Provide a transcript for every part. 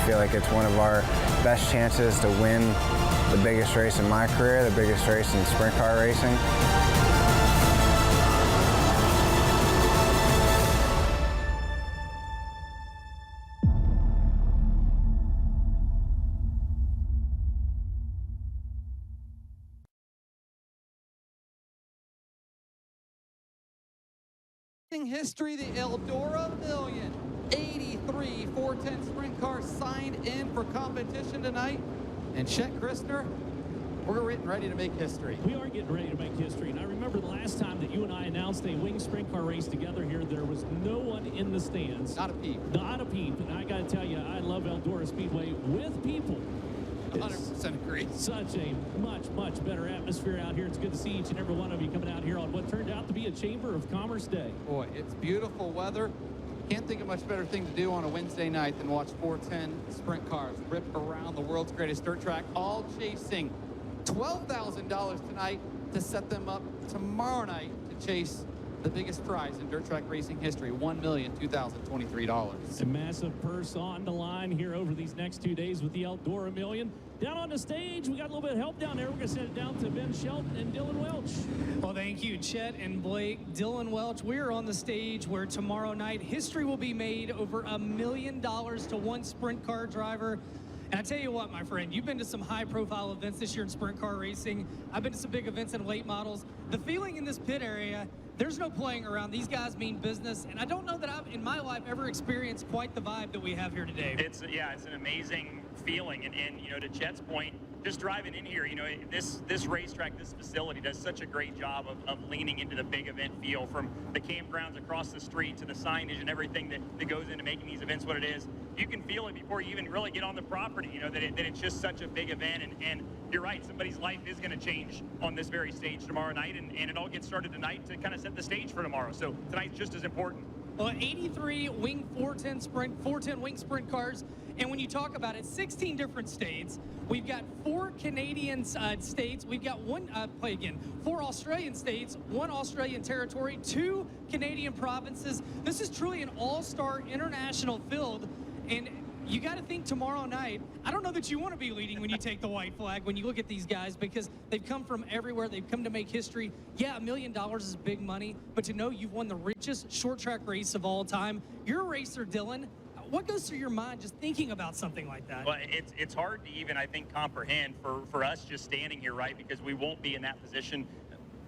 feel like it's one of our best chances to win the biggest race in my career, the biggest race in sprint car racing. History, the Eldora Million. 83 410 sprint cars signed in for competition tonight. And Chet Christner, we're getting ready to make history. We are getting ready to make history. And I remember the last time that you and I announced a wing sprint car race together here, there was no one in the stands. Not a peep. Not a peep. And I got to tell you, I love Eldora Speedway with people. 100% agree. Such a much, much better atmosphere out here. It's good to see each and every one of you coming out here on what turned out to be a Chamber of Commerce day. Boy, it's beautiful weather. Can't think of much better thing to do on a Wednesday night than watch 410 sprint cars rip around the world's greatest dirt track, all chasing $12,000 tonight to set them up tomorrow night to chase the biggest prize in dirt track racing history, $1,023. A massive purse on the line here over these next 2 days with the Eldora Million. Down on the stage, we got a little bit of help down there. We're going to send it down to Ben Shelton and Dylan Welch. Well, thank you, Chet and Blake. Dylan Welch, we're on the stage where tomorrow night history will be made, over $1 million to one sprint car driver. And I tell you what, my friend, you've been to some high-profile events this year in sprint car racing. I've been to some big events in late models. The feeling in this pit area, there's no playing around. These guys mean business, and I don't know that I've, in my life, ever experienced quite the vibe that we have here today. It's an amazing feeling, and you know, to Chet's point, just driving in here, you know, this racetrack, this facility does such a great job of leaning into the big event feel, from the campgrounds across the street to the signage and everything that goes into making these events what it is. You can feel it before you even really get on the property, you know, that it's just such a big event, and you're right, somebody's life is going to change on this very stage tomorrow night, and it all gets started tonight to kind of set the stage for tomorrow. So tonight's just as important. Well, 83 wing 410 wing sprint cars, and when you talk about it, 16 different states. We've got 4 Canadian states. We've got 4 Australian states, 1 Australian territory, 2 Canadian provinces. This is truly an all-star international field, and you got to think tomorrow night, I don't know that you want to be leading when you take the white flag, when you look at these guys, because they've come from everywhere. They've come to make history. Yeah, $1 million is big money, but to know you've won the richest short track race of all time, you're a racer, Dylan. What goes through your mind just thinking about something like that? Well, it's hard to even, I think, comprehend for us just standing here, right? Because we won't be in that position.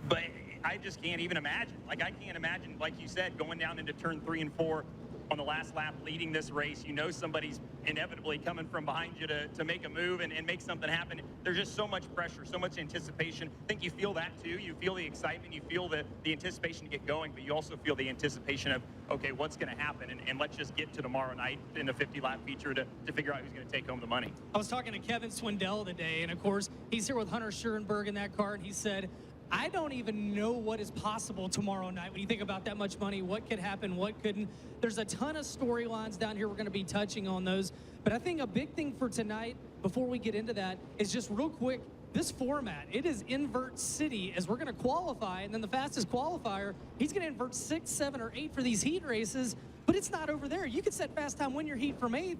But I just can't even imagine. Like, I can't imagine, like you said, going down into turn 3 and 4 on the last lap, leading this race. You know somebody's inevitably coming from behind you to make a move and make something happen. There's just so much pressure, so much anticipation. I think you feel that too. You feel the excitement, you feel the anticipation to get going, but you also feel the anticipation of, okay, what's going to happen? And let's just get to tomorrow night in the 50-lap feature to figure out who's going to take home the money. I was talking to Kevin Swindell today, and of course, he's here with Hunter Schurenberg in that car, and he said, I don't even know what is possible tomorrow night. When you think about that much money, what could happen, what couldn't. There's a ton of storylines down here. We're going to be touching on those. But I think a big thing for tonight, before we get into that, is just real quick, this format. It is invert city, as we're going to qualify, and then the fastest qualifier, he's going to invert 6, 7, or 8 for these heat races, but it's not over there. You can set fast time, win your heat from 8th.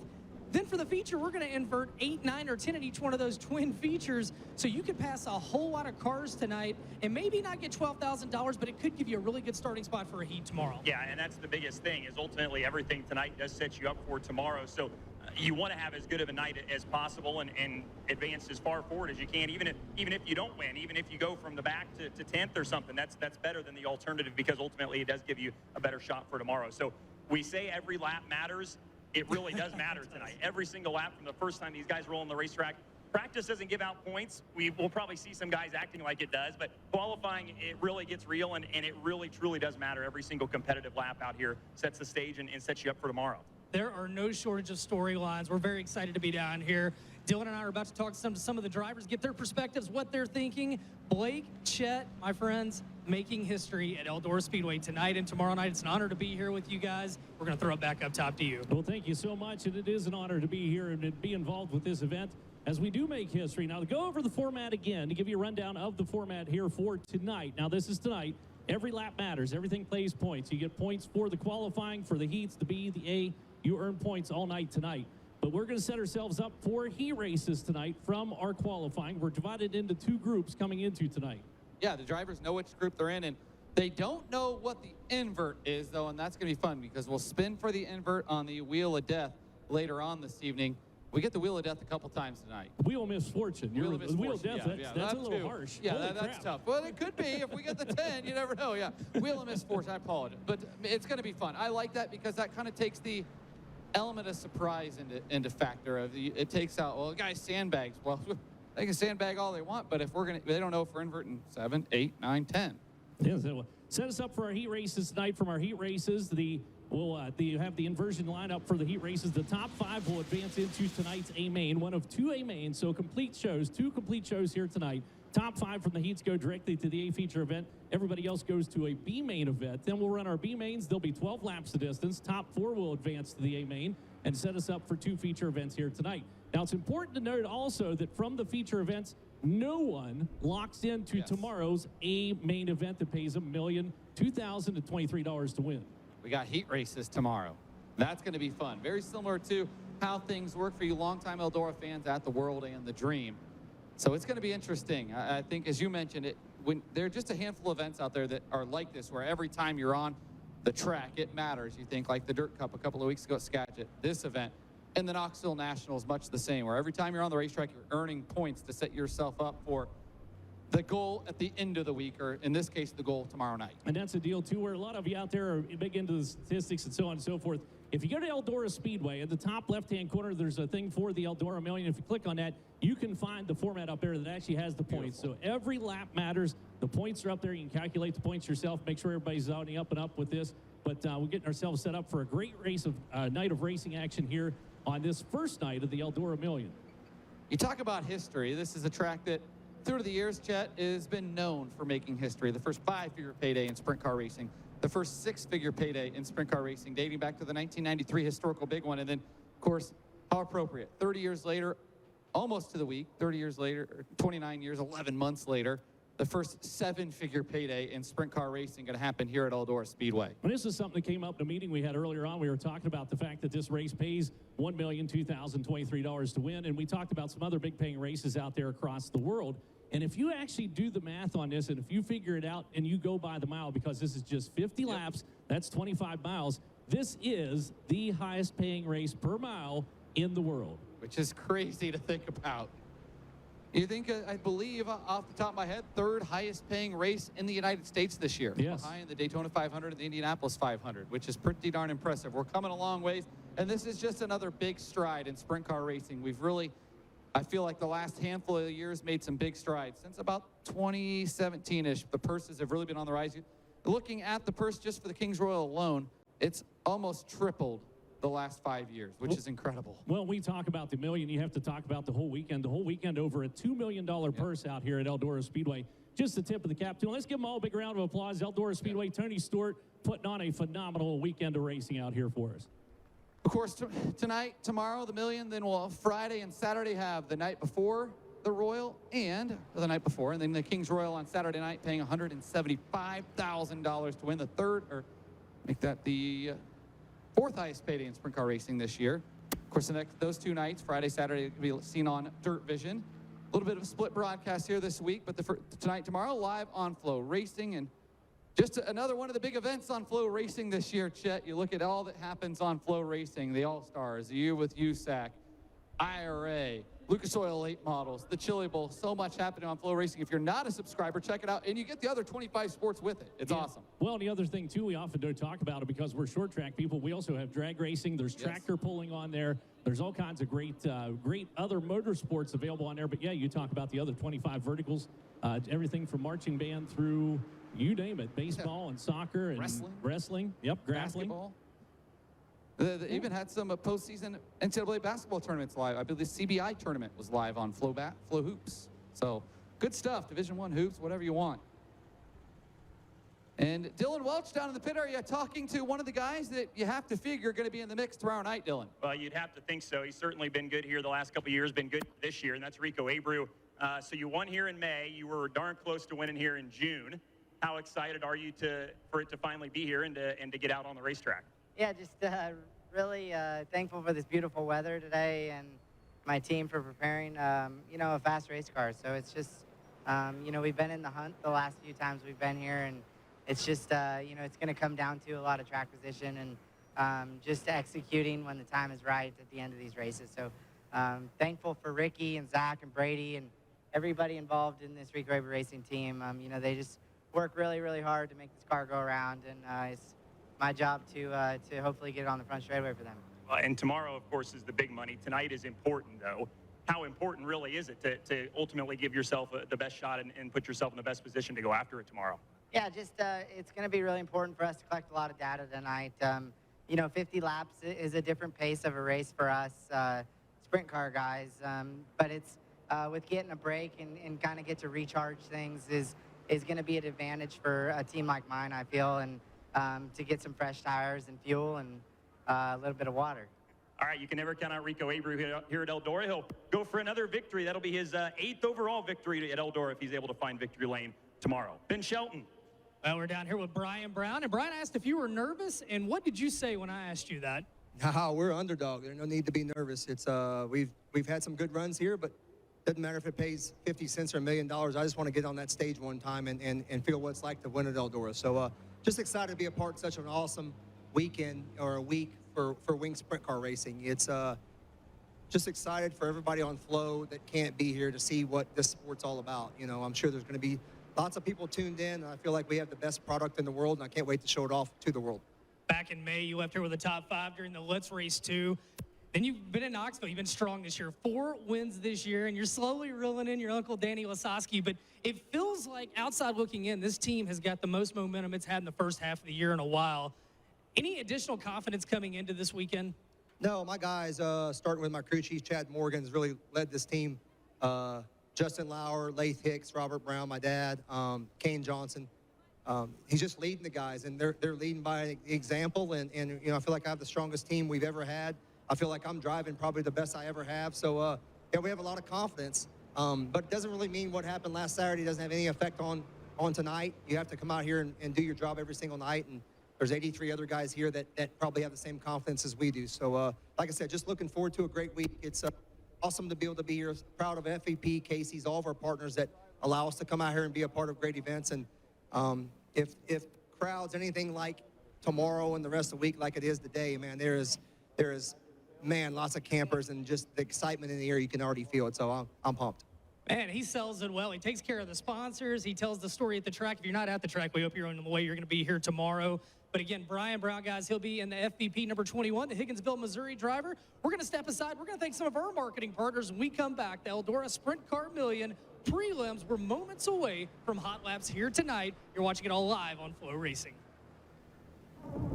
Then for the feature, we're going to invert 8, 9, or 10 in each one of those twin features, so you could pass a whole lot of cars tonight and maybe not get $12,000, but it could give you a really good starting spot for a heat tomorrow. Yeah, and that's the biggest thing, is ultimately everything tonight does set you up for tomorrow. So you want to have as good of a night as possible and advance as far forward as you can, even if you don't win, even if you go from the back to 10th or something. That's better than the alternative, because ultimately it does give you a better shot for tomorrow. So we say every lap matters. It really does matter tonight. Every single lap from the first time these guys roll on the racetrack. Practice doesn't give out points. We'll probably see some guys acting like it does, but qualifying, it really gets real, and it really, truly does matter. Every single competitive lap out here sets the stage and sets you up for tomorrow. There are no shortage of storylines. We're very excited to be down here. Dylan and I are about to talk to some of the drivers, get their perspectives, what they're thinking. Blake, Chet, my friends, making history at Eldora Speedway tonight and tomorrow night. It's an honor to be here with you guys. We're going to throw it back up top to you. Well, thank you so much, and it is an honor to be here and to be involved with this event as we do make history. Now, to go over the format again, to give you a rundown of the format here for tonight. Now, this is tonight. Every lap matters. Everything plays points. You get points for the qualifying, for the heats, the B, the A. You earn points all night tonight. But we're going to set ourselves up for heat races tonight from our qualifying. We're divided into 2 groups coming into tonight. Yeah, the drivers know which group they're in, and they don't know what the invert is, though, and that's going to be fun because we'll spin for the invert on the Wheel of Death later on this evening. We get the Wheel of Death a couple times tonight. Wheel of Misfortune. Wheel of Misfortune. Wheel of Death, that's a little too. harsh. Yeah, Holy that's crap. tough. Well, it could be. If we get the 10, you never know. Yeah, Wheel of Misfortune, I apologize. But it's going to be fun. I like that because that kind of takes the element of surprise into factor. It takes out, well, the guy sandbags. Well, they can sandbag all they want, but if they don't know if we're inverting 7, 8, 9, 10. Yeah, so set us up for our heat races tonight. From our heat races, we'll have the inversion lineup for the heat races. The top 5 will advance into tonight's A main, one of 2 A mains, so complete shows, 2 complete shows here tonight. Top 5 from the heats go directly to the A feature event. Everybody else goes to a B main event. Then we'll run our B mains. There'll be 12 laps of distance. Top 4 will advance to the A main and set us up for 2 feature events here tonight. Now, it's important to note also that from the feature events, no one locks into tomorrow's A main event that pays $1,002,023 to win. We got heat races tomorrow. That's going to be fun. Very similar to how things work for you longtime Eldora fans at the World and the Dream. So it's going to be interesting. I think, as you mentioned, when there are just a handful of events out there that are like this, where every time you're on the track, it matters. You think like the Dirt Cup a couple of weeks ago at Skagit, this event, and the Knoxville National is much the same, where every time you're on the racetrack, you're earning points to set yourself up for the goal at the end of the week, or in this case, the goal tomorrow night. And that's a deal, too, where a lot of you out there are big into the statistics and so on and so forth. If you go to Eldora Speedway, at the top left-hand corner, there's a thing for the Eldora Million. If you click on that, you can find the format up there that actually has the points. So every lap matters. The points are up there. You can calculate the points yourself. Make sure everybody's zoning up and up with this. But we're getting ourselves set up for a great night of racing action here on this first night of the Eldora Million. You talk about history. This is a track that, through the years, Chet, has been known for making history. The first 5-figure payday in sprint car racing. The first 6-figure payday in sprint car racing, dating back to the 1993 historical big one. And then, of course, how appropriate. 30 years later, almost to the week, 30 years later, 29 years, 11 months later, the first 7-figure payday in sprint car racing going to happen here at Eldora Speedway. And this is something that came up in a meeting we had earlier on. We were talking about the fact that this race pays $1,002,023 to win, and we talked about some other big paying races out there across the world. And if you actually do the math on this, and if you figure it out and you go by the mile, because this is just 50 laps, that's 25 miles, this is the highest paying race per mile in the world. Which is crazy to think about. You think, I believe, off the top of my head, 3rd highest paying race in the United States this year. Yes. Behind the Daytona 500 and the Indianapolis 500, which is pretty darn impressive. We're coming a long ways, and this is just another big stride in sprint car racing. We've really, I feel like the last handful of years made some big strides. Since about 2017-ish, the purses have really been on the rise. Looking at the purse just for the Kings Royal alone, it's almost tripled the last 5 years, which is incredible. Well, we talk about the million, you have to talk about the whole weekend. The whole weekend, over a $2 million purse out here at Eldora Speedway. Just the tip of the cap, too. Let's give them all a big round of applause. Eldora Speedway, Tony Stewart putting on a phenomenal weekend of racing out here for us. Of course, tonight, tomorrow, the Million, then we'll Friday and Saturday have the night before the Royal and the night before, and then the Kings Royal on Saturday night paying $175,000 to win the 3rd, or make that the 4th highest payday in sprint car racing this year. Of course, those 2 nights, Friday, Saturday, will be seen on Dirt Vision. A little bit of a split broadcast here this week, but tonight, tomorrow, live on FloRacing. And just another one of the big events on FloRacing this year, Chet. You look at all that happens on FloRacing, the All-Stars, the year with USAC, IRA, Lucas Oil Late Models, the Chili Bowl, so much happening on FloRacing. If you're not a subscriber, check it out, and you get the other 25 sports with it. It's awesome. Well, the other thing, too, we often don't talk about it because we're short track people. We also have drag racing. There's tractor pulling on there. There's all kinds of great other motorsports available on there. But, yeah, you talk about the other 25 verticals, everything from marching band through, you name it, baseball and soccer and wrestling. Yep, grappling. Basketball. They even had some postseason NCAA basketball tournaments live. I believe the CBI tournament was live on Flo Hoops. So good stuff, Division I hoops, whatever you want. And Dylan Welch down in the pit area talking to one of the guys that you have to figure are going to be in the mix tomorrow night, Dylan. Well, you'd have to think so. He's certainly been good here the last couple of years, been good this year, and that's Rico Abreu. So you won here in May. You were darn close to winning here in June. How excited are you for it to finally be here and to get out on the racetrack? Yeah, just really thankful for this beautiful weather today and my team for preparing, you know, a fast race car. So it's just, you know, we've been in the hunt the last few times we've been here, and it's just, you know, it's going to come down to a lot of track position and just executing when the time is right at the end of these races. So thankful for Ricky and Zach and Brady and everybody involved in this Rico Weber Racing team. You know, they just work really, really hard to make this car go around, and it's my job to hopefully get it on the front straightaway for them. And tomorrow, of course, is the big money. Tonight is important, though. How important really is it to ultimately give yourself the best shot and put yourself in the best position to go after it tomorrow? Yeah, just it's going to be really important for us to collect a lot of data tonight. You know, 50 laps is a different pace of a race for us sprint car guys, but it's with getting a break and kind of get to recharge things is going to be an advantage for a team like mine, I feel, and to get some fresh tires and fuel and a little bit of water. All right, you can never count out Rico Abreu here at Eldora. He'll go for another victory. That'll be his 8th overall victory at Eldora if he's able to find victory lane tomorrow. Ben Shelton. Well, we're down here with Brian Brown, and Brian asked if you were nervous, and what did you say when I asked you that? No, we're underdog. There's no need to be nervous. It's we've had some good runs here, but doesn't matter if it pays 50 cents or $1 million. I just want to get on that stage one time and feel what it's like to win at Eldora. So just excited to be a part of such an awesome weekend or a week for wing sprint car racing. It's just excited for everybody on Flow that can't be here to see what this sport's all about. You know, I'm sure there's going to be lots of people tuned in. And I feel like we have the best product in the world, and I can't wait to show it off to the world. Back in May, you left here with a top 5 during the Let's Race 2. Then you've been in Knoxville. You've been strong this year. 4 wins this year, and you're slowly reeling in your uncle Danny Lasowski. But it feels like, outside looking in, this team has got the most momentum it's had in the first half of the year in a while. Any additional confidence coming into this weekend? No, my guys, starting with my crew chief, Chad Morgan, has really led this team. Justin Lauer, Lath Hicks, Robert Brown, my dad, Kane Johnson. He's just leading the guys, and they're leading by example. And you know, I feel like I have the strongest team we've ever had. I feel like I'm driving probably the best I ever have. So, yeah, we have a lot of confidence. But it doesn't really mean what happened last Saturday doesn't have any effect on tonight. You have to come out here and do your job every single night. And there's 83 other guys here that probably have the same confidence as we do. So, like I said, just looking forward to a great week. It's awesome to be able to be here. Proud of FEP, Casey's, all of our partners that allow us to come out here and be a part of great events. And if crowds anything like tomorrow and the rest of the week like it is today, man, there is lots of campers, and just the excitement in the air, you can already feel it. So I'm pumped. Man, he sells it well. He takes care of the sponsors. He tells the story at the track. If you're not at the track, we hope you're on the way. You're going to be here tomorrow. But again, Brian Brown, guys, he'll be in the FVP number 21, the Higginsville, Missouri driver. We're going to step aside. We're going to thank some of our marketing partners when we come back. The Eldora Sprint Car Million prelims. We're moments away from hot laps here tonight. You're watching it all live on Flow Racing.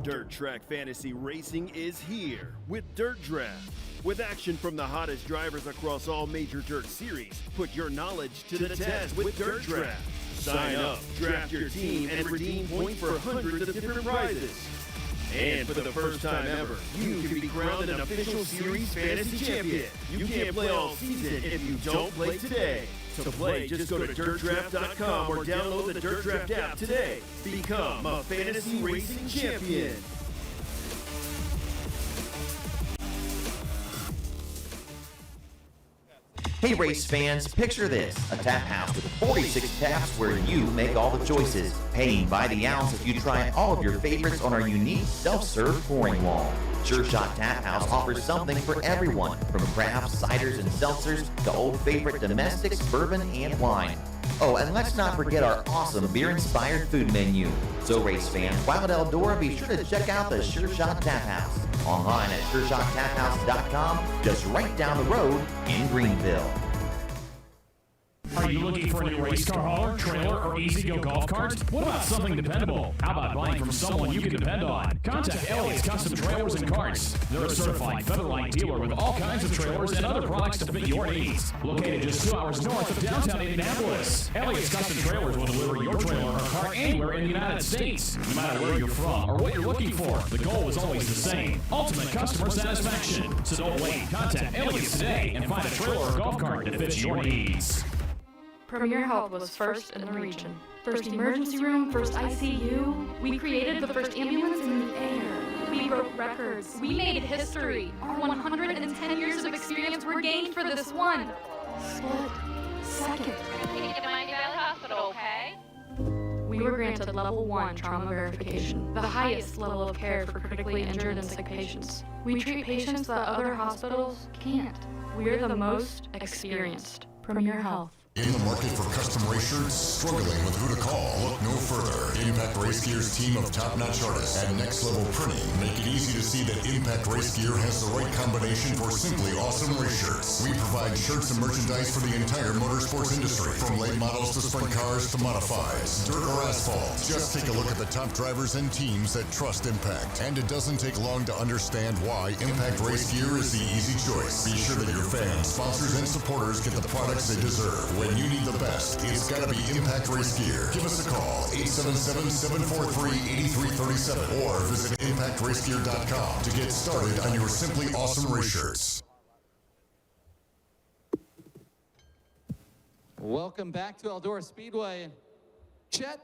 Dirt Track Fantasy Racing is here with Dirt Draft. With action from the hottest drivers across all major dirt series, put your knowledge to the test with Dirt Draft. Sign up, draft your team, and redeem points for hundreds of different prizes. And for the first time ever, you can be crowned an official series fantasy champion. You can't play all season if you don't play today. To play, just go to dirtdraft.com or download the Dirt Draft app today. Become a fantasy racing champion. Hey race fans, picture this, a tap house with 46 taps where you make all the choices, paying by the ounce as you try all of your favorites on our unique self-serve pouring wall. Sure Shot Tap House offers something for everyone, from crafts, ciders, and seltzers to old favorite domestics, bourbon, and wine. Oh, and let's not forget our awesome beer-inspired food menu. So race fans, while at Eldora, be sure to check out the Sure Shot Tap House. Online at SureShotTapHouse.com, just right down the road in Greenville. Are you looking for a new race car hauler, trailer, or easy-go golf cart? What about something dependable? How about buying from someone you can depend on? Contact Elliott's Custom Trailers and Carts. They're a certified Featherlight dealer with all kinds of trailers and other products to fit your needs. Located just 2 hours north of downtown Indianapolis, Elliott's Custom Trailers will deliver your trailer or cart anywhere in the United States. No matter where you're from or what you're looking for, the goal is always the same: ultimate customer satisfaction. So don't wait. Contact Elliott's today and find a trailer or golf cart that fits your needs. Premier Health was first in the region. First emergency room, first ICU. We created the first ambulance in the air. We broke records. We made history. Our 110 years of experience were gained for this one split second. Take you to Miami Valley Hospital, okay? We were granted level 1 trauma verification, the highest level of care for critically injured and sick patients. We treat patients that other hospitals can't. We're the most experienced. Premier Health. In the market for custom race shirts? Struggling with who to call? Look no further. Impact Race Gear's team of top-notch artists and Next Level Printing make it easy to see that Impact Race Gear has the right combination for simply awesome race shirts. We provide shirts and merchandise for the entire motorsports industry, from late models to sprint cars to modifieds, dirt or asphalt. Just take a look at the top drivers and teams that trust Impact. And it doesn't take long to understand why Impact Race Gear is the easy choice. Be sure that your fans, sponsors, and supporters get the products they deserve. When you need the best, it's got to be Impact Race Gear. Give us a call, 877-743-8337, or visit ImpactRaceGear.com to get started on your simply awesome race shirts. Welcome back to Eldora Speedway. Chet,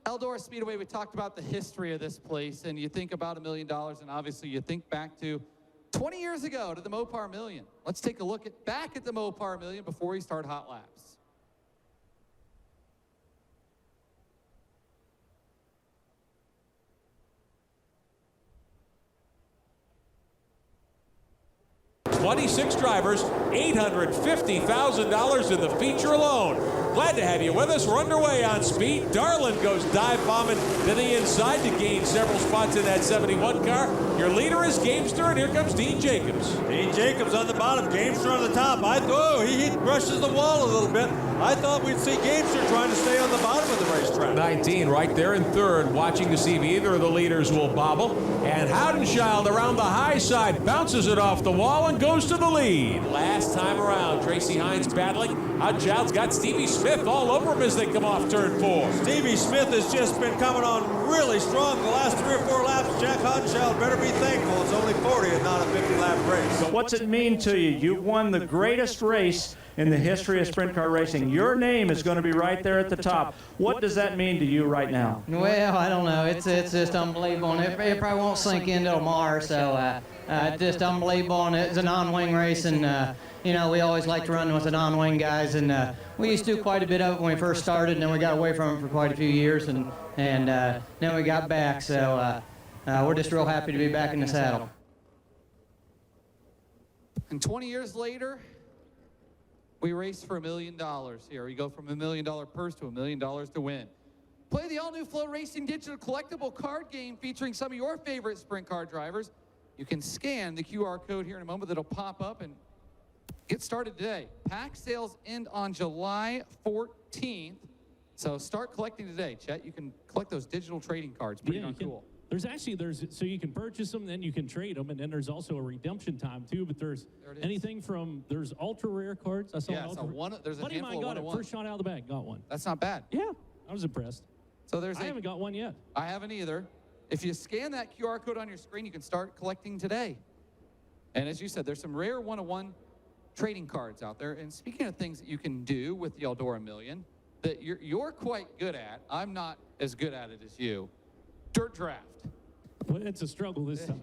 Eldora Speedway, we talked about the history of this place, and you think about $1 million, and obviously you think back to 20 years ago to the Mopar Million. Let's take a look back at the Mopar Million before we start hot laps. $26 drivers, $850,000 in the feature alone. Glad to have you with us. We're underway on speed. Darlin goes dive bombing to the inside to gain several spots in that 71 car. Your leader is Gamester, and here comes Dean Jacobs. Dean Jacobs on the bottom, Gamester on the top. He brushes the wall a little bit. I thought we'd see Gamester trying to stay on the bottom of the racetrack. 19 right there in third, watching to see if either of the leaders will bobble. And Howdenchild around the high side, bounces it off the wall and goes to the lead. Last time around, Tracy Hines battling. Howdenchild's got Stevie Smith all over him as they come off turn 4. Stevie Smith has just been coming on really strong the last 3 or 4 laps. Jack Howdenchild better be thankful it's only 40 and not a 50-lap race. So what's it mean to you? You won the greatest race in the history of sprint car racing. Your name is going to be right there at the top. What does that mean to you right now? Well, I don't know. It's just unbelievable. And it probably won't sink in till tomorrow. So just unbelievable. And it's a non-wing race. And, you know, we always like to run with the non-wing guys. And we used to do quite a bit of it when we first started. And then we got away from it for quite a few years. And then we got back. So we're just real happy to be back in the saddle. And 20 years later, we race for $1 million here. We go from $1 million purse to $1 million to win. Play the all-new FloRacing digital collectible card game featuring some of your favorite sprint car drivers. You can scan the QR code here in a moment that'll pop up and get started today. Pack sales end on July 14th. So start collecting today, Chet. You can collect those digital trading cards. Pretty darn cool. So you can purchase them, then you can trade them, and then there's also a redemption time too. But there's anything from there's ultra rare cards. I saw there's a buddy of mine got it first shot out of the bag. Got one. That's not bad. Yeah, I was impressed. So I haven't got one yet. I haven't either. If you scan that QR code on your screen, you can start collecting today. And as you said, there's some rare one-of-one trading cards out there. And speaking of things that you can do with the Eldora Million that you're quite good at, I'm not as good at it as you. Dirt draft. Well, it's a struggle this time.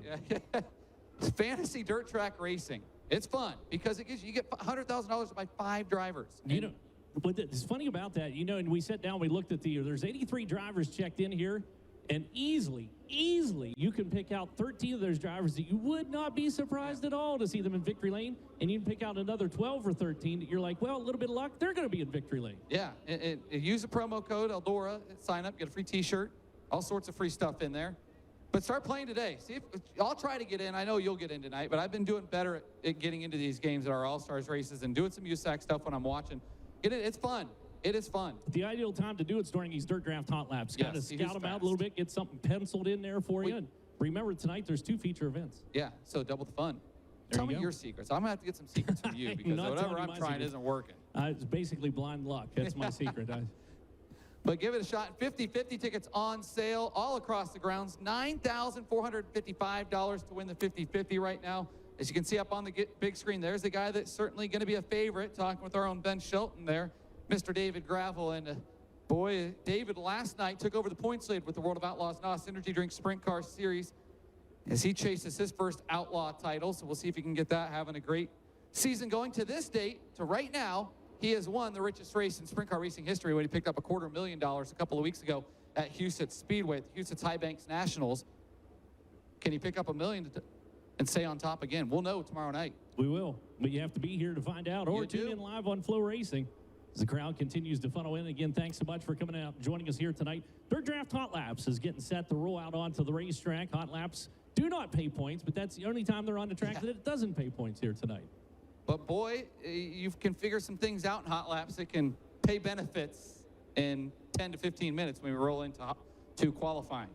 Fantasy dirt track racing. It's fun because you get $100,000 by 5 drivers. You know, what's funny about that, you know, and we sat down, we looked at there's 83 drivers checked in here, and easily, you can pick out 13 of those drivers that you would not be surprised at all to see them in victory lane, and you can pick out another 12 or 13 that you're like, well, a little bit of luck, they're going to be in victory lane. Yeah, use the promo code Eldora, sign up, get a free t-shirt, all sorts of free stuff in there. But start playing today. See, I'll try to get in. I know you'll get in tonight, but I've been doing better at getting into these games at our All-Stars races and doing some USAC stuff when I'm watching. It's fun. It is fun. The ideal time to do it's during these dirt draft hot laps. Got to scout them out a little bit, get something penciled in there for you. And remember, tonight there's 2 feature events. Yeah, so double the fun. Tell me your secrets. I'm going to have to get some secrets from you because whatever I'm trying isn't working. It's basically blind luck. That's my secret. But give it a shot. 50-50 tickets on sale all across the grounds. $9,455 to win the 50-50 right now. As you can see up on the big screen, there's the guy that's certainly going to be a favorite, talking with our own Ben Shelton there, Mr. David Gravel. And boy, David last night took over the points lead with the World of Outlaws NOS Energy Drink Sprint Car Series. as he chases his first Outlaw title. So we'll see if he can get that, having a great season going to this date. To right now, he has won the richest race in sprint car racing history when he picked up $250,000 a couple of weeks ago at Houston Speedway, the Houston High Banks Nationals. Can he pick up $1 million and stay on top again? We'll know tomorrow night. We will, but you have to be here to find out, or tune in live on FloRacing as the crowd continues to funnel in. Again, thanks so much for coming out and joining us here tonight. Dirt Draft Hot Laps is getting set to roll out onto the racetrack. Hot Laps do not pay points, but that's the only time they're on the track that it doesn't pay points here tonight. But boy, you can figure some things out in Hot Laps that can pay benefits in 10 to 15 minutes when we roll into qualifying.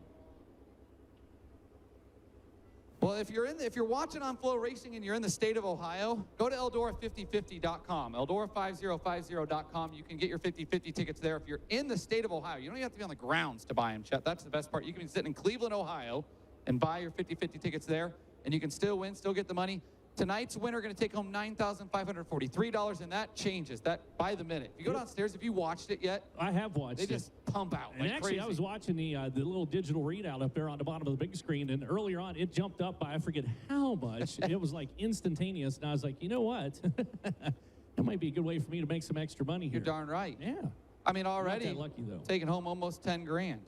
Well, if you're watching on FloRacing and you're in the state of Ohio, go to Eldora5050.com, Eldora5050.com. You can get your 50/50 tickets there. If you're in the state of Ohio, you don't even have to be on the grounds to buy them, Chet. That's the best part. You can be sitting in Cleveland, Ohio, and buy your 50/50 tickets there, and you can still win, still get the money. Tonight's winner going to take home $9,543, and that changes that by the minute. If you go downstairs, have you watched it yet? I have watched it. They just pump out and like actually, crazy. I was watching the little digital readout up there on the bottom of the big screen, and earlier on, it jumped up by I forget how much. It was like instantaneous, and I was like, you know what? That might be a good way for me to make some extra money here. You're darn right. Yeah. I mean, already not that lucky, though. taking home almost 10 grand.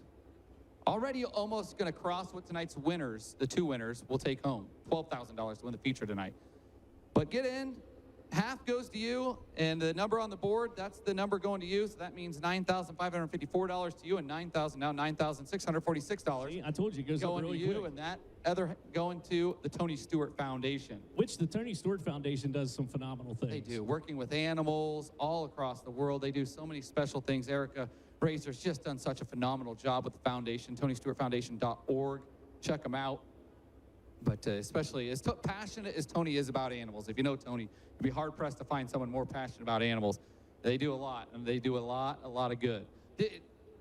Already almost going to cross what tonight's winners, the two winners, will take home. $12,000 to win the feature tonight. But get in, half goes to you, and the number on the board, that's the number going to you. So that means $9,554 to you, and $9,646. See, I told you it goes going up really to you, quick. and that other going to the Tony Stewart Foundation. Which the Tony Stewart Foundation does some phenomenal things. They do, working with animals all across the world. They do so many special things. Erica Razor's just done such a phenomenal job with the foundation, TonyStewartFoundation.org. Check them out. But especially as passionate as Tony is about animals, if you know Tony, you'd be hard-pressed to find someone more passionate about animals. They do a lot, and they do a lot of good.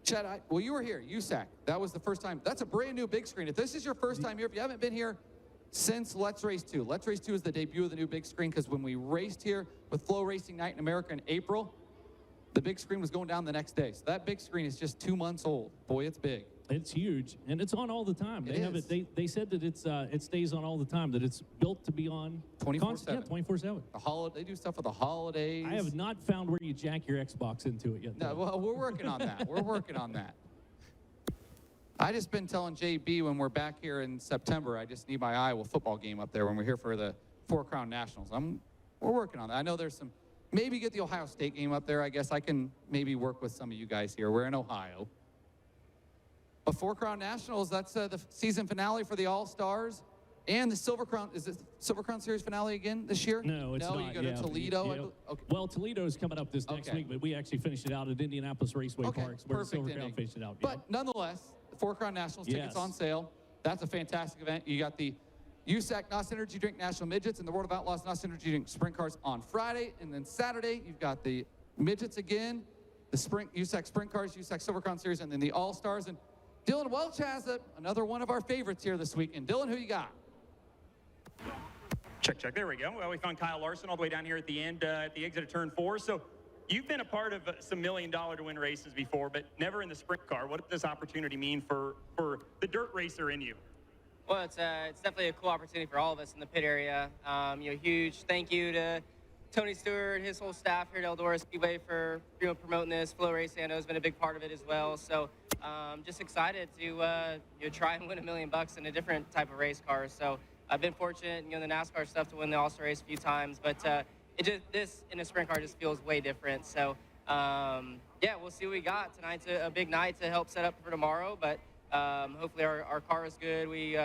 Chad, well, you were here, USAC. That was the first time. That's a brand new big screen. If this is your first time here, if you haven't been here since Let's Race 2. Let's Race 2 is the debut of the new big screen, because when we raced here with FloRacing Night in America in April, the big screen was going down the next day. So that big screen is just 2 months old. Boy, it's big. It's huge, and it's on all the time. They have is. it. They said that it stays on all the time. That it's built to be on 24/7. Yeah, 24/7. They do stuff for the holidays. I have not found where you jack your Xbox into it yet. No, well, we're working on that. We're working on that. I just been telling JB when we're back here in September, I just need my Iowa football game up there when we're here for the Four Crown Nationals. We're working on that. I know there's some. Maybe get the Ohio State game up there. I guess I can maybe work with some of you guys here. We're in Ohio. But Four Crown Nationals, that's the season finale for the All-Stars. And the Silver Crown, is it Silver Crown Series finale again this year? No, it's not. No, you go to Toledo? Yeah. Okay. Well, Toledo's coming up this next week, but we actually finished it out at Indianapolis Raceway Parks, where the Silver Crown finished it out. But nonetheless, the Four Crown Nationals tickets on sale. That's a fantastic event. You got the USAC NOS Energy Drink National Midgets and the World of Outlaws NOS Energy Drink Sprint Cars on Friday. And then Saturday, you've got the Midgets again, the USAC Sprint Cars, USAC Silver Crown Series, and then the All-Stars. And Dylan Welch has another one of our favorites here this week. And Dylan, who you got? Check. There we go. Well, we found Kyle Larson all the way down here at the end, at the exit of turn 4. So you've been a part of some $1 million to win races before, but never in the sprint car. What does this opportunity mean for the dirt racer in you? Well, it's definitely a cool opportunity for all of us in the pit area. Huge thank you to Tony Stewart, his whole staff here at Eldora Speedway for promoting this. FloRacing, I know, has been a big part of it as well. So just excited to try and win $1 million in a different type of race car. So I've been fortunate, in the NASCAR stuff to win the All-Star race a few times, but this in a sprint car just feels way different. So we'll see what we got. Tonight's a big night to help set up for tomorrow, but hopefully our car is good. We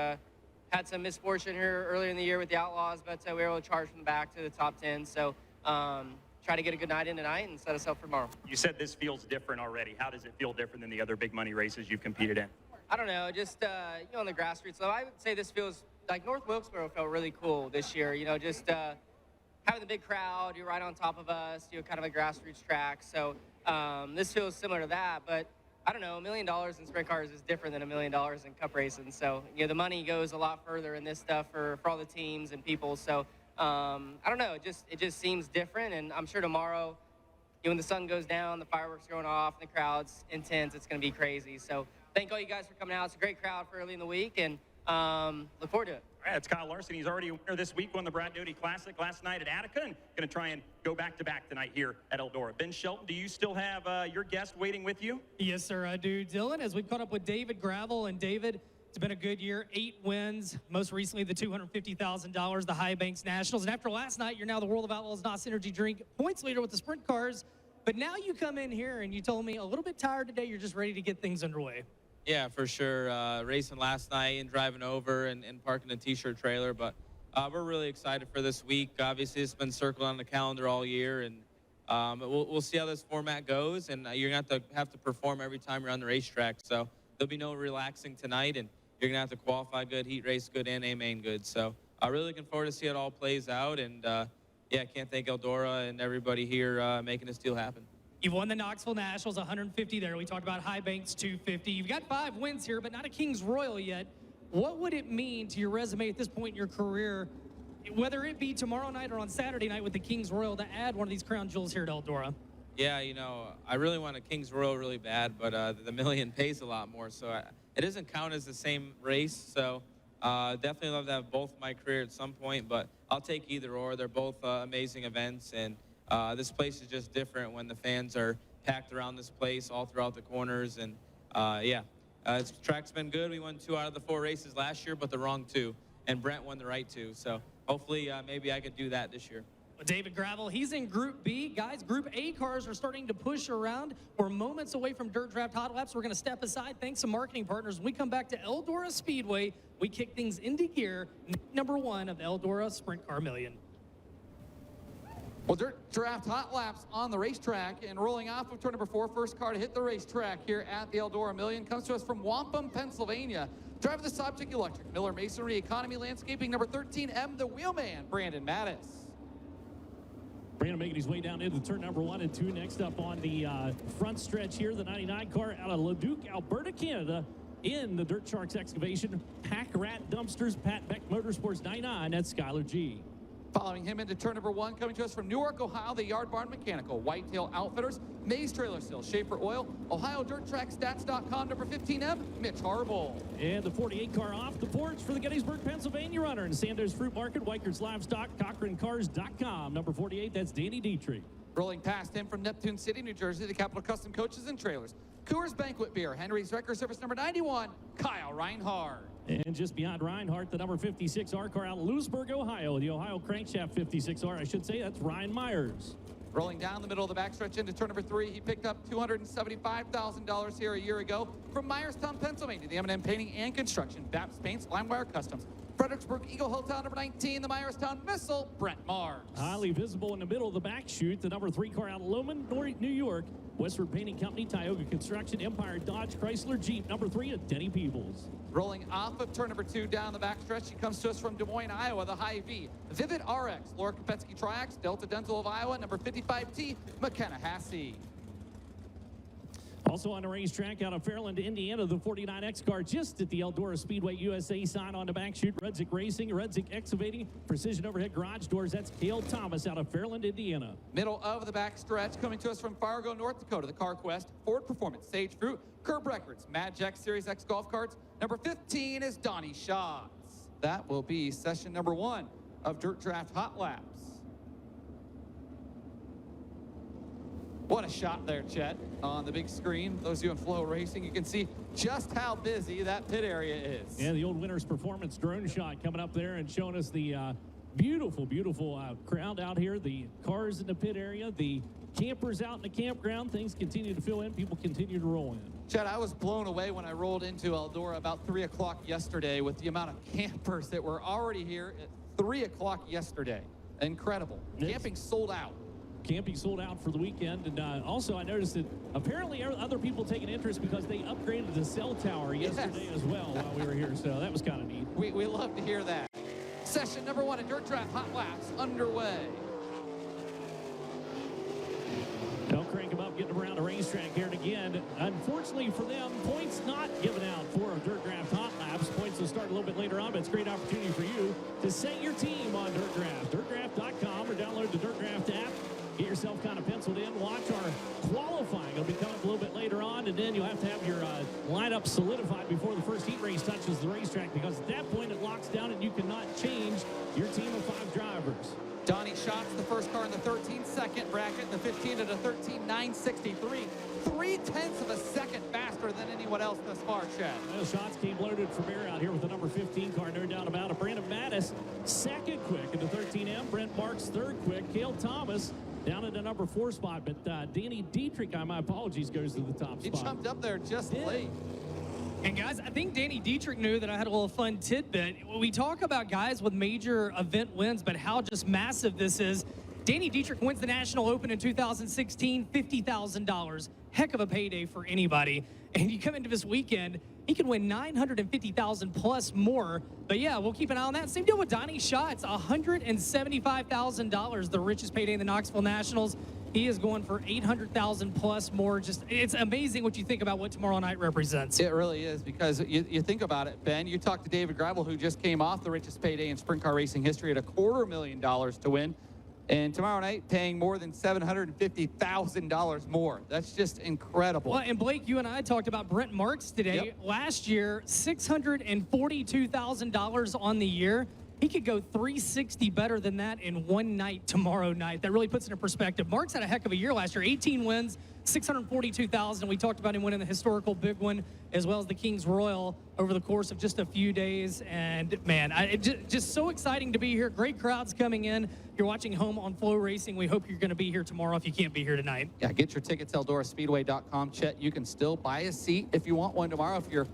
had some misfortune here earlier in the year with the Outlaws, but we were able to charge from the back to the top 10. So try to get a good night in tonight and set us up for tomorrow. You said this feels different already. How does it feel different than the other big money races you've competed in? I don't know, just on the grassroots level, I would say this feels like North Wilkesboro felt really cool this year. Just having the big crowd, you're right on top of us, kind of a grassroots track. So this feels similar to that, but I don't know, $1 million in sprint cars is different than $1 million in cup racing. So, the money goes a lot further in this stuff for all the teams and people. So, I don't know, it just seems different. And I'm sure tomorrow, when the sun goes down, the fireworks are going off, and the crowd's intense, it's going to be crazy. So, thank all you guys for coming out. It's a great crowd for early in the week. And Look forward to it. All right, it's Kyle Larson. He's already a winner this week, won the Brad Doty Classic last night at Attica, and going to try and go back-to-back tonight here at Eldora. Ben Shelton, do you still have your guest waiting with you? Yes, sir, I do. Dylan, as we've caught up with David Gravel, and David, it's been a good year, 8 wins, most recently the $250,000, the High Banks Nationals. And after last night, you're now the World of Outlaws NOS Energy Drink points leader with the sprint cars. But now you come in here and you told me a little bit tired today, you're just ready to get things underway. Yeah, for sure. Racing last night and driving over and parking a T-shirt trailer. But we're really excited for this week. Obviously, it's been circled on the calendar all year. And we'll see how this format goes. And you're going to have to perform every time you're on the racetrack. So there'll be no relaxing tonight. And you're going to have to qualify good, heat race good, and A-main good. So I'm really looking forward to see how it all plays out. And, yeah, I can't thank Eldora and everybody here making this deal happen. You've won the Knoxville Nationals, 150 there. We talked about High Banks, 250. You've got 5 wins here, but not a King's Royal yet. What would it mean to your resume at this point in your career, whether it be tomorrow night or on Saturday night with the King's Royal, to add one of these crown jewels here at Eldora? Yeah, you know, I really want a King's Royal really bad, but the Million pays a lot more, so it doesn't count as the same race. So definitely love to have both my career at some point, but I'll take either or. They're both amazing events, and this place is just different when the fans are packed around this place all throughout the corners. And yeah, this track's been good. We won 2 out of the 4 races last year, but the wrong 2. And Brent won the right 2. So hopefully maybe I could do that this year. Well, David Gravel, he's in Group B. Guys, Group A cars are starting to push around. We're moments away from Dirt Draft Hot Laps. We're going to step aside. Thanks to marketing partners. When we come back to Eldora Speedway, we kick things into gear. Number 1 of the Eldora Sprint Car Million. Well, Dirt Draft Hot Laps on the racetrack, and rolling off of turn number 4, first car to hit the racetrack here at the Eldora Million comes to us from Wampum, Pennsylvania. Driver the Subject Electric, Miller Masonry, Economy Landscaping, number 13, M, the Wheelman, Brandon Mattis. Brandon making his way down into turn number 1 and 2. Next up on the front stretch here, the 99 car out of Leduc, Alberta, Canada, in the Dirt Sharks excavation. Pack Rat Dumpsters, Pat Beck Motorsports 99, that's Skylar G. Following him into turn number 1, coming to us from Newark, Ohio, the Yard Barn Mechanical, Whitetail Outfitters, Mays Trailer Sales, Schaefer Oil, Ohio Dirt Track Stats.com, number 15M, Mitch Harble. And the 48 car off the porch for the Gettysburg, Pennsylvania runner, and Sanders Fruit Market, Weikert's Livestock, CochraneCars.com, number 48, that's Danny Dietrich. Rolling past him from Neptune City, New Jersey, the Capital Custom Coaches and Trailers, Coors Banquet Beer, Henry's Wrecker Service, number 91, Kyle Reinhardt. And just beyond Reinhardt, the number 56R car out of Lewisburg, Ohio, the Ohio Crankshaft 56R, I should say, that's Ryan Myers. Rolling down the middle of the backstretch into turn number 3, he picked up $275,000 here a year ago from Myerstown, Pennsylvania, the M&M Painting and Construction, Baps Paints, Limewire Customs, Fredericksburg Eagle Hotel, number 19, the Myerstown Missile, Brent Mars. Highly visible in the middle of the back chute, the number 3 car out of Lowman, New York, Westward Painting Company, Tioga Construction, Empire Dodge, Chrysler, Jeep, number 3 at Denny Peebles. Rolling off of turn number 2 down the backstretch, he comes to us from Des Moines, Iowa, the Hy-Vee, Vivid RX, Laura Kopetsky Triax, Delta Dental of Iowa, number 55T, McKenna Hassey. Also on the racetrack out of Fairland, Indiana, the 49X car just at the Eldora Speedway USA sign on the back chute. Rudzik Racing, Rudzik Excavating, Precision Overhead Garage Doors. That's Cale Thomas out of Fairland, Indiana. Middle of the back stretch, coming to us from Fargo, North Dakota, the CarQuest, Ford Performance, Sage Fruit, Curb Records, Mad Jack Series X Golf Carts. Number 15 is Donnie Schatz. That will be session number 1 of Dirt Draft Hot Laps. What a shot there, Chet, on the big screen. Those of you in FloRacing, you can see just how busy that pit area is. Yeah, the old Winners Performance drone shot coming up there and showing us the beautiful, beautiful crowd out here. The cars in the pit area, the campers out in the campground. Things continue to fill in. People continue to roll in. Chet, I was blown away when I rolled into Eldora about 3 o'clock yesterday with the amount of campers that were already here at 3 o'clock yesterday. Incredible. Camping sold out. Camping sold out for the weekend, and also I noticed that apparently other people take an interest because they upgraded the cell tower yesterday as well while we were here, so that was kind of neat. We love to hear that. Session number 1 at Dirt Draft Hot Laps underway. They'll crank them up, getting them around the racetrack here, and again, unfortunately for them, points not given out for Dirt Draft Hot Laps. Points will start a little bit later on, but it's a great opportunity for you to set your team on Dirt Draft. DirtDraft.com or download the Dirt Draft app. Get yourself kind of penciled in. Watch our qualifying. It'll be coming up a little bit later on, and then you'll have to have your lineup solidified before the first heat race touches the racetrack, because at that point it locks down and you cannot change your team of 5 drivers. Donnie Schatz, the first car in the 13-second bracket, the 15 at a 13.963. 0.3 of a second faster than anyone else thus far, Chad. Well, Schatz came loaded from air out here with the number 15 car, no doubt about it. Brandon Mattis, second quick in the 13M. Brent Marks, third quick. Cale Thomas down at the number 4 spot. But Danny Dietrich, my apologies, goes to the top spot. He jumped up there just late. And guys, I think Danny Dietrich knew that I had a little fun tidbit. We talk about guys with major event wins, but how just massive this is. Danny Dietrich wins the National Open in 2016, $50,000. Heck of a payday for anybody. And you come into this weekend, he can win $950,000 plus more. But yeah, we'll keep an eye on that. Same deal with Donnie Schatz, $175,000, the richest payday in the Knoxville Nationals. He is going for $800,000 plus more. Just, it's amazing what you think about what tomorrow night represents. It really is, because you think about it, Ben. You talked to David Gravel, who just came off the richest payday in sprint car racing history at $250,000 to win. And tomorrow night, paying more than $750,000 more. That's just incredible. Well, and Blake, you and I talked about Brent Marks today. Yep. Last year, $642,000 on the year. He could go 360 better than that in one night tomorrow night. That really puts it in perspective. Marks had a heck of a year last year. 18 wins, $642,000. We talked about him winning the historical big one as well as the King's Royal over the course of just a few days. And man, just so exciting to be here. Great crowds coming in. You're watching home on FloRacing. We hope you're going to be here tomorrow if you can't be here tonight. Yeah, get your tickets, EldoraSpeedway.com. Chet, you can still buy a seat if you want one tomorrow. If you're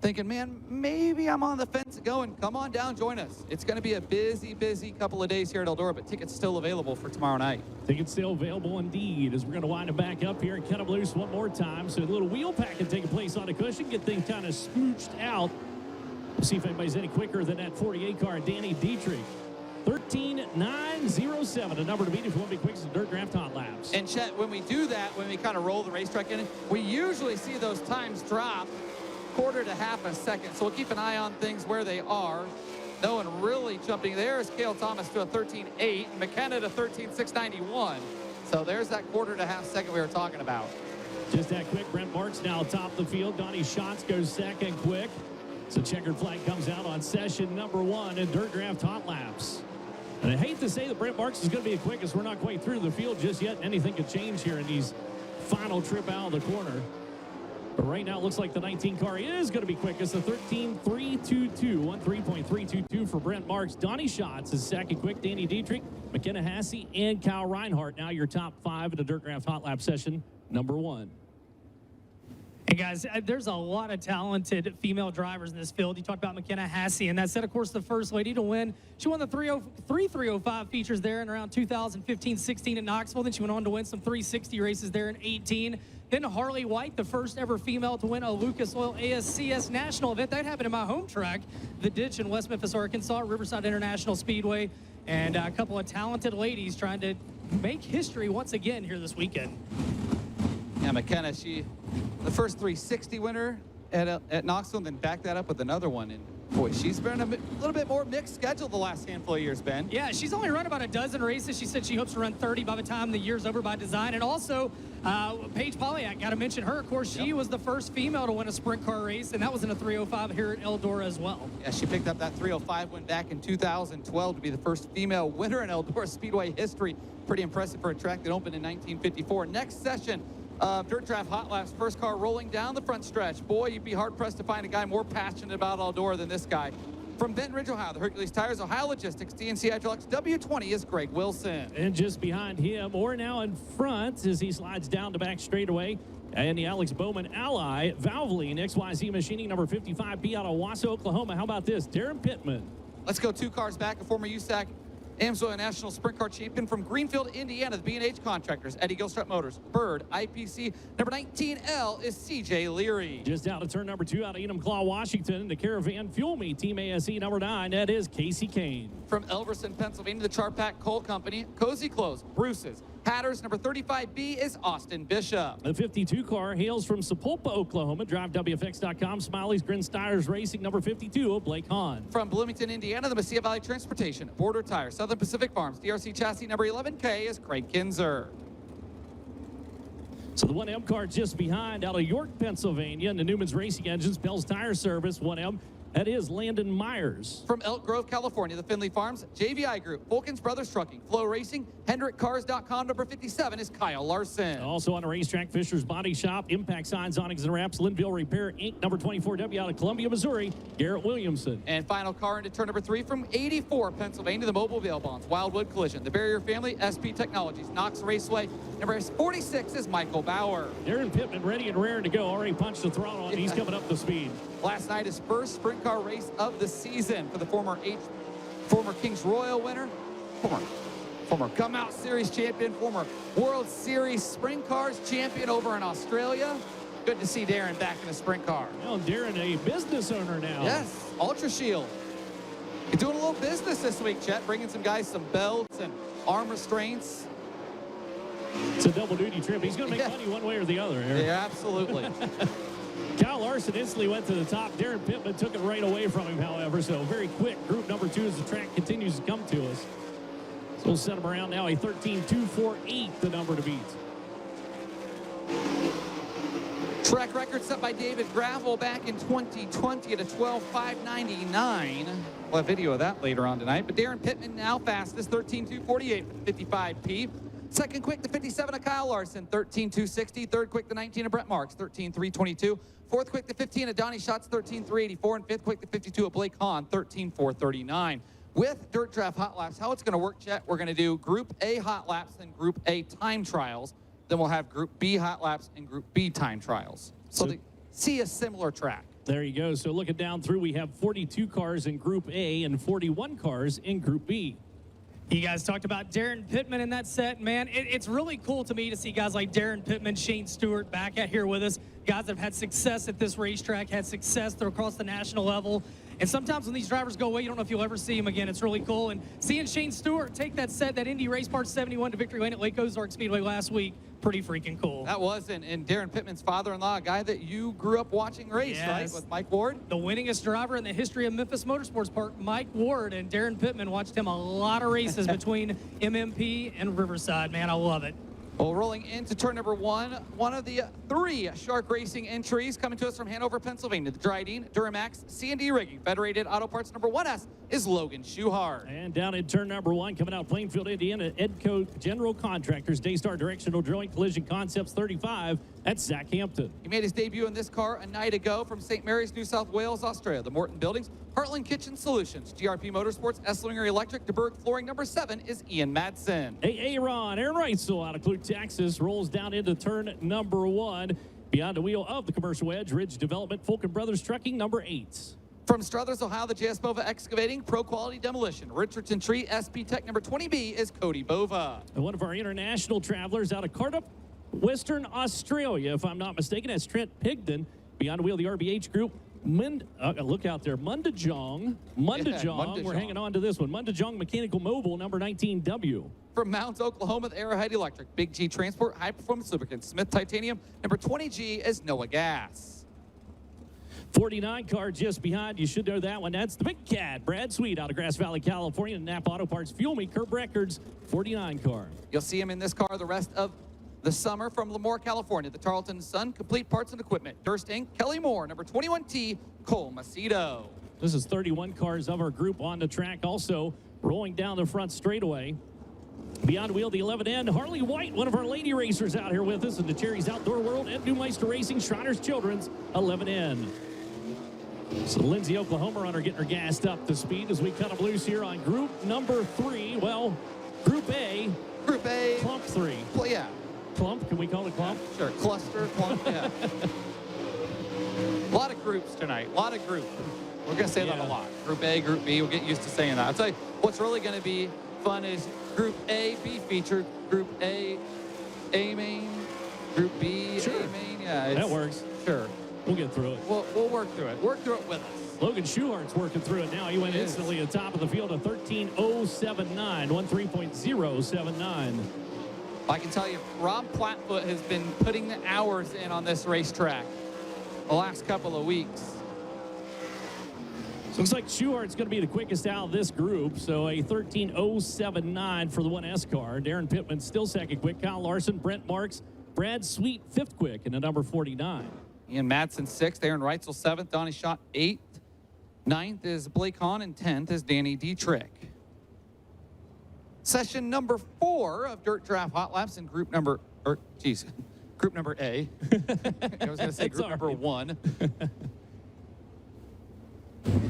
thinking, man, maybe I'm on the fence going, come on down, join us. It's going to be a busy, busy couple of days here at Eldora, but tickets still available for tomorrow night. Tickets still available indeed, as we're going to wind them back up here and cut them loose one more time. So a little wheel pack can take place on the cushion, get things kind of smooched out. We'll see if anybody's any quicker than that 48 car, Danny Dietrich. 13.907, a number to beat if you want to be quick as dirt draft hot laps. And Chet, when we do that, when we kind of roll the racetrack in, we usually see those times drop quarter to half a second. So we'll keep an eye on things where they are. No one really jumping. There's Cale Thomas to a 13.8, McKenna to 13.691. So there's that quarter to half second we were talking about. Just that quick. Brent Marks now top the field. Donnie Schatz goes second quick. So checkered flag comes out on session number 1 in dirt draft hot laps. And I hate to say that Brent Marks is going to be the quickest. We're not quite through the field just yet. Anything could change here in these final trip out of the corner. But right now, it looks like the 19 car is going to be quickest. The 13.322, 13.322 for Brent Marks. Donnie Schatz is second quick. Danny Dietrich, McKenna Hassey, and Kyle Reinhardt. Now your top 5 in the Dirt Draft Hot Lap session, number 1. Hey guys, there's a lot of talented female drivers in this field. You talked about McKenna Hassey, and that set, of course, the first lady to win. She won the 305 features there in around 2015-16 at Knoxville. Then she went on to win some 360 races there in 18. Then Harley White, the first ever female to win a Lucas Oil ASCS national event. That happened in my home track, The Ditch in West Memphis, Arkansas, Riverside International Speedway. And a couple of talented ladies trying to make history once again here this weekend. Yeah, McKenna, she, the first 360 winner at Knoxville, and then backed that up with another one. And boy, she's been a little bit more mixed schedule the last handful of years, Ben. Yeah, she's only run about a dozen races. She said she hopes to run 30 by the time the year's over by design. And also, Paige Polyak, got to mention her. Of course, she was the first female to win a sprint car race, and that was in a 305 here at Eldora as well. Yeah, she picked up that 305 win back in 2012 to be the first female winner in Eldora Speedway history. Pretty impressive for a track that opened in 1954. Next session of Dirt Draft Hot Laps, first car rolling down the front stretch. Boy, you'd be hard-pressed to find a guy more passionate about Eldora than this guy. From Benton Ridge, Ohio, the Hercules Tires, Ohio Logistics, DNC Hydraulics, W20 is Greg Wilson. And just behind him, or now in front, as he slides down the back straightaway, and the Alex Bowman Ally, Valvoline, XYZ Machining, number 55B out of Wausau, Oklahoma. How about this? Darren Pittman. Let's go 2 cars back, a former USAC AMSOIL National Sprint Car Champion from Greenfield, Indiana, the B&H Contractors, Eddie Gilstrap Motors, Bird, IPC. Number 19L is CJ Leary. Just out of turn number 2 out of Enumclaw, Washington, the Caravan Fuel Me Team ASE number 9, that is Casey Kane. From Elverson, Pennsylvania, the Charpak Coal Company, Cozy Clothes, Bruce's, Hatters, number 35B is Austin Bishop. The 52 car hails from Sapulpa, Oklahoma. DriveWFX.com, Smiley's Grin Stires Racing, number 52 of Blake Hahn. From Bloomington, Indiana, the Mesilla Valley Transportation, Border Tire, Southern Pacific Farms, DRC Chassis, number 11K is Craig Kinzer. So the 1M car just behind out of York, Pennsylvania, and the Newman's Racing Engines, Bell's Tire Service, 1M. That is Landon Myers. From Elk Grove, California, the Finley Farms, JVI Group, Volkins Brothers Trucking, FloRacing, HendrickCars.com, number 57 is Kyle Larson. Also on the racetrack, Fisher's Body Shop, Impact Signs, Awnings and Wraps, Linville Repair, Inc., number 24W out of Columbia, Missouri, Garrett Williamson. And final car into turn number 3 from 84, Pennsylvania, the Mobile Bail Bonds, Wildwood Collision, the Barrier Family, SP Technologies, Knox Raceway, number 46 is Michael Bauer. Darren Pittman ready and raring to go, already punched the throttle, and he's coming up to speed. Last night, his first sprint car race of the season for the former Kings Royal winner, former Come Out Series champion, former World Series Sprint Cars champion over in Australia. Good to see Darren back in a sprint car. Well, Darren, a business owner now. Yes, Ultra Shield. He's doing a little business this week, Chet, bringing some guys some belts and arm restraints. It's a double-duty trip. He's going to make money one way or the other, Eric. Yeah, absolutely. Kyle Larson instantly went to the top. Darren Pittman took it right away from him, however, so very quick. Group number 2 as the track continues to come to us. So we'll set him around now, a 13.248, the number to beat. Track record set by David Gravel back in 2020 at a 12.599. We'll have video of that later on tonight. But Darren Pittman now fastest, 13.248 for the 55P. Second quick, the 57 of Kyle Larson, 13.260. Third quick, the 19 of Brett Marks, 13.322. Fourth quick, the 15 of Donnie Schatz, 13.384. And fifth quick, the 52 of Blake Hahn, 13.439. With Dirt Draft Hot Laps, how it's going to work, Chet, we're going to do Group A Hot Laps and Group A Time Trials. Then we'll have Group B Hot Laps and Group B Time Trials. So they see a similar track. There you go. So looking down through, we have 42 cars in Group A and 41 cars in Group B. You guys talked about Darren Pittman in that set. Man, it's really cool to me to see guys like Darren Pittman, Shane Stewart back out here with us. Guys that have had success at this racetrack, had success across the national level. And sometimes when these drivers go away, you don't know if you'll ever see them again. It's really cool. And seeing Shane Stewart take that set, that Indy Race Parts 71 to victory lane at Lake Ozark Speedway last week, pretty freaking cool. That was, and Darren Pittman's father-in-law, a guy that you grew up watching race, right, with Mike Ward? The winningest driver in the history of Memphis Motorsports Park, Mike Ward, and Darren Pittman watched him a lot of races between MMP and Riverside. Man, I love it. Well, rolling into turn number 1, one of the 3 Shark Racing entries coming to us from Hanover, Pennsylvania. The Dryden, Duramax, C&D Rigging, Federated Auto Parts number 1S is Logan Schuhart. And down in turn number 1, coming out Plainfield, Indiana, Edco General Contractors, Daystar Directional Drilling, Collision Concepts 35, that's Zach Hampton. He made his debut in this car a night ago from St. Mary's, New South Wales, Australia. The Morton Buildings, Heartland Kitchen Solutions, GRP Motorsports, Esslinger Electric, DeBerg Flooring number 7 is Ian Madsen. Aaron Reitzel out of Clute, Texas, rolls down into turn number 1. Beyond the wheel of the Commercial Edge, Ridge Development, Fulkin Brothers Trucking, number 8. From Struthers, Ohio, the JS Bova Excavating, Pro Quality Demolition, Richardson Tree, SP Tech number 20B is Cody Bova. And one of our international travelers out of Cardiff, Western Australia, if I'm not mistaken, that's Trent Pigden. Beyond the wheel, the RBH Group. Look out there, Mundajong. We're hanging on to this one. Mundajong Mechanical Mobile, number 19W. From Mounds, Oklahoma, the Arrowhead Electric, Big G Transport, High Performance Lubricants, Smith Titanium, number 20G is Noah Gas. 49 car just behind. You should know that one. That's the Big Cat, Brad Sweet out of Grass Valley, California. Napa Auto Parts, Fuel Me, Curb Records, 49 car. You'll see him in this car the rest of the summer from Lemoore, California. The Tarleton Sun, Complete Parts and Equipment. Durst Inc., Kelly Moore, number 21T, Cole Macedo. This is 31 cars of our group on the track. Also rolling down the front straightaway. Beyond wheel, the 11N, Harley White, one of our lady racers out here with us in the Cherries Outdoor World, and Newmeister Racing, Shriners Children's 11N. So Lindsay, Oklahoma runner getting her gassed up to speed as we cut them loose here on group number 3. Well, Group A. Group A. Clump 3. Well, yeah. Clump, can we call it clump? Sure, cluster, clump, yeah. A lot of groups tonight, a lot of groups. We're going to say that a lot. Group A, Group B, we'll get used to saying that. I'll tell you, what's really going to be fun is Group A, B feature, Group A, A main, Group B, sure. A main. Yeah, that works. Sure. We'll get through it. We'll work through it. Work through it with us. Logan Schuhart's working through it now. He went instantly at the top of the field, a 13.079, 13.079. I can tell you, Rob Plattfoot has been putting the hours in on this racetrack the last couple of weeks. So looks like Schuhart's going to be the quickest out of this group. So a 13.079 for the 1S car. Darren Pittman still second quick. Kyle Larson, Brent Marks, Brad Sweet, 5th quick in the number 49. Ian Madsen 6th, Aaron Reitzel 7th, Donnie Schott 8th. 9th is Blake Hahn, and 10th is Danny Dietrich. Session number 4 of Dirt Draft Hot Laps in group number A. I was going to say group number 1.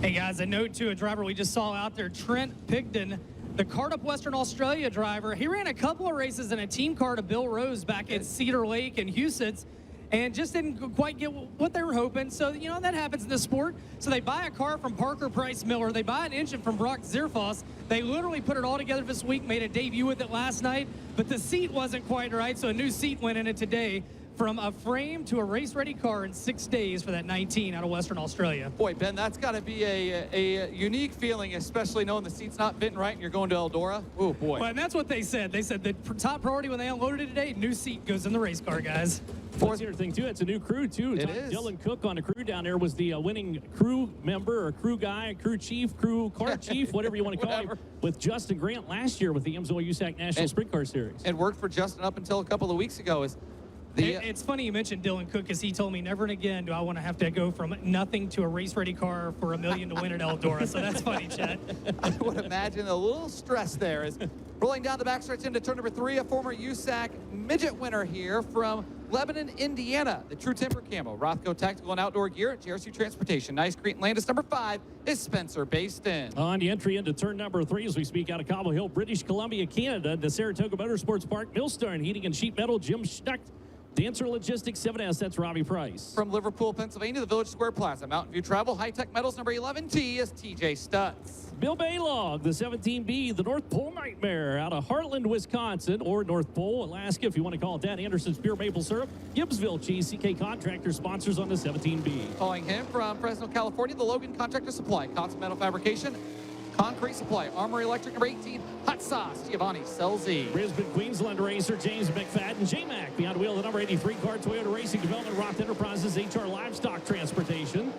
Hey guys, a note to a driver we just saw out there, Trent Pigden, the Card Up Western Australia driver. He ran a couple of races in a team car to Bill Rose back at Cedar Lake and Huset's, and just didn't quite get what they were hoping. So, you know, that happens in the sport. So they buy a car from Parker Price Miller. They buy an engine from Brock Zierfoss. They literally put it all together this week, made a debut with it last night, but the seat wasn't quite right, so a new seat went in it today. From a frame to a race-ready car in 6 days for that 19 out of Western Australia. Boy, Ben, that's got to be a unique feeling, especially knowing the seat's not fitting right and you're going to Eldora. Oh, boy. Well, and that's what they said. They said the top priority when they unloaded it today, new seat goes in the race car, guys. That's the other thing, too. It's a new crew, too. It is. Dylan Cook on the crew down there was the winning crew member or crew guy, crew chief, crew car chief, whatever you want to call him, with Justin Grant last year with the Emsville USAC National Sprint Car Series. And worked for Justin up until a couple of weeks ago. It's funny you mentioned Dylan Cook, because he told me never and again do I want to have to go from nothing to a race-ready car for $1 million to win at Eldora. So that's funny, Chad. I would imagine a little stress there. As rolling down the backstretch into turn number 3, a former USAC midget winner here from Lebanon, Indiana. The True Timber Camo, Rothko Tactical and Outdoor Gear, JRC Transportation. Nice Crete and Landis. Number 5 is Spencer Baston. On the entry into turn number 3 as we speak out of Cobble Hill, British Columbia, Canada, the Saratoga Motorsports Park, Millstone Heating and Sheet Metal, Jim Schnucht. Dancer Logistics 7S, that's Robbie Price. From Liverpool, Pennsylvania, the Village Square Plaza, Mountain View Travel, High Tech Metals, number 11T is TJ Stutz. Bill Baylog, the 17B, the North Pole Nightmare out of Heartland, Wisconsin, or North Pole, Alaska, if you want to call it that. Anderson's Pure Maple Syrup, Gibbsville Cheese, CK Contractor sponsors on the 17B. Calling him from Fresno, California, the Logan Contractor Supply, Cots Metal Fabrication, Concrete Supply, Armory Electric, number 18, Hot Sauce, Giovanni Selzy. Brisbane, Queensland racer James McFadden, J-Mac, behind the wheel, the number 83 car, Toyota Racing Development, Roth Enterprises, HR Livestock Transportation.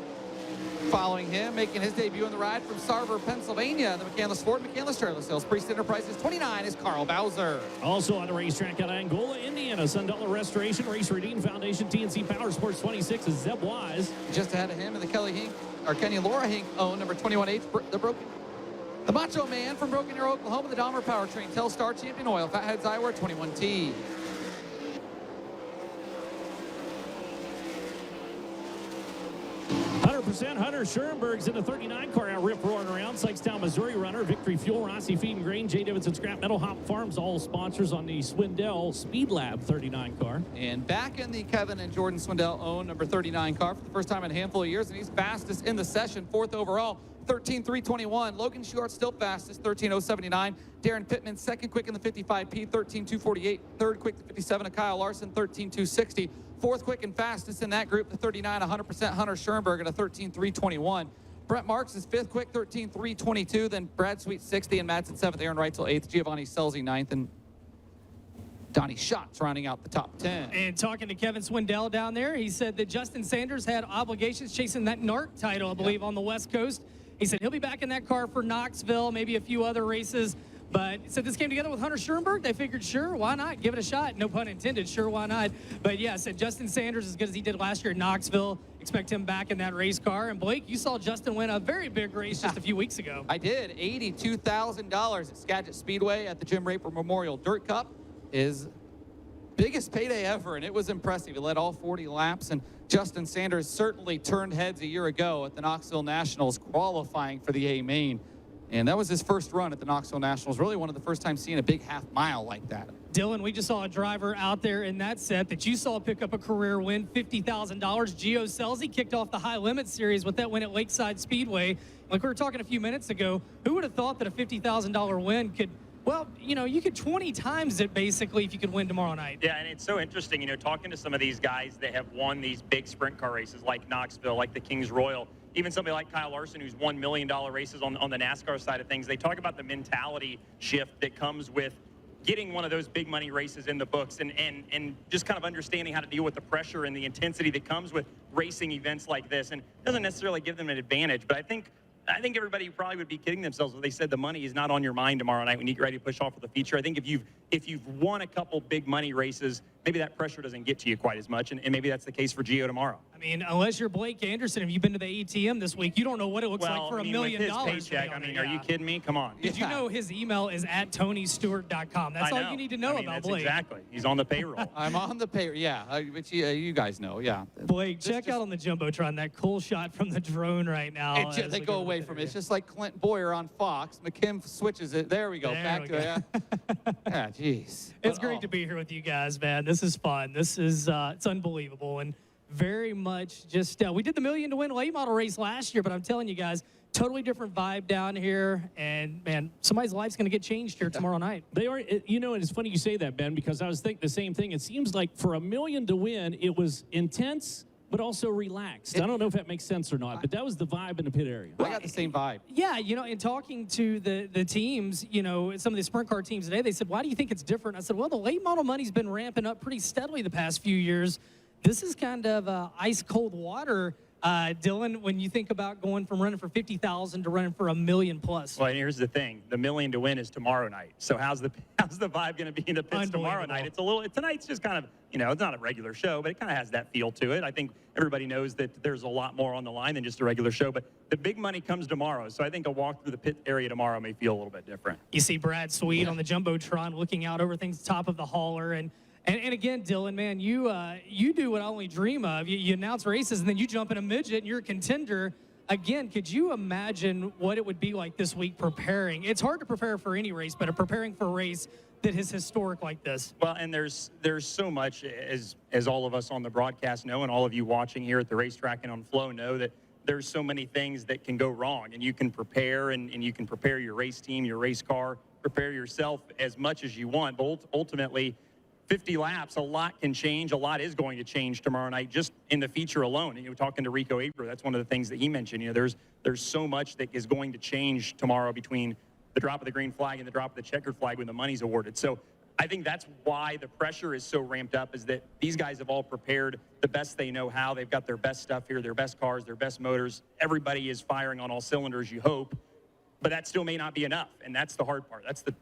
Following him, making his debut on the ride from Sarver, Pennsylvania, the McCandless Ford, McCandless Trailer Sales, Priest Enterprises, 29 is Carl Bowser. Also on the racetrack out of Angola, Indiana, Sundollar Restoration, Race Redeem Foundation, TNC Power Sports 26 is Zeb Wise. Just ahead of him, and the Kenny Laura Hink own number 21H, the Macho Man from Broken Arrow, Oklahoma, the Dahmer Powertrain, Telstar Champion Oil, Fatheads Eyewear, 21T. Hunter Schoenberg's in the 39 car out rip roaring around. Sykes-Town, Missouri runner. Victory Fuel, Rossi Feed and Grain, J. Davidson Scrap Metal, Hop Farms, all sponsors on the Swindell Speed Lab 39 car. And back in the Kevin and Jordan Swindell own number 39 car for the first time in a handful of years, and he's fastest in the session, 4th overall. 13.321. Logan Schuart still fastest, 13.079. Darren Pittman second quick in the 55P, 13.248. Third quick to 57 of Kyle Larson, 13.260. Fourth quick and fastest in that group, the 39 100% Hunter Schoenberg at a 13.321. Brent Marks is fifth quick, 13.322. Then Brad Sweet 60 and Madsen 7th. Aaron Reitzel 8th. Giovanni Selzy 9th. And Donnie Schott's rounding out the top 10. And talking to Kevin Swindell down there, he said that Justin Sanders had obligations chasing that NARC title, I believe, on the West Coast. He said he'll be back in that car for Knoxville, maybe a few other races. But he said this came together with Hunter Schoenberg. They figured, sure, why not? Give it a shot. No pun intended. Sure, why not? But yeah, said Justin Sanders as good as he did last year at Knoxville. Expect him back in that race car. And Blake, you saw Justin win a very big race just a few weeks ago. I did. $82,000 at Skagit Speedway at the Jim Raper Memorial Dirt Cup. His biggest payday ever, and it was impressive. He led all 40 laps, and Justin Sanders certainly turned heads a year ago at the Knoxville Nationals, qualifying for the A-Main. And that was his first run at the Knoxville Nationals. Really one of the first times seeing a big half mile like that. Dylan, we just saw a driver out there in that set that you saw pick up a career win, $50,000. Gio Selzy kicked off the High Limit Series with that win at Lakeside Speedway. Like we were talking a few minutes ago, who would have thought that a $50,000 win could, well, you know, you could 20 times it basically if you could win tomorrow night. Yeah, and it's so interesting, you know, talking to some of these guys that have won these big sprint car races like Knoxville, like the Kings Royal, even somebody like Kyle Larson, who's won $1 million races on the NASCAR side of things. They talk about the mentality shift that comes with getting one of those big money races in the books and just kind of understanding how to deal with the pressure and the intensity that comes with racing events like this. And it doesn't necessarily give them an advantage, but I think everybody probably would be kidding themselves if they said the money is not on your mind tomorrow night when you get ready to push off for the feature. I think if if you've won a couple big money races, maybe that pressure doesn't get to you quite as much, and maybe that's the case for Gio tomorrow. I mean, unless you're Blake Anderson, if you've been to the ATM this week, you don't know what it looks like for $1 million. With his paycheck, I mean, are you kidding me? Come on. Did you know his email is at tonystewart.com? That's all you need to know about that's Blake. Exactly. He's on the payroll. I'm on the payroll, yeah. Which you guys know, yeah. Blake, check out on the Jumbotron that cool shot from the drone right now. They go away from it. It's just like Clint Boyer on Fox. McKim switches it. There we go. Back to it. Yeah, jeez. It's great to be here with you guys, man. This is fun. This is it's unbelievable, and very much just we did the Million to Win late model race last year, but I'm telling you guys, totally different vibe down here, and man, somebody's life's going to get changed here tomorrow night. They are, you know, and it's funny you say that, Ben, because I was thinking the same thing. It seems like for $1 million to win, it was intense, but also relaxed. I don't know if that makes sense or not, but that was the vibe in the pit area. I got the same vibe. Yeah, you know, in talking to the teams, you know, some of the sprint car teams today, they said, why do you think it's different? I said, well, the late model money's been ramping up pretty steadily the past few years. This is kind of ice cold water, Dylan, when you think about going from running for 50,000 to running for $1 million plus. Well, and here's the thing: the $1 million to win is tomorrow night. So how's the vibe going to be in the pits tomorrow night? Tonight's just kind of, you know, it's not a regular show, but it kind of has that feel to it. I think everybody knows that there's a lot more on the line than just a regular show, but the big money comes tomorrow. So I think a walk through the pit area tomorrow may feel a little bit different. You see Brad Sweet on the Jumbotron looking out over things, top of the hauler, and again, Dylan, man, you do what I only dream of. You announce races, and then you jump in a midget, and you're a contender. Again, could you imagine what it would be like this week preparing? It's hard to prepare for any race, but preparing for a race that is historic like this. Well, and there's so much, as all of us on the broadcast know, and all of you watching here at the racetrack and on Flow know, that there's so many things that can go wrong, and you can prepare, and you can prepare your race team, your race car, prepare yourself as much as you want, but ultimately, 50 laps, a lot can change. A lot is going to change tomorrow night just in the feature alone. And you were talking to Rico Abreu, that's one of the things that he mentioned. You know, there's so much that is going to change tomorrow between the drop of the green flag and the drop of the checkered flag when the money's awarded. So I think that's why the pressure is so ramped up, is that these guys have all prepared the best they know how. They've got their best stuff here, their best cars, their best motors. Everybody is firing on all cylinders, you hope. But that still may not be enough, and that's the hard part. That's the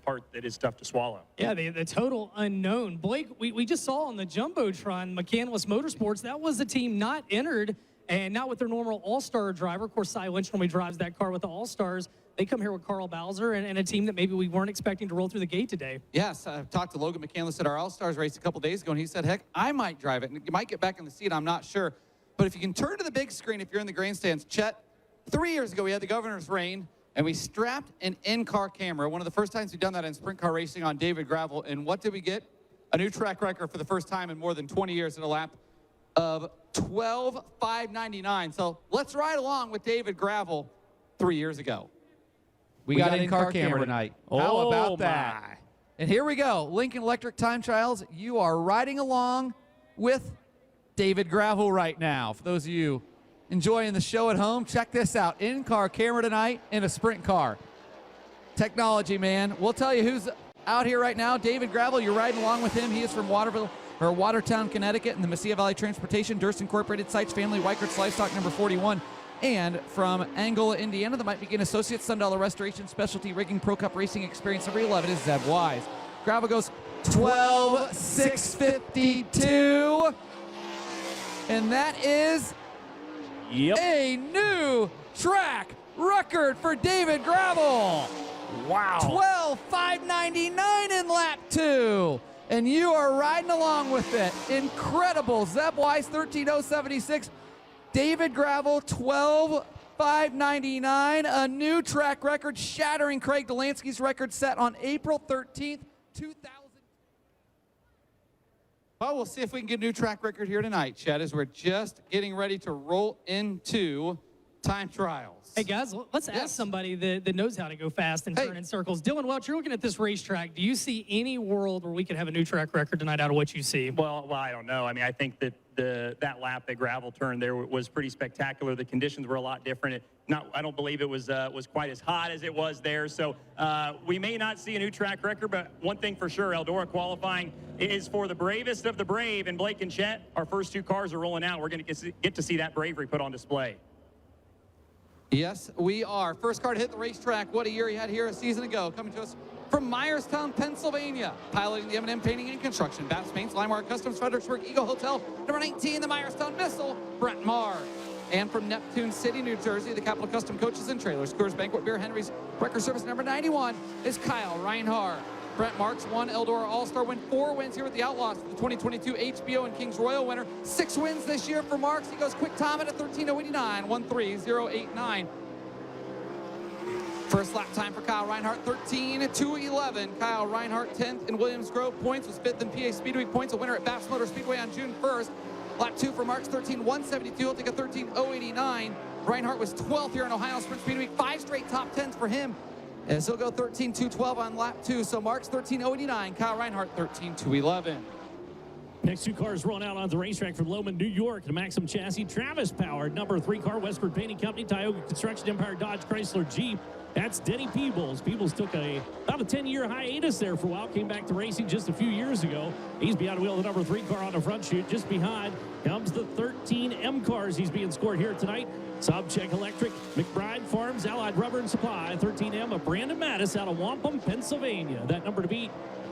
part that is tough to swallow. Yeah, the total unknown. Blake, we just saw on the Jumbotron, McCandless Motorsports, that was a team not entered and not with their normal all-star driver. Of course, Cy Lynch normally drives that car with the all-stars. They come here with Carl Bowser and a team that maybe we weren't expecting to roll through the gate today. Yes, I talked to Logan McCandless at our all-stars race a couple days ago, and he said, heck, I might drive it. And you might get back in the seat, I'm not sure. But if you can turn to the big screen, if you're in the grandstands, Chet, 3 years ago, we had the governor's reign, and we strapped an in-car camera. One of the first times we've done that in sprint car racing on David Gravel. And what did we get? A new track record for the first time in more than 20 years at a lap of 12.599. So let's ride along with David Gravel 3 years ago. We got in-car camera tonight. How about that? My. And here we go. Lincoln Electric Time Trials. You are riding along with David Gravel right now. For those of you enjoying the show at home, check this out. In-car camera tonight in a sprint car. Technology, man. We'll tell you who's out here right now. David Gravel, you're riding along with him. He is from Watertown, Connecticut, and the Mesilla Valley Transportation, Durst Incorporated Sites Family, Weichert's Livestock number 41. And from Angola, Indiana, the Mike McGinn Associates, Sundollar Restoration, Specialty Rigging, Pro Cup Racing Experience number 11 is Zeb Wise. Gravel goes 12.652. And that is a new track record for David Gravel. Wow. 12.599 in lap 2. And you are riding along with it. Incredible. Zeb Wise, 13.076. David Gravel, 12.599. A new track record, shattering Craig Delansky's record set on April 13th, 2000. Well, we'll see if we can get a new track record here tonight, Chad, as we're just getting ready to roll into time trials. Hey, guys, let's ask somebody that knows how to go fast and turn in circles. Dylan Welch, you're looking at this racetrack. Do you see any world where we could have a new track record tonight out of what you see? Well, I don't know. I mean, I think that that lap that Gravel turned there was pretty spectacular. The conditions were a lot different. I don't believe it was quite as hot as it was there. So we may not see a new track record, but one thing for sure, Eldora qualifying is for the bravest of the brave. And Blake and Chet, our first two cars are rolling out. We're going to get to see that bravery put on display. Yes, we are. First car to hit the racetrack. What a year he had here a season ago. Coming to us From Myerstown, Pennsylvania, piloting the M&M Painting and Construction, Bass Paints, Limewire Customs, Fredericksburg, Eagle Hotel, number 19, the Myerstown Missile, Brent Marr. And from Neptune City, New Jersey, the Capital Custom Coaches and Trailers, Coors Banquet Beer, Henry's Wrecker Service, number 91, is Kyle Reinhardt. Brent Marks won Eldora All-Star win, 4 wins here with the Outlaws for the 2022 HBO and Kings Royal winner. 6 wins this year for Marks. He goes quick time at a 13:089, 13089. First lap time for Kyle Reinhardt, 13:211. Kyle Reinhardt, 10th in Williams Grove points, was 5th in PA Speedway points, a winner at Bass Motor Speedway on June 1st. Lap 2 for Marks, 13:172. He'll take a 13:089. Reinhardt was 12th here in Ohio Sprint Speedway. 5 straight top 10s for him, as he'll go 13:212 on lap 2. So Marks 13:089, Kyle Reinhardt 13:211. Next 2 cars rolling out on the racetrack from Lowman, New York. The Maxim chassis, Travis powered. Number 3 car, Westford Painting Company, Tioga Construction, Empire Dodge, Chrysler, Jeep. That's Denny Peebles. Peebles took about a 10-year hiatus there for a while. Came back to racing just a few years ago. He's behind the wheel of the number 3 car on the front chute. Just behind comes the 13 M cars. He's being scored here tonight. Subcheck Electric, McBride Farms, Allied Rubber and Supply, 13M of Brandon Mattis out of Wampum, Pennsylvania. That number to beat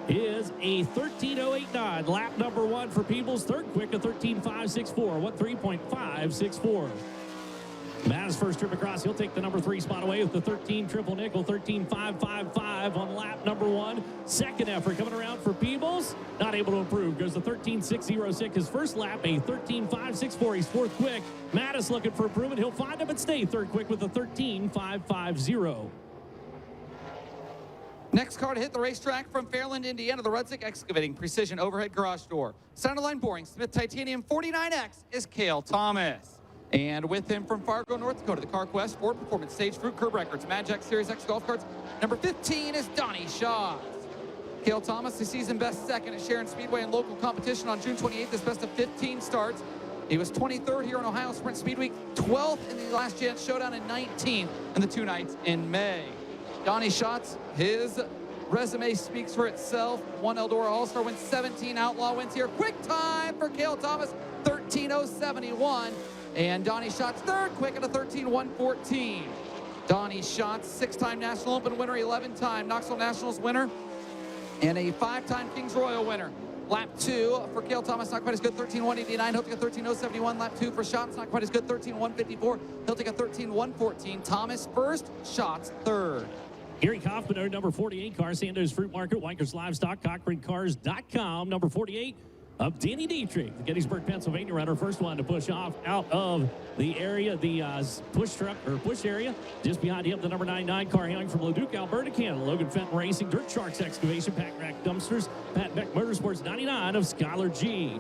is a 13:089. Lap number 1 for Peebles. Third quick, a 13:564, 13.564. Mattis first trip across. He'll take the number 3 spot away with the 13 triple nickel, 13.555 on lap number 1. Second effort coming around for Peebles. Not able to improve. Goes to 13.606. His first lap, a 13.564. He's 4th quick. Mattis looking for improvement. He'll find him and stay 3rd quick with a 13.550. Next car to hit the racetrack from Fairland, Indiana, the Rudzik Excavating Precision Overhead Garage Door. Centerline Boring, Smith Titanium 49X is Cale Thomas. And with him from Fargo, North Dakota, the CarQuest Ford Performance Stage Fruit Curb Records, Magjack Series X Golf Carts, number 15 is Donnie Shaw. Cale Thomas, the season best 2nd at Sharon Speedway in local competition on June 28th, his best of 15 starts. He was 23rd here in Ohio Sprint Speedway, 12th in the Last Chance Showdown, and 19th in the 2 nights in May. Donnie Schatz, his resume speaks for itself. 1 Eldora All-Star wins, 17 Outlaw wins here. Quick time for Cale Thomas, 13:071. And Donnie Schatz 3rd quick at a 13:114. Donnie Schatz, 6-time National Open winner, 11-time Knoxville Nationals winner, and a 5-time Kings Royal winner. Lap 2 for Cale Thomas, not quite as good, 13:189. He'll take a 13:071. Lap 2 for Schatz, not quite as good, 13:154. He'll take a 13:114. Thomas 1st, Schatz 3rd. Gary Kaufman, our number 48 car, Sandoz Fruit Market, Weinkers Livestock, CochraneCars.com. Number 48 of Danny Dietrich, the Gettysburg, Pennsylvania runner. First one to push off out of the area, the push truck or push area. Just behind him, the number 99 car hailing from Leduc, Alberta, Canada. Logan Fenton Racing, Dirt Sharks Excavation, Pack Rack Dumpsters, Pat Beck Motorsports 99 of Skylar G.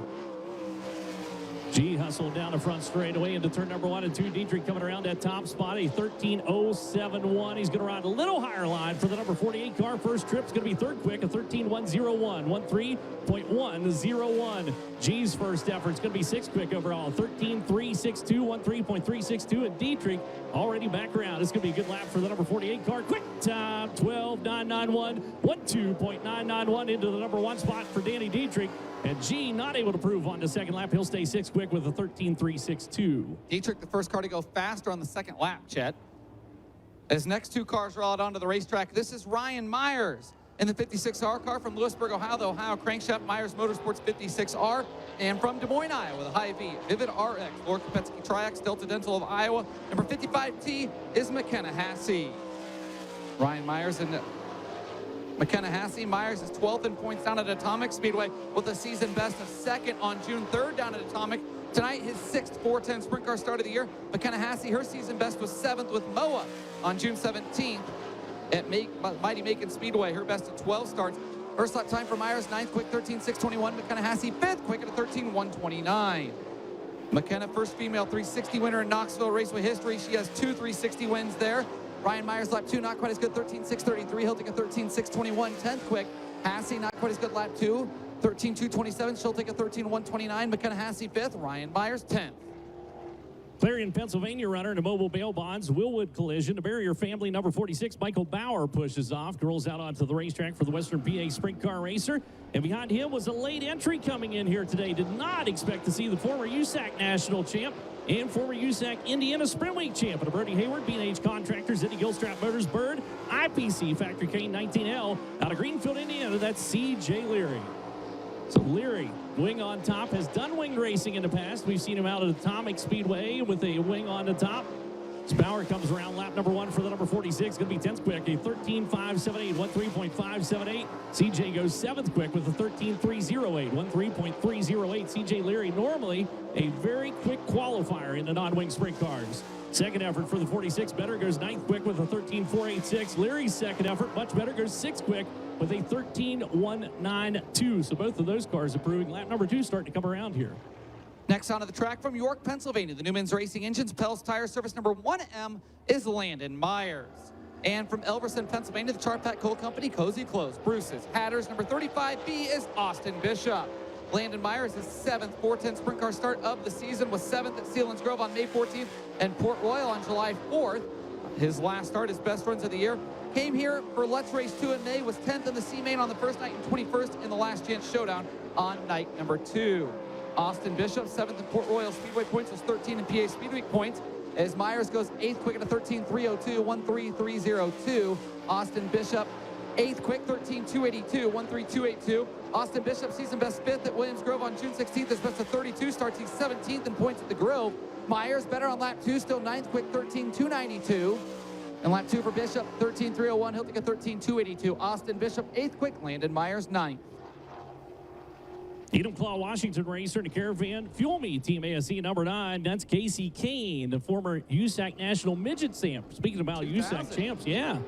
G hustled down the front straightaway into turn number 1 and 2. Dietrich coming around that top spot, a 13:071. He's going to ride a little higher line for the number 48 car. First trip's going to be 3rd quick, a 13:101, 13.101. G's first effort's going to be 6th quick overall, 13.362, 13.362. And Dietrich already back around. It's going to be a good lap for the number 48 car. Quick time, 12.991, 12.991 into the number 1 spot for Danny Dietrich. And G not able to prove on the 2nd lap. He'll stay 6th quick with a 13.362. Dietrich, the first car to go faster on the 2nd lap, Chet. As next 2 cars roll out onto the racetrack, this is Ryan Myers in the 56R car from Lewisburg, Ohio, the Ohio Crankshaft Myers Motorsports 56R. And from Des Moines, Iowa, the Hy-Vee Vivid RX, Lord Kopetsky Triax, Delta Dental of Iowa. Number 55T is McKenna Hassey. Ryan Myers and McKenna Hassey. Myers is 12th in points down at Atomic Speedway with a season best of 2nd on June 3rd down at Atomic. Tonight, his 6th 410 sprint car start of the year. McKenna Hassey, her season best was 7th with MOA on June 17th at Mighty Macon Speedway. Her best of 12 starts. First lap time for Myers, 9th quick, 13.621. McKenna Hassey, 5th quick at a 13.129. McKenna, first female 360 winner in Knoxville Raceway history. She has 2 360 wins there. Ryan Myers, lap 2, not quite as good, 13.633. He'll take a 13.621, 10th quick. Hassey, not quite as good, lap 2, 13.227. She'll take a 13.129. McKenna Hassey, 5th. Ryan Myers, 10th. Clarion, Pennsylvania runner in a mobile bail bonds, Willwood collision. The barrier family, number 46, Michael Bauer pushes off, rolls out onto the racetrack for the Western PA Sprint Car Racer. And behind him was a late entry coming in here today. Did not expect to see the former USAC national champ and former USAC Indiana Sprint Week champ. Bertie Hayward, B&H Contractors, Eddie Gilstrap Motors, Bird, IPC Factory K19L out of Greenfield, Indiana. That's C.J. Leary. So Leary, wing on top, has done wing racing in the past. We've seen him out at Atomic Speedway with a wing on the top. Bauer comes around lap number 1 for the number 46. Going to be 10th quick, a 13.578, 13.578. CJ goes 7th quick with a 13.308, 13.308. CJ Leary, normally a very quick qualifier in the non-wing sprint cars. Second effort for the 46, better, goes 9th quick with a 13.486. Leary's second effort, much better, goes 6th quick with a 13.192. So both of those cars improving. Lap number 2 starting to come around here. Next onto the track from York, Pennsylvania, the Newman's Racing Engines, Pels Tire Service number 1M is Landon Myers. And from Elverson, Pennsylvania, the Charpat Coal Company, Cozy Clothes, Bruce's Hatters number 35B is Austin Bishop. Landon Myers, his 7th 410 sprint car start of the season, was 7th at Sealands Grove on May 14th and Port Royal on July 4th. His last start, his best runs of the year. Came here for Let's Race 2 in May, was 10th in the C-Main on the first night and 21st in the Last Chance Showdown on night number 2. Austin Bishop, 7th in Port Royal Speedway points, was 13 in PA Speedway points, as Myers goes 8th quick at a 13.302, 13302. Austin Bishop, 8th quick, 13.282, 13282. Austin Bishop, season best 5th at Williams Grove on June 16th, his best of 32 starts. He's 17th in points at the Grove. Myers, better on lap 2, still 9th quick, 13.292. And lap 2 for Bishop, 13.301, he'll take a 13.282. Austin Bishop, 8th quick, Landon Myers, 9th. Enumclaw, Washington racer in the Caravan Fuel Me Team ASC number 9. That's Casey Kane, the former USAC National Midget Champ. Speaking about USAC champs, yeah.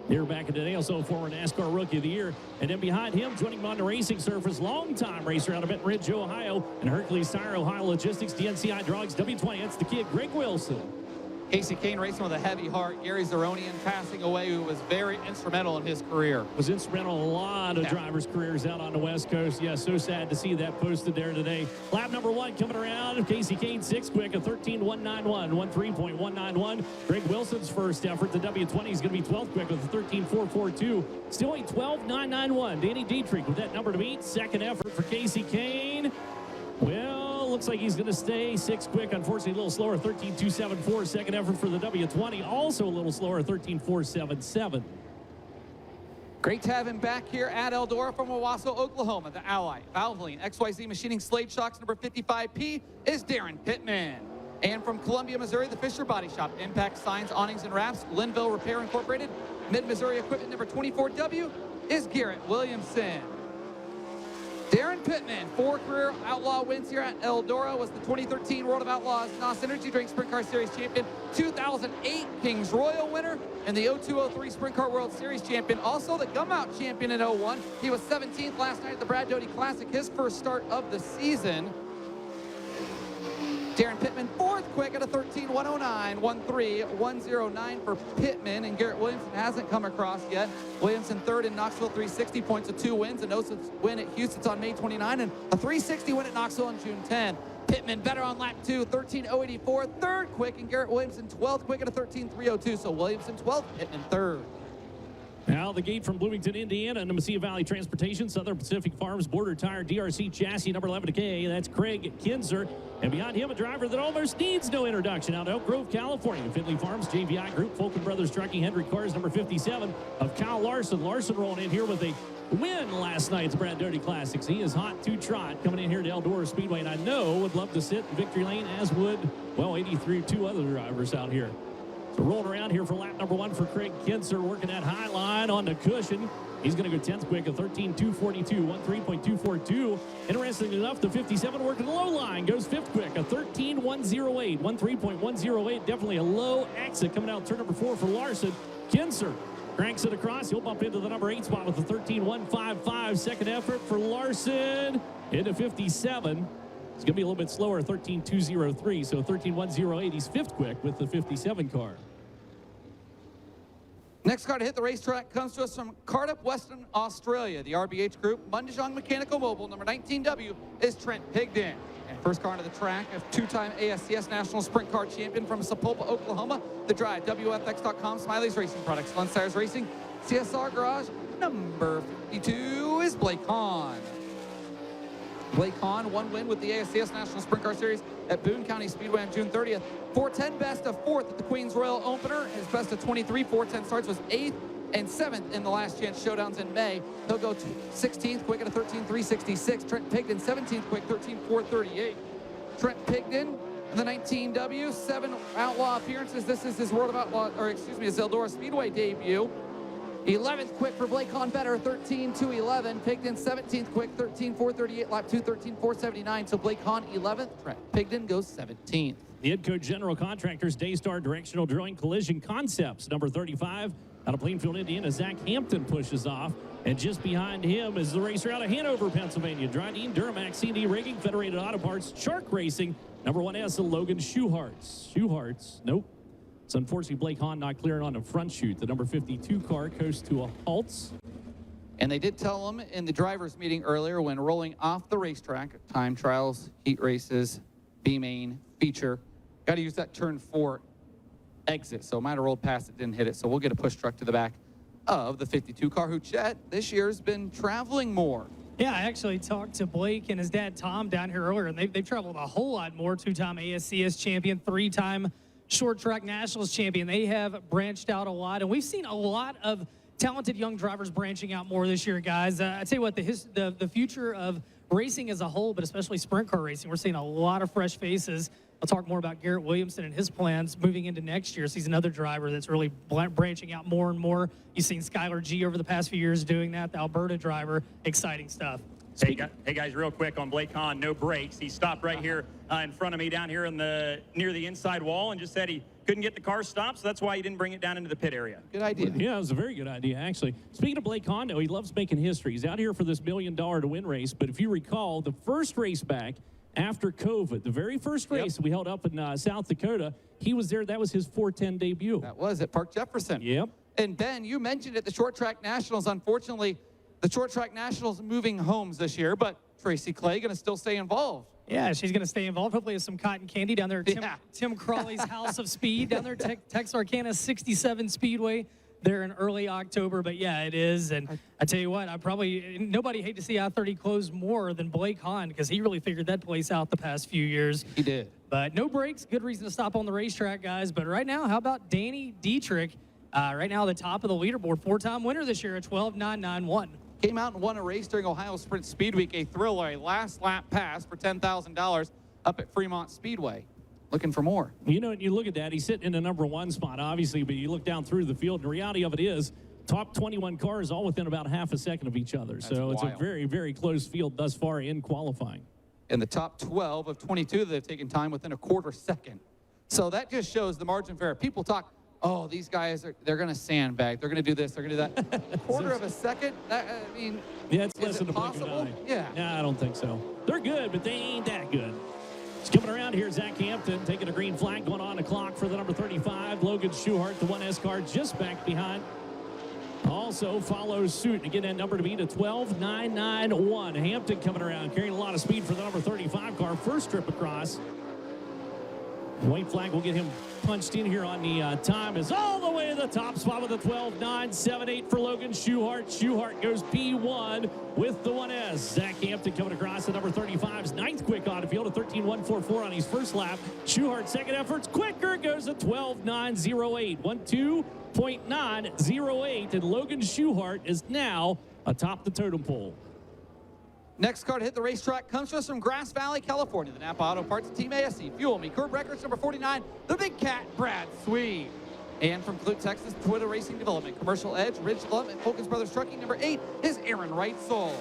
They're back in the day, also former NASCAR Rookie of the Year. And then behind him, joining him on the racing surface, longtime racer out of Benton Ridge, Ohio, and Hercules Tire, Ohio Logistics, DNC Hydraulics, W20. That's the kid, Greg Wilson. Casey Kane racing with a heavy heart. Gary Zeronian passing away, who was very instrumental in his career. Was instrumental in a lot of drivers' careers out on the West Coast. Yeah, so sad to see that posted there today. Lap number 1 coming around. Casey Kane 6th quick, a 13.191, 13.191. Greg Wilson's first effort, the W20 is going to be 12th quick with a 13.442. Still a 12.991. Danny Dietrich with that number to beat. Second effort for Casey Kane. Well, looks like he's going to stay 6th quick. Unfortunately, a little slower, 13.274. Second effort for the W20, also a little slower, 13.477. Great to have him back here at Eldora from Owasso, Oklahoma. The Ally, Valvoline, XYZ Machining, Slade Shocks, number 55P is Darren Pittman. And from Columbia, Missouri, the Fisher Body Shop, Impact Signs, Awnings, and Wraps, Linville Repair Incorporated, Mid-Missouri Equipment, number 24W is Garrett Williamson. Darren Pittman, 4 career Outlaw wins here at Eldora, was the 2013 World of Outlaws NOS Energy Drink Sprint Car Series champion, 2008 Kings Royal winner, and the 02-03 Sprint Car World Series champion, also the Gum Out champion in 01. He was 17th last night at the Brad Doty Classic, his first start of the season. Darren Pittman, 4th quick at a 13.109, 13.109 for Pittman, and Garrett Williamson hasn't come across yet. Williamson 3rd in Knoxville, 360 points with 2 wins, a no win at Houston's on May 29, and a 360 win at Knoxville on June 10. Pittman better on lap 2, 13.084, 3rd quick, and Garrett Williamson 12th quick at a 13.302, so Williamson 12th, Pittman 3rd. Now the gate from Bloomington, Indiana, and Mesilla Valley Transportation, Southern Pacific Farms, Border Tire, DRC Chassis, number 11K. That's Craig Kinzer. And behind him, a driver that almost needs no introduction out of Elk Grove, California. Finley Farms, JVI Group, Fulton Brothers Trucking, Henry Cars, number 57 of Kyle Larson. Larson rolling in here with a win last night's Brad Doty Classics. He is hot to trot coming in here to Eldora Speedway, and I know would love to sit in victory lane, as would, well, 2 other drivers out here. So rolling around here for lap number 1 for Craig Kinzer, working that high line on the cushion. He's going to go 10th quick, a 13.242, 13.242. Interesting enough, the 57 working the low line, goes 5th quick, a 13.108, 13.108. Definitely a low exit coming out turn number 4 for Larson. Kinzer cranks it across. He'll bump into the number 8 spot with a 13.155. Second effort for Larson into 57. It's going to be a little bit slower, 13.203, so 13.108. He's 5th quick with the 57 car. Next car to hit the racetrack comes to us from Cardiff, Western Australia. The RBH Group, Mundijong Mechanical Mobile, number 19W, is Trent Pigden. And first car onto the track, a 2-time ASCS National Sprint Car Champion from Sapulpa, Oklahoma. The drive, WFX.com, Smiley's Racing Products, Lund Tires Racing, CSR Garage, number 52 is Blake Hahn. Blake Hahn, 1 win with the ASCS National Sprint Car Series at Boone County Speedway on June 30th. 410 best of 4th at the Queens Royal Opener. His best of 23 410 starts was 8th and 7th in the last chance showdowns in May. He'll go 16th quick at a 13.366. Trent Pigden 17th quick, 13.438. Trent Pigden in the 19W, 7 outlaw appearances. This is his World of Outlaw, or excuse me, his Eldora Speedway debut. 11th quick for Blake Hahn Better, 13.211. Pigden 17th quick, 13.438. Lap 2, 13.479. So Blake Hahn 11th. Trent Pigden goes 17th. The head coach, General Contractors, Daystar Directional Drilling Collision Concepts, number 35, out of Plainfield, Indiana. Zach Hampton pushes off. And just behind him is the racer out of Hanover, Pennsylvania. Dryden, Duramax, CD Rigging, Federated Auto Parts, Shark Racing, number 1S, Logan Schuhartz. Nope. It's unfortunately Blake Hahn not clearing on the front chute. The number 52 car coast to a halt. And they did tell him in the driver's meeting earlier when rolling off the racetrack, time trials, heat races, B-main, feature, got to use that turn 4 exit. So might have rolled past it, didn't hit it. So we'll get a push truck to the back of the 52 car, who Chet this year's been traveling more. Yeah, I actually talked to Blake and his dad Tom down here earlier, and they've traveled a whole lot more. 2-time ASCS champion, 3-time short track nationals champion. They have branched out a lot, and we've seen a lot of talented young drivers branching out more this year, guys. I tell you what, the future of racing as a whole, but especially sprint car racing, we're seeing a lot of fresh faces. I'll talk more about Garrett Williamson and his plans moving into next year. So he's another driver that's really branching out more and more. You've seen Skylar G over the past few years doing that, the Alberta driver. Exciting stuff. Hey guys, real quick on Blake Hahn, no brakes. He stopped right here in front of me down here near the inside wall and just said he couldn't get the car stopped, so that's why he didn't bring it down into the pit area. Good idea. Yeah, it was a very good idea, actually. Speaking of Blake Hahn, though, he loves making history. He's out here for this $1 million to win race, but if you recall, the first race back after COVID, the very first race we held up in South Dakota, he was there. That was his 410 debut. That was at Park Jefferson. Yep. And Ben, you mentioned it, the Short Track Nationals. Unfortunately, the Short Track Nationals moving homes this year, but Tracy Clay going to still stay involved. Yeah, she's going to stay involved. Hopefully with some cotton candy down there at Tim Crawley's House of Speed down there, Texarkana 67 Speedway there in early October. But yeah, it is. And I tell you what, nobody hate to see I-30 close more than Blake Hahn, because he really figured that place out the past few years. He did. But no brakes, good reason to stop on the racetrack, guys. But right now, how about Danny Dietrich? Right now, the top of the leaderboard, 4-time winner this year at 12.991. Came out and won a race during Ohio Sprint Speed Week, a thriller, a last lap pass for $10,000 up at Fremont Speedway. Looking for more. You know, you look at that, he's sitting in the number 1 spot, obviously, but you look down through the field, and the reality of it is, top 21 cars all within about half a second of each other. So it's a very, very close field thus far in qualifying. In the top 12 of 22, they've taken time within a quarter second. So that just shows the margin of error. People talk, oh, these guys, they're going to sandbag. They're going to do this. They're going to do that. Quarter of a second? I mean, yeah, it's less is than it a blink of an possible? eye. Yeah. No, I don't think so. They're good, but they ain't that good. It's coming around here. Zach Hampton taking a green flag, going on the clock for the number 35. Logan Schuhardt, the 1S car, just back behind. Also follows suit to get that number to be to 12.991. Hampton coming around, carrying a lot of speed for the number 35 car. First trip across. White flag will get him punched in here on the time. Is all the way to the top spot with a 12.978 for Logan Schuhardt. Schuhardt goes P1 with the 1S. Zach Hampton coming across the number 35's 9th quick on the field, a 13.144 on his first lap. Schuhardt's second effort's quicker, goes a 12.908. 12.908, and Logan Schuhardt is now atop the totem pole. Next car to hit the racetrack comes to us from Grass Valley, California. The Napa Auto Parts Team ASC. Fuel Me. Curb Records number 49. The Big Cat, Brad Sweet. And from Clute, Texas, Twitter Racing Development. Commercial Edge, Ridge Development, Focus Brothers Trucking number 8 is Aaron Reitzel.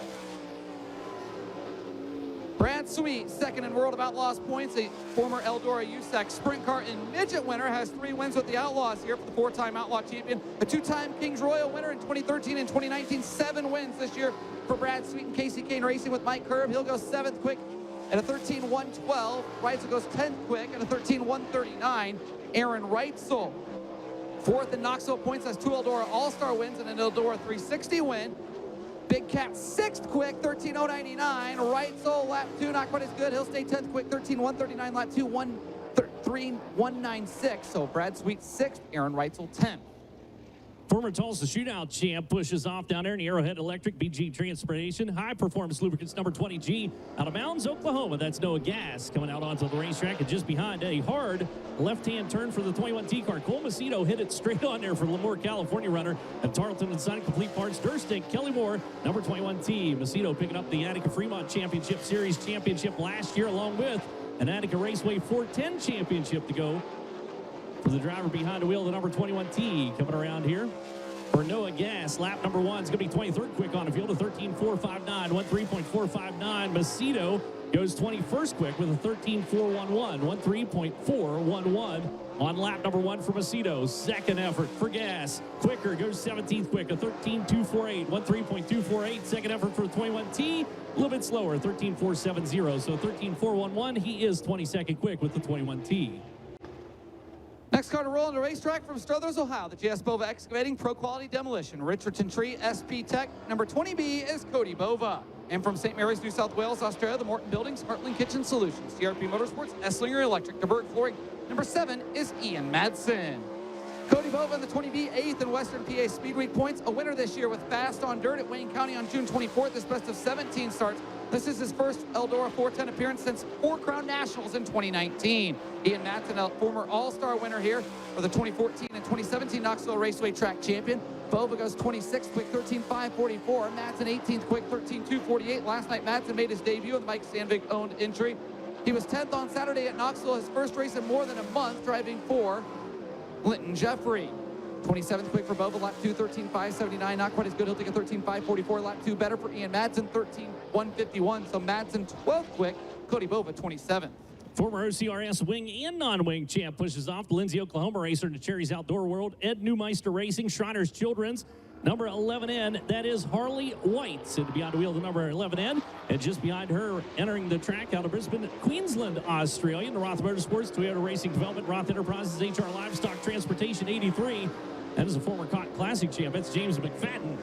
Brad Sweet, second in World of Outlaws points. A former Eldora USAC Sprint Car and Midget winner, has 3 wins with the Outlaws here for the 4-time Outlaw champion. A 2-time Kings Royal winner in 2013 and 2019. 7 wins this year for Brad Sweet and Casey Kane Racing with Mike Curb. He'll go 7th quick at a 13.112. Reitzel goes 10th quick at a 13.139. Aaron Reitzel, 4th in Knoxville points, has 2 Eldora All-Star wins and an Eldora 360 win. Big Cat 6th quick, 13.099. Reitzel, lap 2, not quite as good. He'll stay 10th quick, 13.139. Lap 2, 1.196. So Brad Sweet 6th, Aaron Reitzel 10th. Former Tulsa Shootout champ pushes off down there in the Arrowhead Electric BG Transportation. High Performance Lubricants number 20G out of Mounds, Oklahoma. That's Noah Gass coming out onto the racetrack, and just behind a hard left-hand turn for the 21T car. Cole Macedo hit it straight on there for Lemoore, California runner. And Tarleton and Sonic Complete Parts, Durstick, Kelly Moore, number 21T. Macedo picking up the Attica Fremont Championship Series championship last year, along with an Attica Raceway 410 championship to go for the driver behind the wheel, the number 21T. Coming around here for Noah Gass. Lap number 1 is going to be 23rd quick on the field, a 13.459, 13.459. Macedo goes 21st quick with a 13.411, 13.411 on lap number 1 for Macedo. Second effort for Gass. Quicker goes 17th quick, a 13.248, 13.248. Second effort for the 21T, a little bit slower, 13.470. So 13.411. He is 22nd quick with the 21T. Next car to roll on the racetrack from Struthers, Ohio, the JS Bova Excavating Pro Quality Demolition. Richardson Tree SP Tech. Number 20B is Cody Bova. And from St. Mary's, New South Wales, Australia, the Morton Buildings, Heartland Kitchen Solutions. CRP Motorsports, Esslinger Electric, DeBerg Flooring. Number 7 is Ian Madsen. Cody Bova in the 20B, 8th in Western PA Speedway points. A winner this year with Fast on Dirt at Wayne County on June 24th. His best of 17 starts. This is his first Eldora 410 appearance since 4 Crown Nationals in 2019. Ian Madsen, a former All-Star winner here for the 2014 and 2017 Knoxville Raceway track champion. Bova goes 26th quick, 13.544. Madsen 18th quick, 13.248. Last night, Madsen made his debut in the Mike Sandvik-owned entry. He was 10th on Saturday at Knoxville, his first race in more than a month, driving for Linton Jeffrey. 27th quick for Bova, lap 2, 13.579. Not quite as good. He'll take a 13.544. Lap 2 better for Ian Madsen, 13.151. So Madsen 12th quick, Cody Bova 27th. Former OCRS wing and non-wing champ pushes off the Lindsay, Oklahoma racer to Cherry's Outdoor World. Ed Neumeister Racing, Shriners Children's. Number 11N, that is Harley White. And behind the wheel, the number 11N. And just behind her, entering the track out of Brisbane, Queensland, Australia. The Roth Motorsports, Toyota Racing Development, Roth Enterprises, HR Livestock Transportation 83. That is a former Cotton Classic champ. That's James McFadden.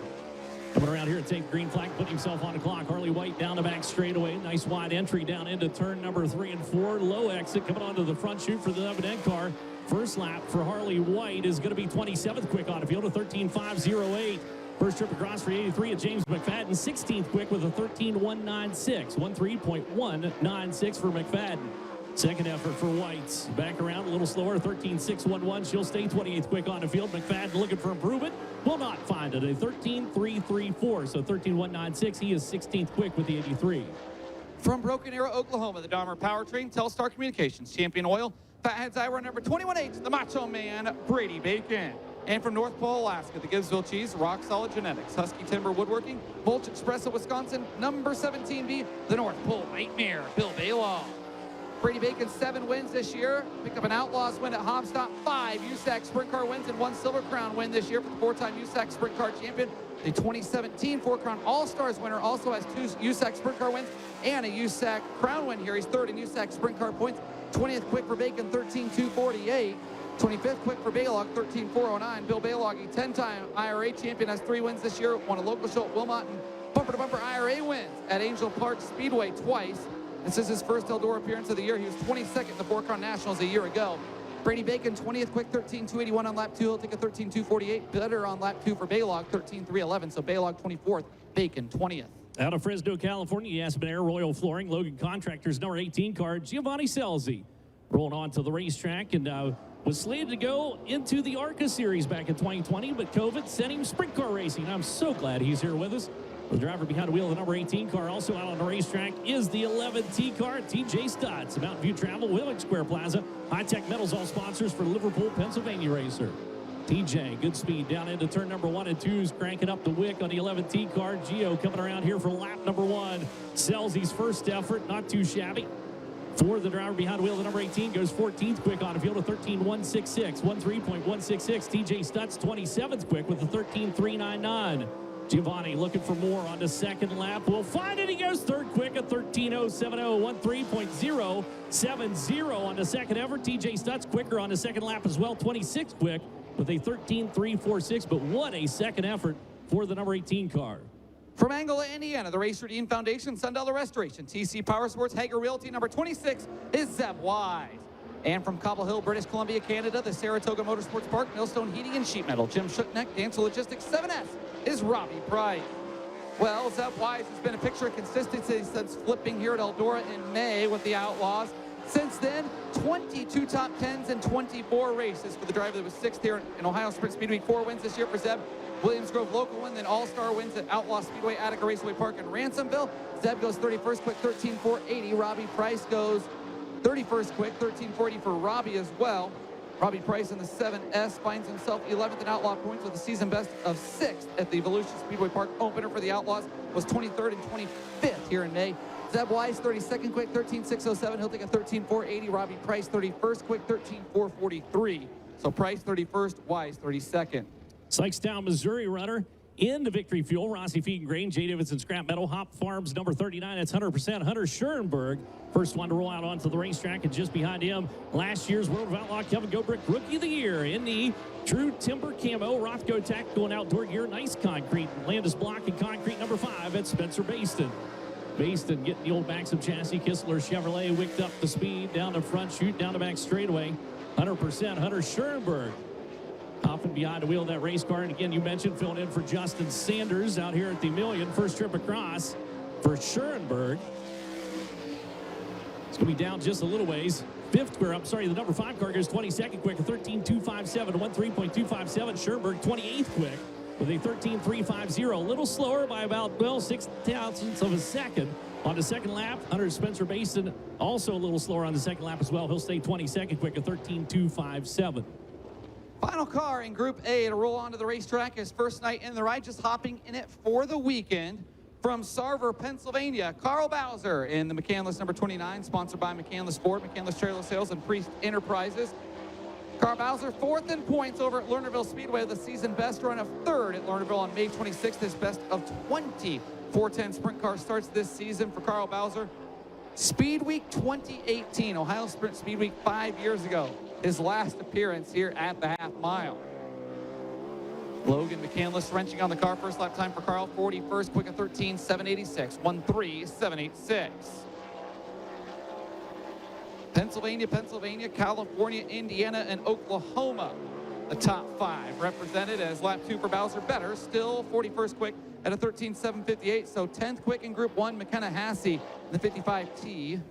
Coming around here to take green flag, putting himself on the clock. Harley White down the back straightaway. Nice wide entry down into turn number 3 and 4. Low exit coming onto the front chute for the 11N car. First lap for Harley White is going to be 27th quick on the field, a 13.508. First trip across for 83 at James McFadden. 16th quick with a 13.196. 13.196 for McFadden. Second effort for Whites. Back around a little slower, 13.611. She'll stay 28th quick on the field. McFadden looking for improvement. Will not find it. A 13.334. So 13.196. He is 16th quick with the 83. From Broken Arrow, Oklahoma, the Dahmer Powertrain, Telstar Communications, Champion Oil, Fatheads Iowa, number 21H, the Macho Man, Brady Bacon. And from North Pole, Alaska, the Gibbsville Cheese, Rock Solid Genetics, Husky Timber Woodworking, Mulch Express of Wisconsin, number 17B, the North Pole Nightmare, Bill Baylaw. Brady Bacon, 7 wins this year. Picked up an Outlaws win at Hopstop, 5 USAC Sprint Car wins, and 1 Silver Crown win this year for the 4-time USAC Sprint Car champion. The 2017 4-Crown All-Stars winner also has 2 USAC Sprint Car wins and a USAC Crown win here. He's 3rd in USAC Sprint Car points. 20th quick for Bacon, 13.248. 25th quick for Baylog, 13.409. Bill Baylog, a 10-time IRA champion, has 3 wins this year. Won a local show at Wilmot and bumper-to-bumper IRA wins at Angel Park Speedway twice. This is his first Eldora appearance of the year. He was 22nd in the 4-Crown Nationals a year ago. Brady Bacon, 20th quick, 13.281 on lap 2. He'll take a 13.248. Better on lap 2 for Baylog, 13.311. So Baylog 24th, Bacon 20th. Out of Fresno, California, Aspen Air Royal Flooring, Logan Contractors, number 18 car, Giovanni Selzy. Rolling on to the racetrack and was slated to go into the ARCA Series back in 2020, but COVID sent him sprint car racing. I'm so glad he's here with us. The driver behind the wheel of the number 18 car, also out on the racetrack, is the 11T car, TJ Stutz. Mountain View Travel, Willick Square Plaza, High Tech Metals, all sponsors for Liverpool, Pennsylvania racer. TJ, good speed down into turn number 1 and 2's cranking up the wick on the 11T car. Gio coming around here for lap number 1. Selzy's first effort, not too shabby. For the driver behind the wheel of the number 18 goes 14th quick on the field, a 13.166, 13.166. TJ Stutz 27th quick with a 13.399. Giovanni looking for more on the second lap. We'll find it. He goes 3rd quick, a 13.070, 13.070 on the second effort. TJ Stutz quicker on the second lap as well, 26th quick with a 13.346. But what a second effort for the number 18 car. From Angola, Indiana, the Racer Dean Foundation, Sundollar Restoration, TC Power Sports, Hager Realty, number 26 is Zeb Wise. And from Cobble Hill, British Columbia, Canada, the Saratoga Motorsports Park, Millstone Heating and Sheet Metal, Jim Shutneck, Dancer Logistics 7S is Robbie Price. Well, Zeb Wise has been a picture of consistency since flipping here at Eldora in May with the Outlaws. Since then, 22 top 10s and 24 races for the driver that was 6th here in Ohio Sprint Speedway. 4 wins this year for Zeb. Williams Grove local win, then All-Star wins at Outlaw Speedway, Attica Raceway Park in Ransomville. Zeb goes 31st quick, 13.480. Robbie Price goes 31st quick, 13.40 for Robbie as well. Robbie Price in the 7S finds himself 11th in Outlaw points with a season best of 6th at the Volusia Speedway Park opener for the Outlaws. Was 23rd and 25th here in May. Zeb Wise, 32nd quick, 13.607. He'll take a 13.480. Robbie Price, 31st quick, 13.443. So Price 31st, Wise 32nd. Sykestown, Missouri runner into Victory Fuel. Rossi Feed and Grain, J. Davidson Scrap Metal, Hop Farms number 39. That's 100%. Hunter Schoenberg, first one to roll out onto the racetrack, and just behind him, last year's World of Outlaw Kevin Gobrick, Rookie of the Year in the True Timber Camo, Rothko Tactical and Outdoor Gear, Nice Concrete, Landis Block and Concrete number 5 at Spencer Baston. Baston getting the old Maxim chassis. Kistler Chevrolet wicked up the speed down the front chute, down the back straightaway. 100% Hunter Schoenberg. Hopping behind the wheel of that race car. And again, you mentioned filling in for Justin Sanders out here at the Million. First trip across for Schoenberg. It's going to be down just a little ways. The number 5 car goes 22nd quick, a 13.257 to 13.257. Schoenberg 28th quick with a 13.350. A little slower by about, 6 thousandths of a second on the second lap. Hunter Spencer Basin also a little slower on the second lap as well. He'll stay 22nd quick, a 13.257. Final car in Group A to roll onto the racetrack. His first night in the ride, just hopping in it for the weekend. From Sarver, Pennsylvania, Carl Bowser in the McCandless number 29, sponsored by McCandless Ford, McCandless Trailer Sales, and Priest Enterprises. Carl Bowser, 4th in points over at Lernerville Speedway, the season best run of 3rd at Lernerville on May 26th. His best of 20 410 sprint car starts this season for Carl Bowser. Speed Week 2018, Ohio Sprint Speed Week 5 years ago. His last appearance here at the half mile. Logan McCandless wrenching on the car. First lap time for Carl, 41st quick, a 13.786, 13.786. Pennsylvania, California, Indiana, and Oklahoma. The top 5 represented as lap 2 for Bowser. Better, still 41st quick at a 13.758. So 10th quick in Group 1, McKenna Hassey in the 55T.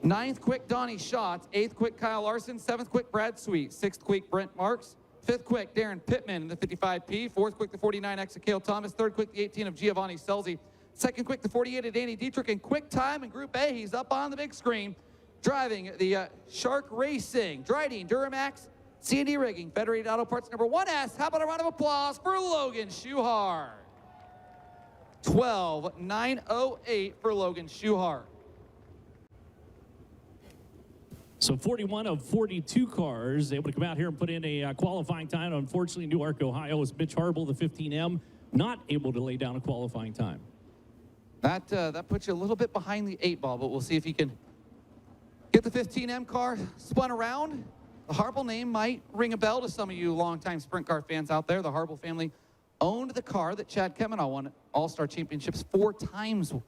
9th quick, Donnie Schatz. 8th quick, Kyle Larson. 7th quick, Brad Sweet. 6th quick, Brent Marks. 5th quick, Darren Pittman in the 55P. 4th quick, the 49X of Cale Thomas. 3rd quick, the 18 of Giovanni Selzy. 2nd quick, the 48 of Danny Dietrich. And quick time in Group A, he's up on the big screen, driving the Shark Racing, Dryden, Duramax, C&D Rigging, Federated Auto Parts number 1S. How about a round of applause for Logan Schuhart? 12.908 for Logan Schuhart. So 41 of 42 cars able to come out here and put in a qualifying time. Unfortunately, Newark, Ohio was Mitch Harble, the 15M, not able to lay down a qualifying time. That puts you a little bit behind the 8 ball, but we'll see if he can get the 15M car spun around. The Harble name might ring a bell to some of you longtime sprint car fans out there. The Harble family owned the car that Chad Kemenow won All-Star Championships 4 times in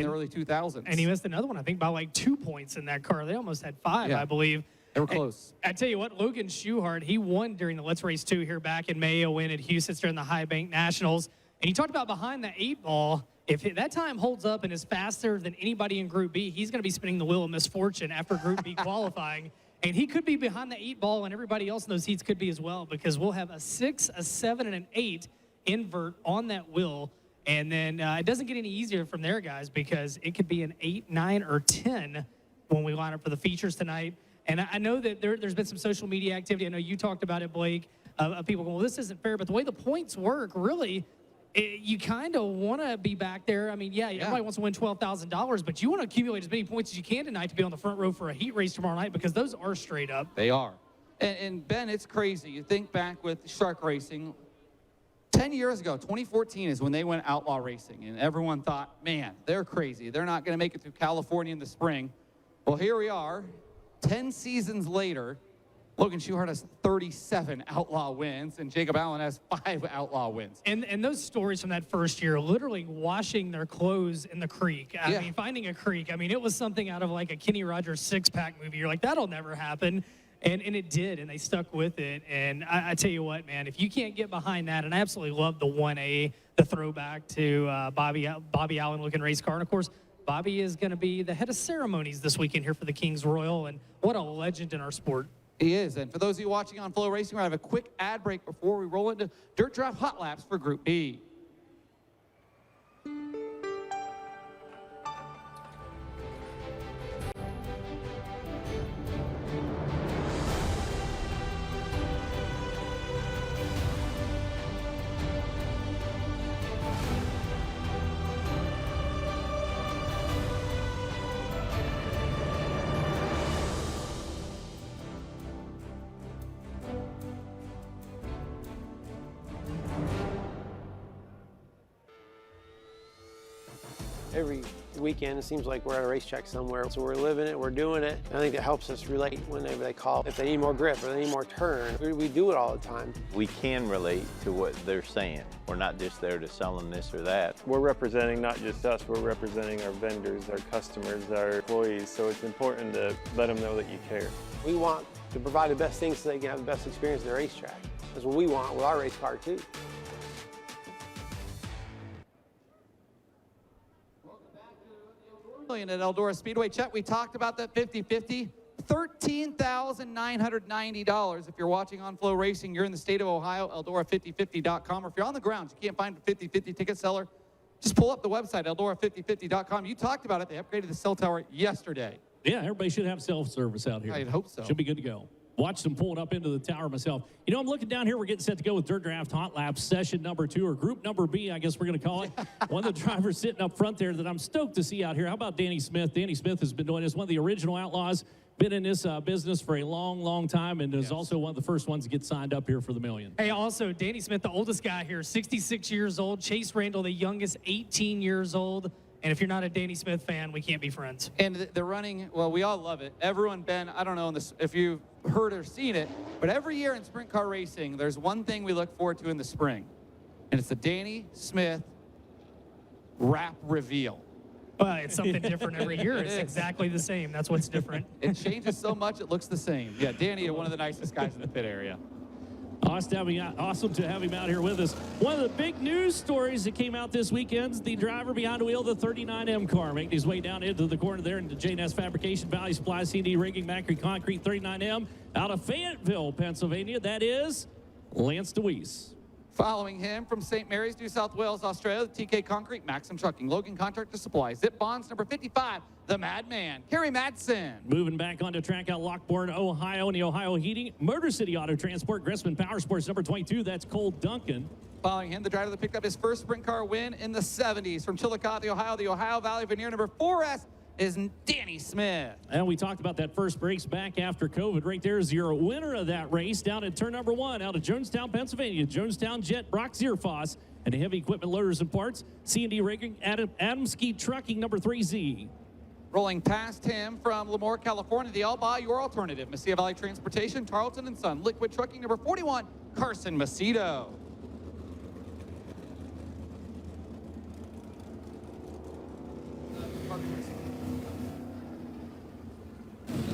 the early 2000s. And he missed another one, I think, by like 2 points in that car. They almost had 5, I believe. They were close. I tell you what, Logan Schuhart, he won during the Let's Race 2 here back in May, a win at Houston during the High Bank Nationals. And he talked about behind the 8 ball, if that time holds up and is faster than anybody in Group B, he's going to be spinning the wheel of misfortune after Group B qualifying. And he could be behind the 8 ball, and everybody else in those heats could be as well, because we'll have a 6, a 7, and an 8 invert on that wheel. And then it doesn't get any easier from there, guys, because it could be an 8, 9, or 10 when we line up for the features tonight. And I know that there's been some social media activity. I know you talked about it, Blake, of people going, well, this isn't fair. But the way the points work, really, you kind of want to be back there. I mean, yeah, everybody wants to win $12,000, but you want to accumulate as many points as you can tonight to be on the front row for a heat race tomorrow night, because those are straight up. They are. And Ben, it's crazy. You think back with Shark Racing, 10 years ago, 2014 is when they went outlaw racing, and everyone thought, man, they're crazy. They're not going to make it through California in the spring. Well, here we are, 10 seasons later, Logan Schuhart has 37 outlaw wins, and Jacob Allen has 5 outlaw wins. And those stories from that first year, literally washing their clothes in the creek. I mean, finding a creek. I mean, it was something out of like a Kenny Rogers six-pack movie. You're like, that'll never happen. And it did, and they stuck with it. And I tell you what, man, if you can't get behind that, and I absolutely love the 1A, the throwback to Bobby Allen-looking race car. And, of course, Bobby is going to be the head of ceremonies this weekend here for the Kings Royal, and what a legend in our sport. He is. And for those of you watching on FloRacing, we're going to have a quick ad break before we roll into Dirt Draft Hot Laps for Group B. Every weekend, it seems like we're at a racetrack somewhere. So we're living it, we're doing it. I think it helps us relate whenever they call. If they need more grip or they need more turn, we do it all the time. We can relate to what they're saying. We're not just there to sell them this or that. We're representing not just us, we're representing our vendors, our customers, our employees. So it's important to let them know that you care. We want to provide the best things so they can have the best experience at the racetrack. That's what we want with our race car too. Million at Eldora Speedway. Chet, we talked about that 50-50. $13,990. If you're watching on FloRacing, you're in the state of Ohio, Eldora5050.com. Or if you're on the ground, you can't find a 50-50 ticket seller, just pull up the website, Eldora5050.com. You talked about it. They upgraded the cell tower yesterday. Yeah, everybody should have self-service out here. I'd hope so. Should be good to go. Watched them pull it up into the tower myself. You know, I'm looking down here. We're getting set to go with Dirt Draft Hot Laps session number 2, or group number B, I guess we're going to call it. One of the drivers sitting up front there that I'm stoked to see out here. How about Danny Smith? Danny Smith has been doing this. One of the original outlaws. Been in this business for a long, long time, and is also one of the first ones to get signed up here for the Million. Hey, also, Danny Smith, the oldest guy here, 66 years old. Chase Randall, the youngest, 18 years old. And if you're not a Danny Smith fan, we can't be friends. And the running, well, we all love it. Everyone, Ben, I don't know if you've heard or seen it, but every year in sprint car racing, there's one thing we look forward to in the spring, and it's the Danny Smith wrap reveal. Well, it's something different every year. It's exactly the same. That's what's different. It changes so much, it looks the same. Yeah, Danny, one of the nicest guys in the pit area. Awesome to have him out here with us. One of the big news stories that came out this weekend, the driver behind the wheel of the 39M car, making his way down into the corner there into J&S Fabrication, Valley Supply, C&D Rigging, Macri Concrete, 39M, out of Fayetteville, Pennsylvania. That is Lance DeWeese. Following him from St. Mary's, New South Wales, Australia, TK Concrete, Maxim Trucking, Logan Contractor Supply, Zip Bonds, number 55, the Madman, Kerry Madsen. Moving back onto track out Lockbourne, Ohio, in the Ohio Heating, Motor City Auto Transport, Gressman Power Sports, number 22, that's Cole Duncan. Following him, the driver that picked up his first sprint car win in the 70s from Chillicothe, Ohio, the Ohio Valley Veneer, number 4S, is Danny Smith. And we talked about that first race back after COVID. Right there is your winner of that race down at turn number 1 out of Jonestown, Pennsylvania. Jonestown Jet, Brock Zierfoss, and Heavy Equipment Loaders and Parts. C&D Rigging, Adamski Trucking, number 3Z. Rolling past him from Lemoore, California, the All Buy Your Alternative, Mesilla Valley Transportation, Tarleton & Son, Liquid Trucking, number 41, Carson Macedo.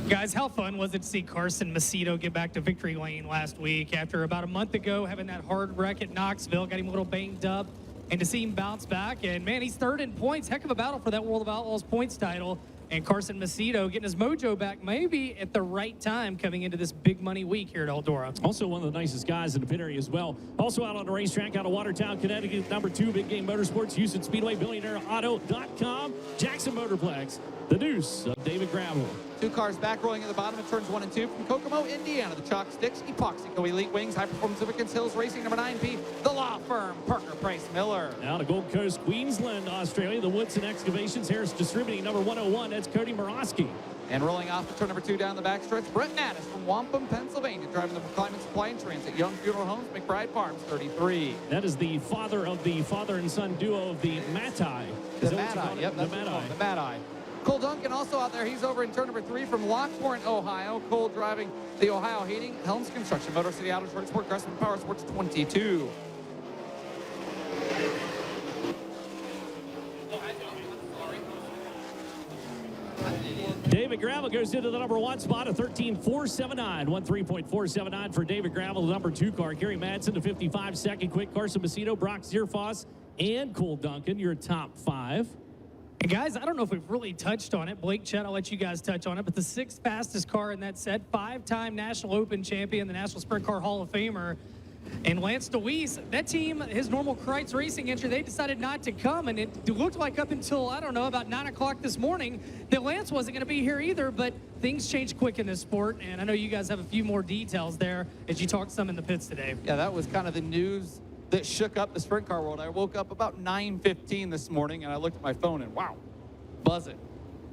Guys, how fun was it to see Carson Macedo get back to victory lane last week after about a month ago having that hard wreck at Knoxville, got him a little banged up, and to see him bounce back. And, man, he's third in points. Heck of a battle for that World of Outlaws points title. And Carson Macedo getting his mojo back maybe at the right time coming into this big money week here at Eldora. Also one of the nicest guys in the pit area as well. Also out on the racetrack out of Watertown, Connecticut, number 2, Big Game Motorsports, Houston Speedway, BillionaireAuto.com, Jackson Motorplex, the Deuce of David Gravel. 2 cars back rolling at the bottom of turns 1 and 2 from Kokomo, Indiana. The Chalk Sticks, Epoxico Elite Wings, High Performance Lubricants, Hills Racing, number 9P, the law firm, Parker Price Miller. Out of Gold Coast, Queensland, Australia, the Woodson Excavations, Harris Distributing, number 101, that's Cody Morosky. And rolling off to turn number 2 down the backstretch, Brett Naddis from Wampum, Pennsylvania, driving the Climate Supply and Transit, Young Funeral Homes, McBride Farms, 33. That is the father of the father and son duo of the Matai. The Mad-Eye, yep, that's the Mad-Eye. Cole Duncan also out there. He's over in turn number 3 from Lockport, Ohio. Cole driving the Ohio Heating, Helms Construction, Motor City Auto Short Sport, Crestman Power Sports 22. David Gravel goes into the number 1 spot, a 13.479. 13.479 for David Gravel, the number 2 car. Kerry Madsen, the 55 second quick. Carson Macedo, Brock Zierfoss, and Cole Duncan, your top 5. And guys, I don't know if we've really touched on it. Blake, Chet, I'll let you guys touch on it. But the 6th fastest car in that set, 5-time National Open champion, the National Sprint Car Hall of Famer. And Lance DeWeese, that team, his normal Kreitz Racing entry, they decided not to come. And it looked like up until, I don't know, about 9 o'clock this morning, that Lance wasn't going to be here either. But things change quick in this sport. And I know you guys have a few more details there as you talked some in the pits today. Yeah, that was kind of the news that shook up the sprint car world. I woke up about 9:15 this morning, and I looked at my phone, and wow, buzzing.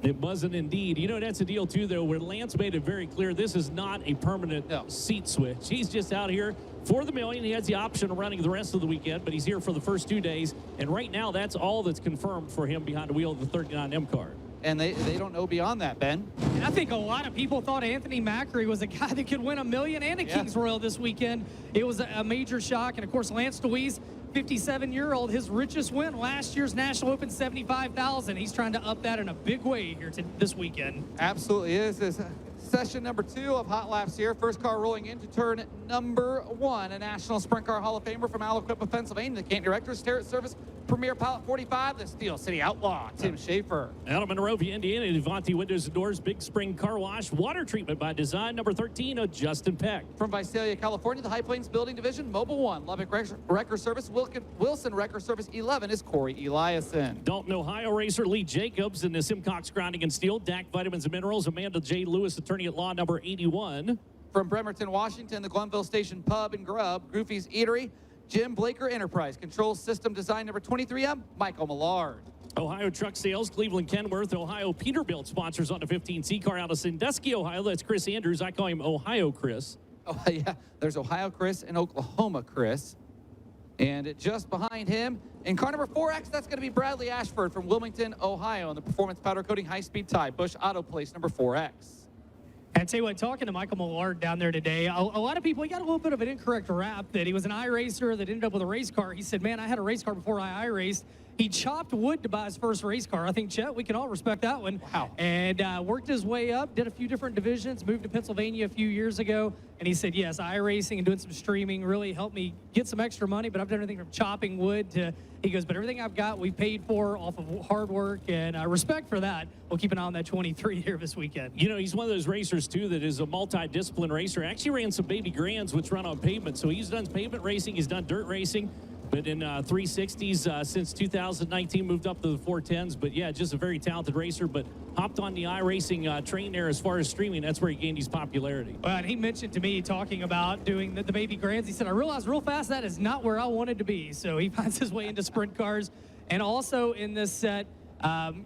It wasn't indeed. You know, that's a deal, too, though, where Lance made it very clear this is not a permanent seat switch. He's just out here for the Million. He has the option of running the rest of the weekend, but he's here for the first 2 days. And right now, that's all that's confirmed for him behind the wheel of the 39M car. And they don't know beyond that, Ben. And I think a lot of people thought Anthony Macri was a guy that could win a Million and a Kings Royal this weekend. It was a major shock. And, of course, Lance DeWeese, 57-year-old, his richest win last year's National Open, $75,000. He's trying to up that in a big way here this weekend. Absolutely is. This session number 2 of Hot Laps here. First car rolling into turn number 1. A National Sprint Car Hall of Famer from Aliquippa, Pennsylvania. The Canton Directors, Terrace Service, Premier Pilot 45, the Steel City Outlaw, Tim Schaefer. Out of Monrovia, Indiana, Devontae Windows and Doors, Big Spring Car Wash, Water Treatment by Design, number 13, Justin Peck. From Visalia, California, the High Plains Building Division, Mobile 1, Lubbock Wrecker Service, Wilson Wrecker Service 11 is Corey Eliason. Dalton, Ohio racer Lee Jacobs in the Simcox Grinding and Steel, DAC Vitamins and Minerals, Amanda J. Lewis, attorney at law, number 81. From Bremerton, Washington, the Glenville Station Pub and Grub, Goofy's Eatery, Jim Blaker Enterprise, Control System Design number 23M, Michael Millard. Ohio Truck Sales, Cleveland Kenworth, Ohio Peterbilt sponsors on the 15C car out of Sandusky, Ohio. That's Chris Andrews. I call him Ohio Chris. Oh, yeah. There's Ohio Chris and Oklahoma Chris. And just behind him, in car number 4X, that's going to be Bradley Ashford from Wilmington, Ohio, in the Performance Powder Coating High-Speed Tie, Busch Auto Place number 4X. And I tell you what, talking to Michael Millard down there today, a lot of people, he got a little bit of an incorrect rap that he was an iRacer that ended up with a race car. He said, man, I had a race car before I iRaced. He chopped wood to buy his first race car. I think, Chet, we can all respect that one. Wow. And worked his way up, did a few different divisions, moved to Pennsylvania a few years ago. And he said, yes, iRacing and doing some streaming really helped me get some extra money, but I've done everything from chopping wood to, he goes, but everything I've got, we paid for off of hard work, and respect for that. We'll keep an eye on that 23 here this weekend. You know, he's one of those racers, too, that is a multi-discipline racer. Actually ran some baby grands, which run on pavement. So he's done pavement racing, he's done dirt racing. But in 360s since 2019, moved up to the 410s. But, yeah, just a very talented racer. But hopped on the iRacing train there as far as streaming. That's where he gained his popularity. Well, and he mentioned to me talking about doing the baby grands. He said, I realized real fast that is not where I wanted to be. So he finds his way into sprint cars. And also in this set,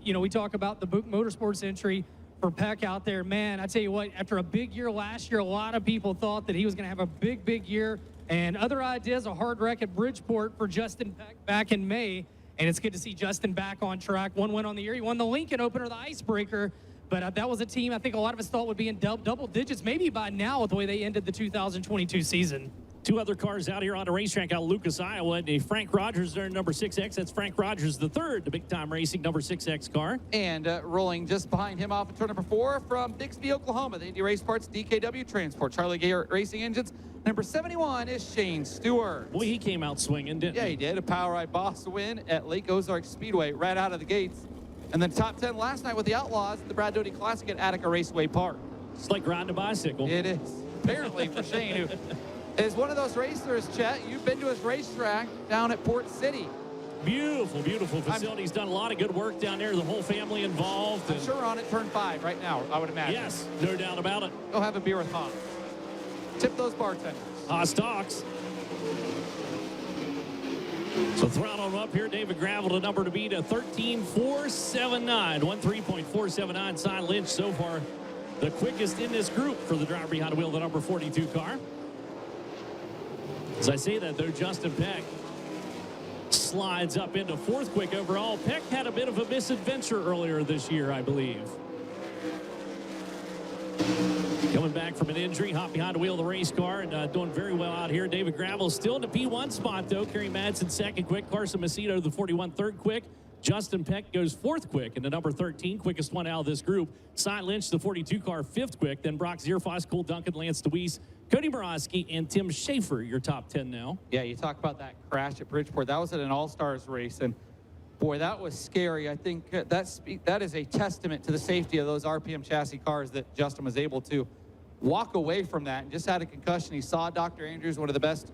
you know, we talk about the Book Motorsports entry for Peck out there. Man, I tell you what, after a big year last year, a lot of people thought that he was going to have a big year. And other ideas, a hard wreck at Bridgeport for Justin Peck back in May. And it's good to see Justin back on track. One win on the year. He won the Lincoln opener, the icebreaker. But that was a team I think a lot of us thought would be in double digits, maybe by now with the way they ended the 2022 season. Two other cars out here on the racetrack out of Lucas, Iowa. And a Frank Rogers there, number 6X. That's Frank Rogers the third, the big-time racing number 6X car. And rolling just behind him off of turn number 4 from Bixby, Oklahoma, the Indy Race Parts DKW Transport, Charlie Gay Racing Engines. Number 71 is Shane Stewart. Boy, he came out swinging, didn't he? Yeah, he did. A Power Ride Boss win at Lake Ozark Speedway right out of the gates. And then top 10 last night with the Outlaws at the Brad Doty Classic at Attica Raceway Park. It's like riding a bicycle. It is. Apparently for Shane, who is one of those racers, Chet. You've been to his racetrack down at Port City. Beautiful, beautiful facility. He's done a lot of good work down there. The whole family involved. I'm sure we're on at turn 5 right now, I would imagine. Yes, no doubt about it. Go have a beer with Haas. Tip those bartenders. Haas talks. So throttle him up here. David Gravel, the number to beat, a 13.479. 13.479. Cy Lynch so far the quickest in this group for the driver behind the wheel, the number 42 car. As I say that, though, Justin Peck slides up into 4th quick overall. Peck had a bit of a misadventure earlier this year, I believe. Coming back from an injury, hopped behind the wheel of the race car and doing very well out here. David Gravel still in the P1 spot, though. Kerry Madsen 2nd quick. Carson Macedo, the 41, 3rd quick. Justin Peck goes 4th quick in the number 13, quickest one out of this group. Cy Lynch, the 42 car, 5th quick. Then Brock Zierfoss, Cole Duncan, Lance DeWeese, Cody Borowski, and Tim Schaefer, your top 10 now. Yeah, you talk about that crash at Bridgeport. That was at an All-Stars race, and boy, that was scary. I think that is a testament to the safety of those RPM chassis cars that Justin was able to walk away from that and just had a concussion. He saw Dr. Andrews, one of the best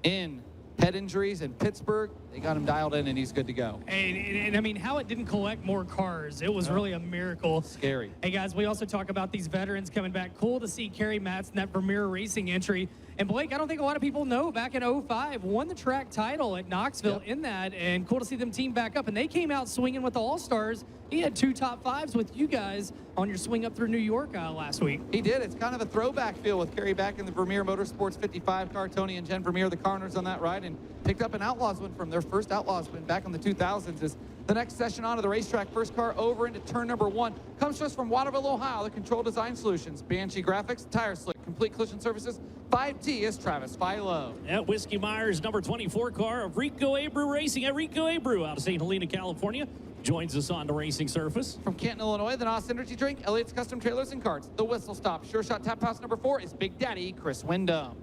in head injuries in Pittsburgh. They got him dialed in, and he's good to go. And I mean, how it didn't collect more cars, it was really a miracle. Scary. Hey, guys, we also talk about these veterans coming back. Cool to see Kerry Madsen, that Premier Racing entry. And Blake, I don't think a lot of people know, back in 05, won the track title at Knoxville in that, and cool to see them team back up. And they came out swinging with the All-Stars. He had 2 top 5s with you guys on your swing up through New York last week. He did. It's kind of a throwback feel with Kerry back in the Vermeer Motorsports 55 car. Tony and Jen Vermeer, the Carners on that ride, and picked up an Outlaws win from their first Outlaws win back in the 2000s. As the next session onto the racetrack, first car over into turn number 1. Comes to us from Waterville, Ohio, the Control Design Solutions. Banshee Graphics, Tire Slick, Complete Collision Services. 5T is Travis Philo. At Whiskey Myers, number 24 car of Rico Abreu Racing at Rico Abreu out of St. Helena, California. Joins us on the racing surface. From Canton, Illinois, the NOS Energy Drink, Elliott's Custom Trailers and Carts. The Whistle Stop, Sure Shot Tap House number 4 is Big Daddy Chris Wyndham.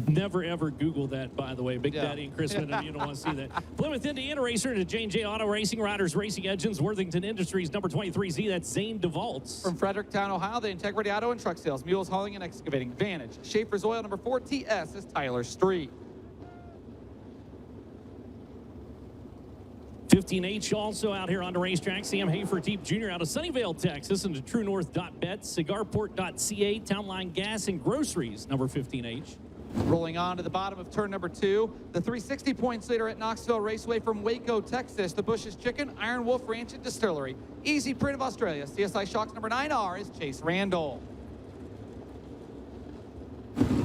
Never ever Google that, by the way. Big Daddy and Chris Wyndham, you don't want to see that. Plymouth Indiana Racer to J&J Auto Racing, Riders Racing Engines, Worthington Industries, number 23Z, that's Zane DeValtz. From Fredericktown, Ohio, the Integrity Auto and Truck Sales, Mules Hauling and Excavating, Vantage, Schaefer's Oil, number 4 TS is Tyler Street. 15H also out here on the racetrack. Sam Hafer-Teep Jr. out of Sunnyvale, Texas, and to TrueNorth.bet, CigarPort.ca, Townline Gas and Groceries, number 15H. Rolling on to the bottom of turn number 2, the 360 points leader at Knoxville Raceway from Waco, Texas, the Bush's Chicken, Iron Wolf Ranch and Distillery. Easy Print of Australia, CSI Shocks number 9R is Chase Randall.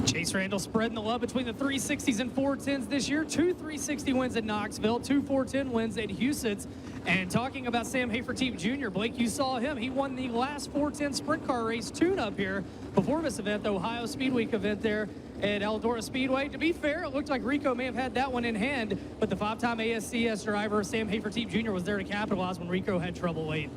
Chase Randall spreading the love between the 360s and 410s this year. 2 360 wins at Knoxville, 2 410 wins at Huset's. And talking about Sam Hafer-Teep Jr., Blake, you saw him. He won the last 410 sprint car race tune-up here before this event, the Ohio Speedweek event there at Eldora Speedway. To be fair, it looked like Rico may have had that one in hand, but the 5-time ASCS driver, Sam Hafer-Teep Jr., was there to capitalize when Rico had trouble late.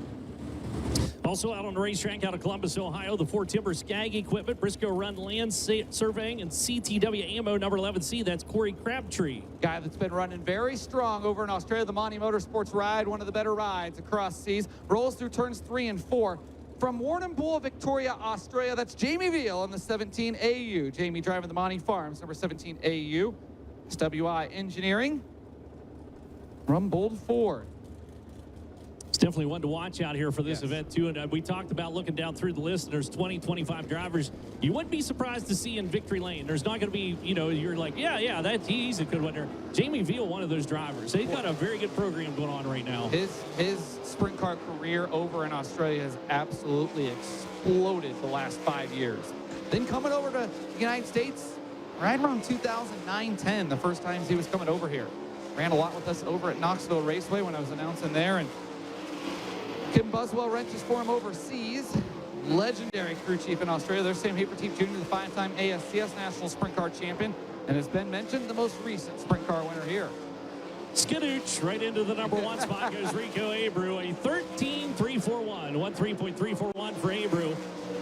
Also out on the racetrack out of Columbus, Ohio, the Ford Timber Skag Equipment, Briscoe Run Land Surveying, and CTW Ammo number 11C. That's Corey Crabtree. Guy that's been running very strong over in Australia. The Monty Motorsports ride, one of the better rides across seas. Rolls through turns 3 and 4. From Warrnambool, Victoria, Australia, that's Jamie Veal in the 17 AU. Jamie driving the Monty Farms, number 17 AU. SWI Engineering. Rumbold Ford. It's definitely one to watch out here for this event, too. And we talked about looking down through the list. There's 20, 25 drivers you wouldn't be surprised to see in victory lane. There's not going to be, you know, you're like, he's a good winner. Jamie Veal, one of those drivers. They've got a very good program going on right now. His sprint car career over in Australia has absolutely exploded the last 5 years. Then coming over to the United States, right around 2009-10, the first times he was coming over here. Ran a lot with us over at Knoxville Raceway when I was announcing there, and Kim Buswell wrenches for him overseas. Legendary crew chief in Australia. There's Sam Hafer-Teep Jr., the 5-time ASCS National Sprint Car Champion, and has been mentioned the most recent sprint car winner here. Skadooch right into the number 1 spot goes Rico Abreu, a 13.341, 13.341 for Abreu.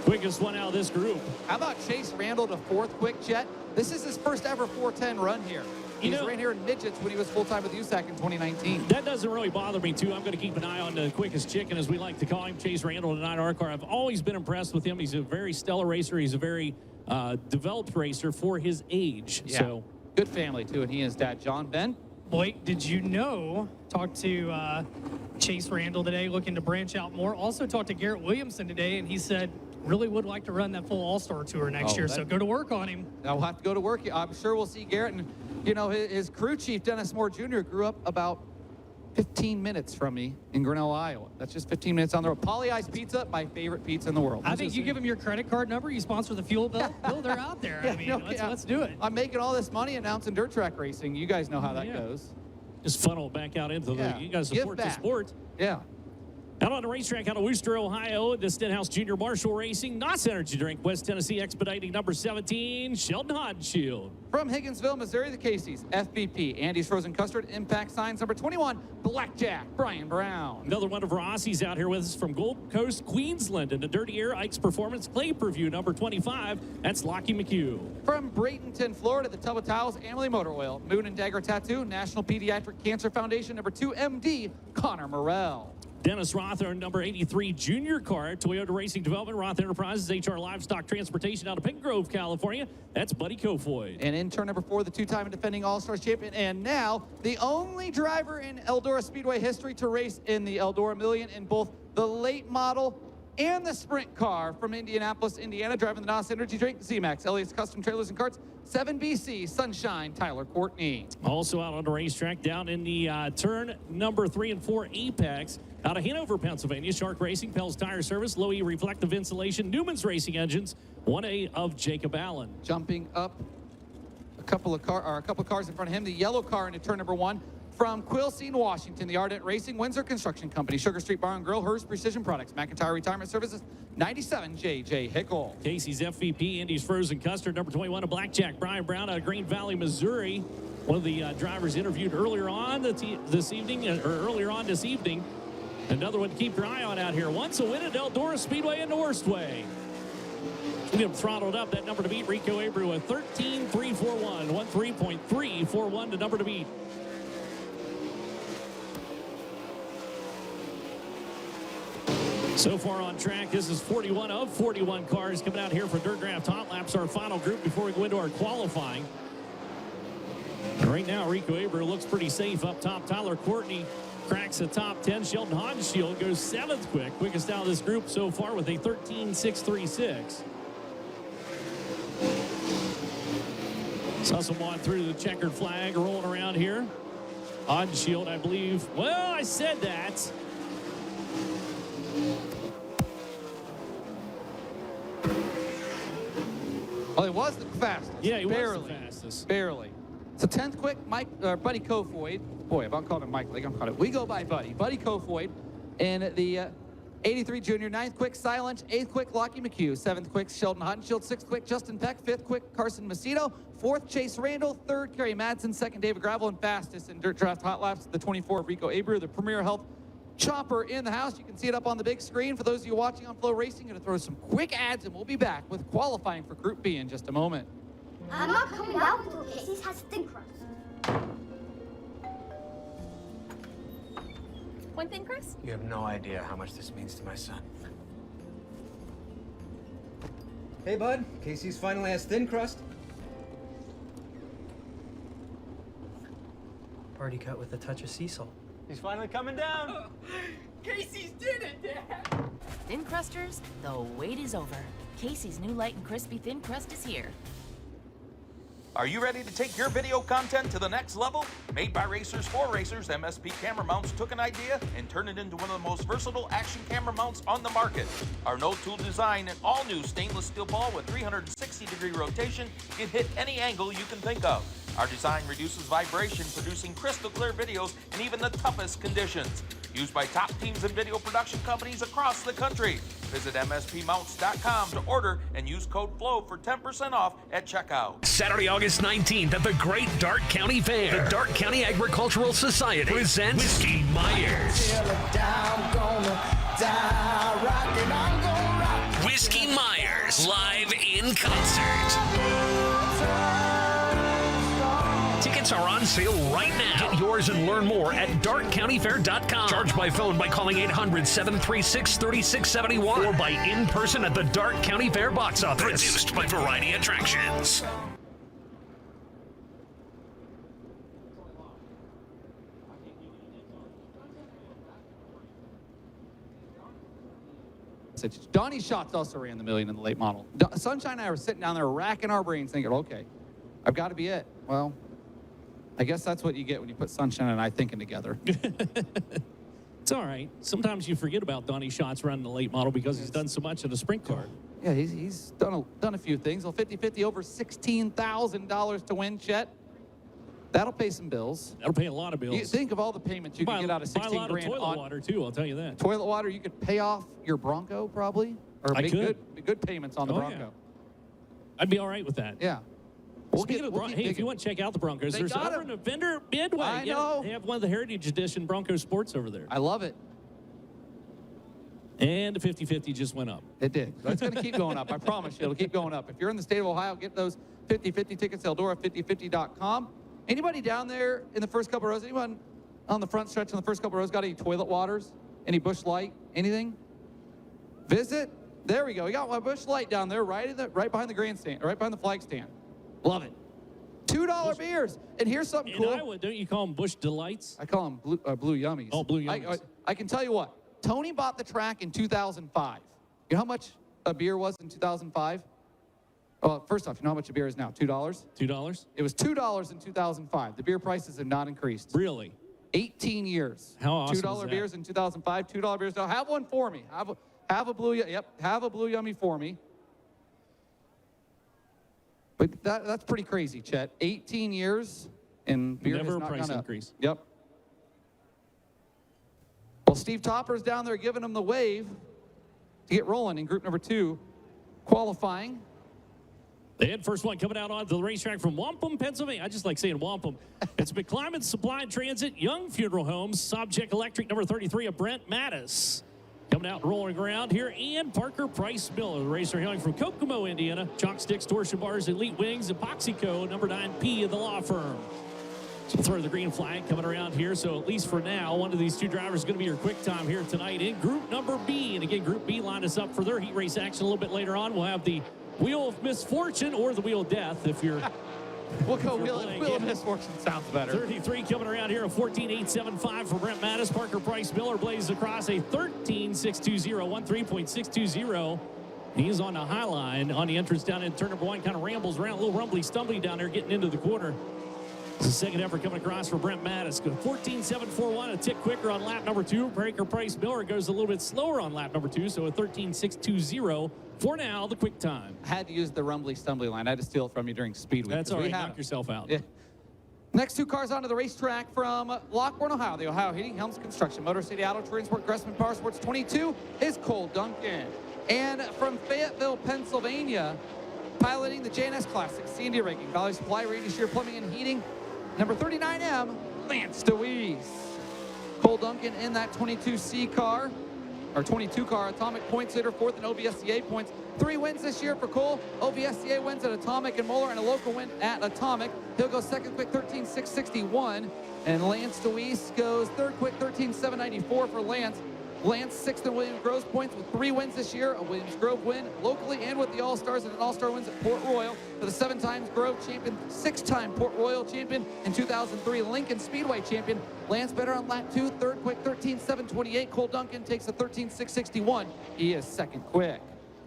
Quickest one out of this group. How about Chase Randall to 4th quick, Chet? This is his first ever 410 run here. He ran here in midgets when he was full-time with USAC in 2019. That doesn't really bother me, too. I'm going to keep an eye on the quickest chicken, as we like to call him, Chase Randall, the 9R car. I've always been impressed with him. He's a very stellar racer. He's a very developed racer for his age. Yeah. So good family, too, and he and his dad, John Ben. Blake, did you know, talked to Chase Randall today, looking to branch out more. Also talked to Garrett Williamson today, and he said really would like to run that full All-Star Tour next year, so go to work on him. I'll have to go to work. I'm sure we'll see Garrett. And, you know, his crew chief, Dennis Moore Jr., grew up about 15 minutes from me in Grinnell, Iowa. That's just 15 minutes on the road. Polly Ice Pizza, my favorite pizza in the world. I think you give him your credit card number, you sponsor the fuel bill, they're out there. I mean, let's do it. I'm making all this money announcing dirt track racing. You guys know how that goes. Just funnel it back out into the, you got to support the sport. Yeah. Out on the racetrack out of Wooster, Ohio, the Stenhouse Junior Marshall Racing, NOS Energy Drink, West Tennessee expediting number 17, Sheldon Hodenshield. From Higginsville, Missouri, the Casey's, FBP, Andy's Frozen Custard, Impact Signs, number 21, Blackjack, Brian Brown. Another one of our Aussies out here with us from Gold Coast, Queensland, in the Dirty Air Ike's Performance Clay Per-View, number 25, that's Lockie McHugh. From Bradenton, Florida, the Tub of Towels, Amalie Motor Oil, Moon and Dagger Tattoo, National Pediatric Cancer Foundation, number 2, MD, Connor Morrell. Dennis Rothern, number 83, junior car, Toyota Racing Development, Roth Enterprises, HR Livestock Transportation out of Pink Grove, California. That's Buddy Kofoid. And in turn number 4, the two-time defending All-Stars champion, and now the only driver in Eldora Speedway history to race in the Eldora Million in both the late model and the sprint car from Indianapolis, Indiana, driving the NOS Energy Drink, Z-Max, Elliott's Custom Trailers and Carts, 7BC, Sunshine, Tyler Courtney. Also out on the racetrack down in the turn number 3 and 4 Apex. Out of Hanover, Pennsylvania, Shark Racing, Pell's Tire Service, Low E Reflective Insulation, Newman's Racing Engines, 1A of Jacob Allen. Jumping up a couple of cars in front of him, the yellow car into turn number 1 from Quilcene, Washington, the Ardent Racing, Windsor Construction Company, Sugar Street Bar and Grill, Hearst Precision Products, McIntyre Retirement Services, 97 J.J. Hickle. Casey's FVP, Indy's Frozen Custard, number 21 of Blackjack, Brian Brown out of Green Valley, Missouri. One of the drivers interviewed earlier on this evening. Another one to keep your eye on out here. Once a win at Eldora Speedway in the worst way. We have throttled up that number to beat. Rico Abreu at 13.341. 13.341 the number to beat. So far on track, this is 41 of 41 cars coming out here for Dirt Draft Hot Laps, our final group before we go into our qualifying. And right now, Rico Abreu looks pretty safe up top. Tyler Courtney cracks the top 10. Sheldon Hodenshield goes 7th quickest out of this group so far with a 13.636. Saw someone through the checkered flag rolling around here. Hodenshield, I believe. Well, I said that. Well, he was the fastest. Yeah, he barely, was the fastest. Barely. So 10th quick, Buddy Kofoid. Boy, if I'm calling him Mike, like I'm calling it. We go by Buddy. Buddy Kofoid. And the 83 junior, 9th quick, Silence. 8th quick, Lockie McHugh. 7th quick, Sheldon Hodenshield. 6th quick, Justin Peck. 5th quick, Carson Macedo. 4th, Chase Randall. 3rd, Kerry Madsen. 2nd, David Gravel. And fastest in Dirt Draft Hot Laps, the 24 of Rico Abreu, the Premier Health chopper in the house. You can see it up on the big screen. For those of you watching on FloRacing, going to throw some quick ads, and we'll be back with qualifying for Group B in just a moment. I'm not coming out until Casey's has thin crust. One thin crust? You have no idea how much this means to my son. Hey, bud. Casey's finally has thin crust. Party cut with a touch of sea salt. He's finally coming down. Casey's did it, Dad! Thin Crusters, the wait is over. Casey's new light and crispy thin crust is here. Are you ready to take your video content to the next level? Made by racers for racers, MSP Camera Mounts took an idea and turned it into one of the most versatile action camera mounts on the market. Our no-tool design and all-new stainless steel ball with 360-degree rotation can hit any angle you can think of. Our design reduces vibration, producing crystal clear videos in even the toughest conditions. Used by top teams and video production companies across the country. Visit MSPmounts.com to order and use code FLOW for 10% off at checkout. Saturday, August 19th at the Great Dark County Fair. The Dark County Agricultural Society presents Whiskey Myers. Whiskey Myers, live in concert. Tickets are on sale right now. Get yours and learn more at darkcountyfair.com. Charge by phone by calling 800-736-3671 or by in person at the Dark County Fair box office. Produced by Variety Attractions. Donnie Schatz also ran the Million in the late model. Sunshine and I were sitting down there racking our brains thinking, okay, I've got to be it. Well, I guess that's what you get when you put Sunshine and I thinking together. It's all right. Sometimes you forget about Donnie Schatz running the late model because he's done so much in the sprint car. Yeah, he's done a few things. Well, 50-50 over $16,000 to win, Chet. That'll pay some bills. That'll pay a lot of bills. You think of all the payments you can get out of 16 buy a lot grand of toilet on water too. I'll tell you that. toilet water. You could pay off your Bronco probably, or I make could. good payments on the Oh, Bronco. yeah. I'd be all right with that. Yeah. Speaking of Broncos, hey, if you want to check out the Broncos, They there's got over in the vendor Midway. I know. They have one of the Heritage Edition Bronco Sports over there. I love it. And the 50-50 just went up. It did. It's going to keep going up. I promise you, it'll keep going up. If you're in the state of Ohio, get those 50-50 tickets, Eldora5050.com. Anybody down there in the first couple rows? Anyone on the front stretch in the first couple rows got any toilet waters? Any Busch Light? Anything? Visit? There we go. We got one Busch Light down there right behind the grandstand, right behind the flag stand. Love it. $2 beers. And here's something cool. In Iowa, don't you call them Busch Delights? I call them blue yummies. Oh, blue yummies. I can tell you what. Tony bought the track in 2005. You know how much a beer was in 2005? Well, first off, you know how much a beer is now? $2? $2? It was $2 in 2005. The beer prices have not increased. Really? 18 years. How awesome $2 is that? beers in 2005, $2 beers now. Have one for me. Have a blue yummy for me. But that's pretty crazy, Chet. 18 years and beer Never has a not price gone up. increase. Yep. Well, Steve Topper's down there giving them the wave to get rolling in group number 2, qualifying. They had first one coming out onto the racetrack from Wampum, Pennsylvania. I just like saying Wampum. It's McClymonds Supply and Transit, Young Funeral Homes, Subject Electric, number 33 of Brent Mattis. Coming out and rolling around here, and Parker Price Miller, the racer hailing from Kokomo, Indiana. Chalk Sticks, Torsion Bars, Elite Wings, Epoxy Co., number 9P of the law firm. So we'll throw the green flag coming around here. So at least for now, one of these two drivers is going to be your quick time here tonight in Group number B. And again, Group B line us up for their heat race action a little bit later on. We'll have the Wheel of Misfortune or the Wheel of Death if you're... We'll go Wheel of Misfortune. Sounds better. 33 coming around here, a 14.875 for Brent Mattis. Parker Price Miller blazes across a 13.620, 13.620. He's on the high line on the entrance down in turn number 1. Kind of rambles around, a little rumbly, stumbly down there getting into the corner. It's the second effort coming across for Brent Mattis. 14.741, a tick quicker on lap number 2. Parker Price Miller goes a little bit slower on lap number 2, so a 13.620. For now, the quick time. I had to use the rumbly, stumbly line. I had to steal it from you during Speedway. That's all right. Knock yourself out. Yeah. Next two cars onto the racetrack from Lockbourne, Ohio. The Ohio Heating, Helms Construction, Motor City Auto, Transport, Gressman Power Sports 22 is Cole Duncan. And from Fayetteville, Pennsylvania, piloting the JNS Classic, C&D Rigging, Valley Supply, Randy Shear Plumbing and Heating, number 39M, Lance DeWeese. Cole Duncan in that 22C car. Our 22 car, Atomic points leader, 4th in OVSCA points. 3 wins this year for Cole. OVSCA wins at Atomic and Moeller, and a local win at Atomic. He'll go second quick, 13.661. And Lance DeWeese goes third quick, 13.794 for Lance. Lance 6th in Williams Grove's points with 3 wins this year. A Williams Grove win locally and with the All-Stars, and an All-Star wins at Port Royal for the 7 times Grove champion, 6-time Port Royal champion, and 2003 Lincoln Speedway champion. Lance better on lap 2, third quick, 13.728. Cole Duncan takes a 13.661. He is second quick.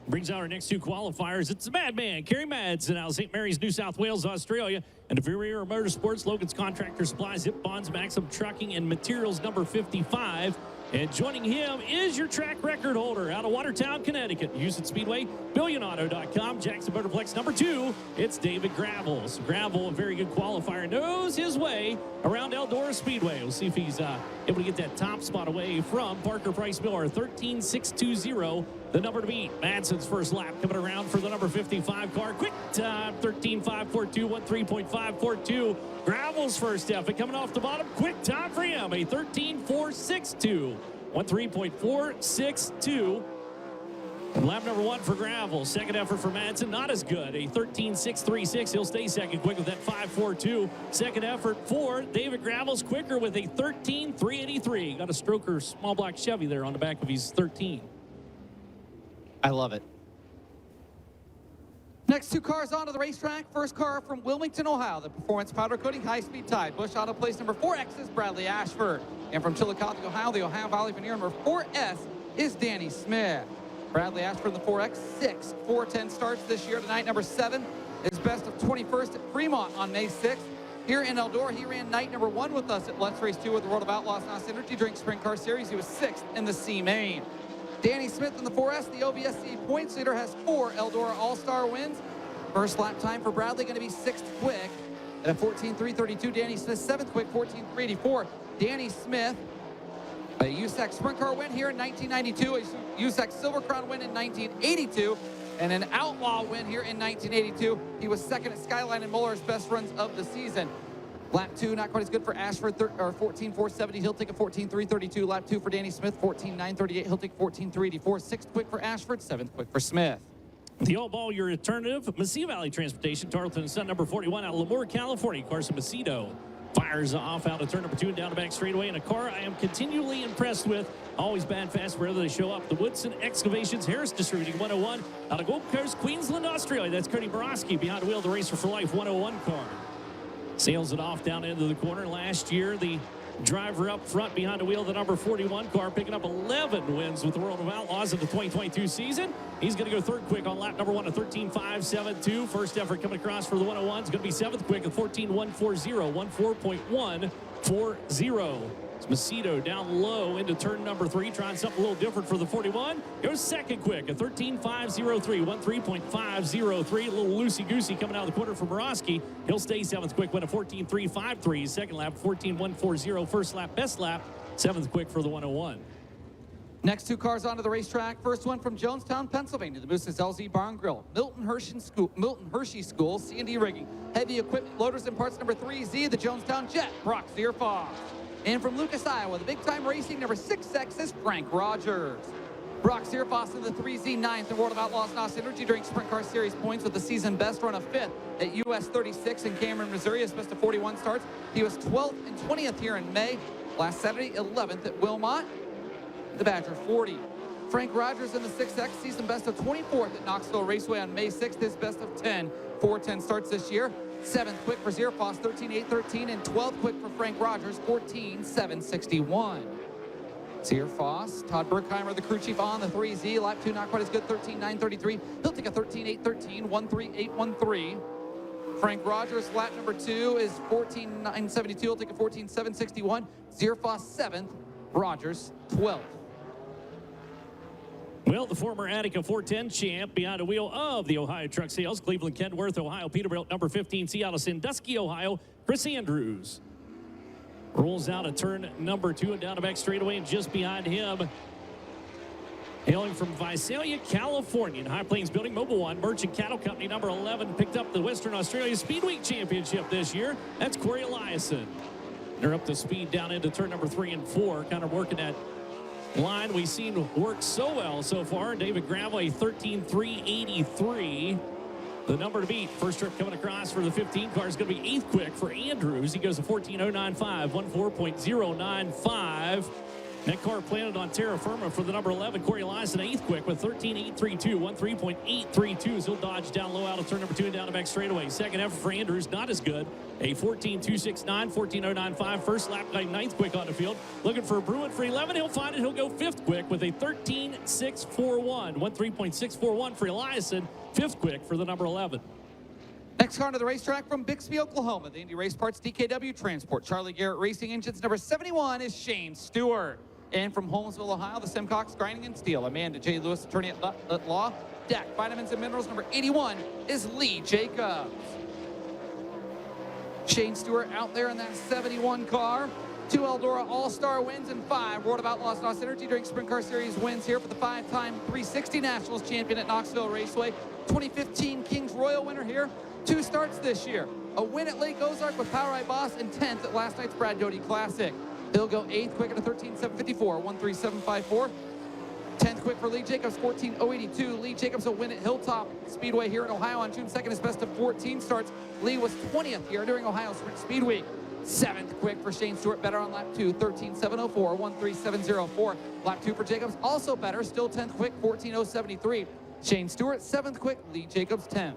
Brings out our next two qualifiers. It's the Madman, Kerry Madsen out of St. Mary's, New South Wales, Australia. And Inferior Motorsports, Logan's Contractor Supplies, Zip Bonds, Maxim Trucking and Materials, number 55. And joining him is your track record holder out of Watertown, Connecticut. Houston Speedway, BillionAuto.com, Jackson Motorplex number 2. It's David Gravel. So Gravel, a very good qualifier, knows his way around Eldora Speedway. We'll see if he's able to get that top spot away from Parker Price Miller. 13.620, the number to beat. Madsen's first lap coming around for the number 55 car. Quick time, 13.542, 13.542. Gravel's first effort coming off the bottom. Quick time for him, a 13.462. 13.462. Lap number 1 for Gravel. Second effort for Madsen, not as good. A 13.636. He'll stay second quick with that 5.42. Second effort for David Gravel's quicker with a 13.383. Got a Stroker small block Chevy there on the back of his 13. I love it. Next two cars onto the racetrack. First car from Wilmington, Ohio, the Performance Powder Coating High-Speed Tide. Busch Auto place number 4X is Bradley Ashford. And from Chillicothe, Ohio, the Ohio Valley Veneer number 4S is Danny Smith. Bradley Ashford in the 4X, 6 410 starts this year tonight. Number 7 is best of 21st at Fremont on May 6th. Here in Eldora, he ran night number 1 with us at Let's Race 2 with the World of Outlaws NOS Energy Drink Sprint Car Series. He was 6th in the C-Main. Danny Smith in the 4S, the OVSC points leader, has 4 Eldora All-Star wins. First lap time for Bradley going to be 6th quick. And at 14.332, Danny Smith, 7th quick, 14.384. Danny Smith, a USAC Sprint Car win here in 1992, a USAC Silver Crown win in 1982, and an Outlaw win here in 1982. He was second at Skyline and Muller's best runs of the season. Lap 2, not quite as good for Ashford, 14.470. He'll take a 14.332. Lap 2 for Danny Smith, 14.938. He'll take 14.384. 6th quick for Ashford, 7th quick for Smith. The all-ball, your alternative, Mesilla Valley Transportation, Tarleton and Son, number 41 out of Lemoore, California. Carson Macedo fires off out of turn number 2 and down the back straightaway in a car I am continually impressed with. Always bad fast wherever they show up. The Woodson Excavations Harris Distributing 101 out of Gold Coast, Queensland, Australia. That's Cody Borowski behind the wheel of the Racer for Life 101 car. Sails it off down into the corner. Last year, the driver up front behind the wheel of the number 41 car, picking up 11 wins with the World of Outlaws in the 2022 season. He's going to go 3rd quick on lap number 1 at 13.572. First effort coming across for the 101 is going to be 7th quick at 14.140, 14.140. It's Macedo down low into turn number 3, trying something a little different for the 41. Goes 2nd quick at 13.503, 13.503. A little loosey-goosey coming out of the corner for Borowski. He'll stay 7th quick, win a 14.353. Second lap, 14.140. First lap, best lap, 7th quick for the 101. Next 2 cars onto the racetrack. First one from Jonestown, Pennsylvania. The Moose's LZ Barn Grill. Milton Hershey School, C&D Rigging. Heavy Equipment Loaders and Parts number 3Z, the Jonestown Jet, Brock Zierfoss. And from Lucas, Iowa, the Big Time Racing number 6X is Frank Rogers. Brock Zierfoss in the 3Z 9th in World of Outlaws NOS Energy Drink Sprint Car Series points with the season best run of 5th at US 36 in Cameron, Missouri. His best of 41 starts. He was 12th and 20th here in May. Last Saturday, 11th at Wilmot. The Badger 40. Frank Rogers in the 6X, season best of 24th at Knoxville Raceway on May 6th. His best of 10, 410 starts this year. 7th quick for Zierfoss, 13.813, and 12th quick for Frank Rogers, 14.761. Zierfoss, Todd Berkheimer, the crew chief on the 3Z. Lap 2, not quite as good, 13.933. He'll take a 13.813, 13.813. Frank Rogers, lap number 2 is 14.972. He'll take a 14.761. Zierfoss 7th, Rogers 12th. Well, the former Attica 410 champ behind the wheel of the Ohio Truck Sales, Cleveland, Kenworth, Ohio, Peterbilt, number 15, Seattle, Sandusky, Ohio, Chris Andrews. Rolls out a turn number 2 and down the back straightaway, and just behind him, hailing from Visalia, California, in High Plains Building, Mobile One, Merchant Cattle Company, number 11, picked up the Western Australia Speedway Championship this year. That's Corey Eliason. They're up to speed down into turn number 3 and 4, kind of working that line we've seen work so well so far. David Gravel, a 13.383. The number to beat. First trip coming across for the 15 car is going to be 8th quick for Andrews. He goes to 14.095, 14.095. That car planted on terra firma for the number 11, Corey Eliason, 8th quick with 13.832, 13.832. He'll dodge down low out of turn number 2 and down the back straightaway. Second effort for Andrews, not as good. A 14.269, 14.095. First lap, 9th quick on the field. Looking for a Bruin for 11. He'll find it. He'll go 5th quick with a 13.641, 13.641 for Eliason. 5th quick for the number 11. Next car to the racetrack from Bixby, Oklahoma. The Indy Race Parts DKW Transport. Charlie Garrett Racing Engines. Number 71 is Shane Stewart. And from Holmesville, Ohio, the Simcox Grinding and Steel. Amanda J. Lewis, attorney at law. DAC Vitamins and Minerals. Number 81 is Lee Jacobs. Shane Stewart out there in that 71 car. 2 Eldora All-Star wins and 5 World of Outlaws NOS Energy Drink Sprint Car Series wins here for the 5-time 360 Nationals champion at Knoxville Raceway. 2015 Kings Royal winner here. 2 starts this year. A win at Lake Ozark with Power Eye Boss and 10th at last night's Brad Doty Classic. He'll go 8th quick at a 13.754, 13.754. 10th quick for Lee Jacobs, 14.082. Lee Jacobs will win at Hilltop Speedway here in Ohio on June 2nd. His best of 14 starts. Lee was 20th here during Ohio Sprint Speed Week. 7th quick for Shane Stewart, better on lap 2, 13.704, 13.704. Lap 2 for Jacobs, also better, still 10th quick, 14.073. Shane Stewart, 7th quick, Lee Jacobs, 10th.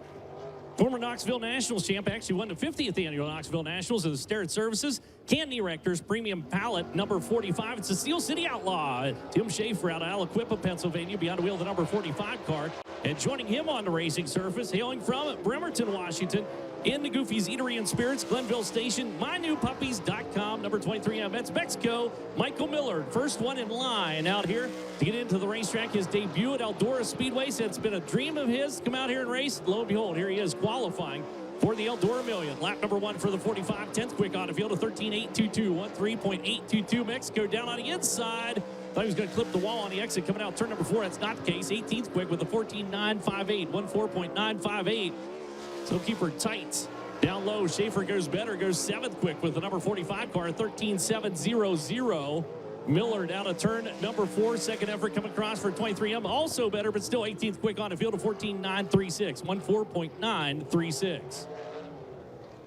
Former Knoxville Nationals champ, actually won the 50th annual Knoxville Nationals of the Starrett Services. Canton Erectors, Premium Pallet, number 45. It's the Steel City Outlaw. Tim Schaefer out of Aliquippa, Pennsylvania, behind the wheel of the number 45 car. And joining him on the racing surface, hailing from Bremerton, Washington, in the Goofy's Eatery and Spirits, Glenville Station, mynewpuppies.com, number 23 on Mets, Mexico, Michael Miller, first one in line out here to get into the racetrack. His debut at Eldora Speedway, said it's been a dream of his to come out here and race. Lo and behold, here he is qualifying for the Eldora Million. Lap number 1 for the 45. 10th quick on the field, a 13.822. 13.822 Mexico down on the inside. Thought he was going to clip the wall on the exit coming out turn number 4. That's not the case. 18th quick with a 14.958. 14.958. So keep her tight. Down low, Schaefer goes better, goes 7th quick with the number 45 car, 13.700. Miller down a turn number 4. Second effort coming across for 23M. Also better, but still 18th quick on the field of 14.936. 14.936.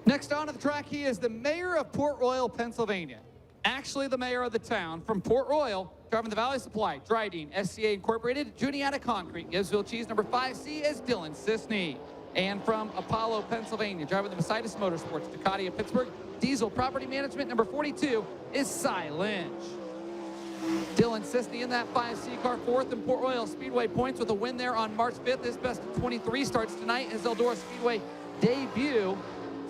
Next on to the track, he is the mayor of Port Royal, Pennsylvania. Actually the mayor of the town from Port Royal, driving the Valley Supply, Dryden, SCA Incorporated, Juniata Concrete, Gibbsville Cheese, number 5C is Dylan Sisney. And from Apollo, Pennsylvania, driving the Mercedes Motorsports, Ducati of Pittsburgh, Diesel Property Management, number 42 is Cy Lynch. Dylan Sisney in that 5C car, 4th in Port Royal Speedway points with a win there on March 5th. His best of 23 starts tonight. His Eldora Speedway debut.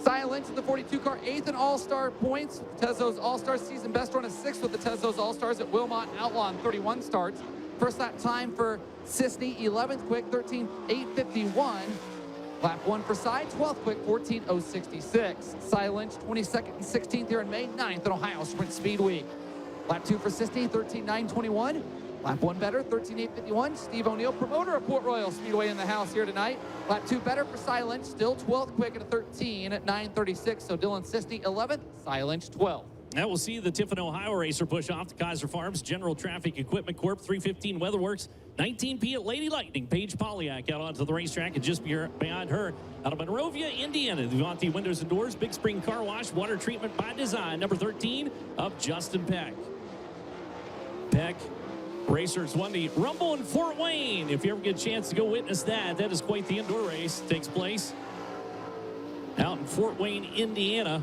Cy Lynch in the 42 car, 8th in All-Star points. Tezos All-Star season best run is 6th with the Tezos All-Stars at Wilmot Outlaw in 31 starts. First lap time for Sisney, 11th quick, 13.851. Lap 1 for Cy, 12th quick, 14.066. Cy Lynch, 22nd and 16th here in May, 9th in Ohio Sprint Speed Week. Lap 2 for Sisney, 13.921. Lap 1 better, 13.851. Steve O'Neill, promoter of Port Royal Speedway in the house here tonight. Lap 2 better for Cy Lynch, still 12th quick at a 13 at 9.36. So Dylan Sisney, 11th, Cy Lynch, 12th. Now we'll see the Tiffin, Ohio racer push off to Kaiser Farms, General Traffic Equipment Corp, 315 Weatherworks, 19P at Lady Lightning. Paige Polyak out onto the racetrack, and just behind her, out of Monrovia, Indiana, the Vivante Windows and Doors, Big Spring Car Wash, Water Treatment by Design, number 13 of Justin Peck. Peck racers won the Rumble in Fort Wayne. If you ever get a chance to go witness that, that is quite the indoor race. Takes place out in Fort Wayne, Indiana.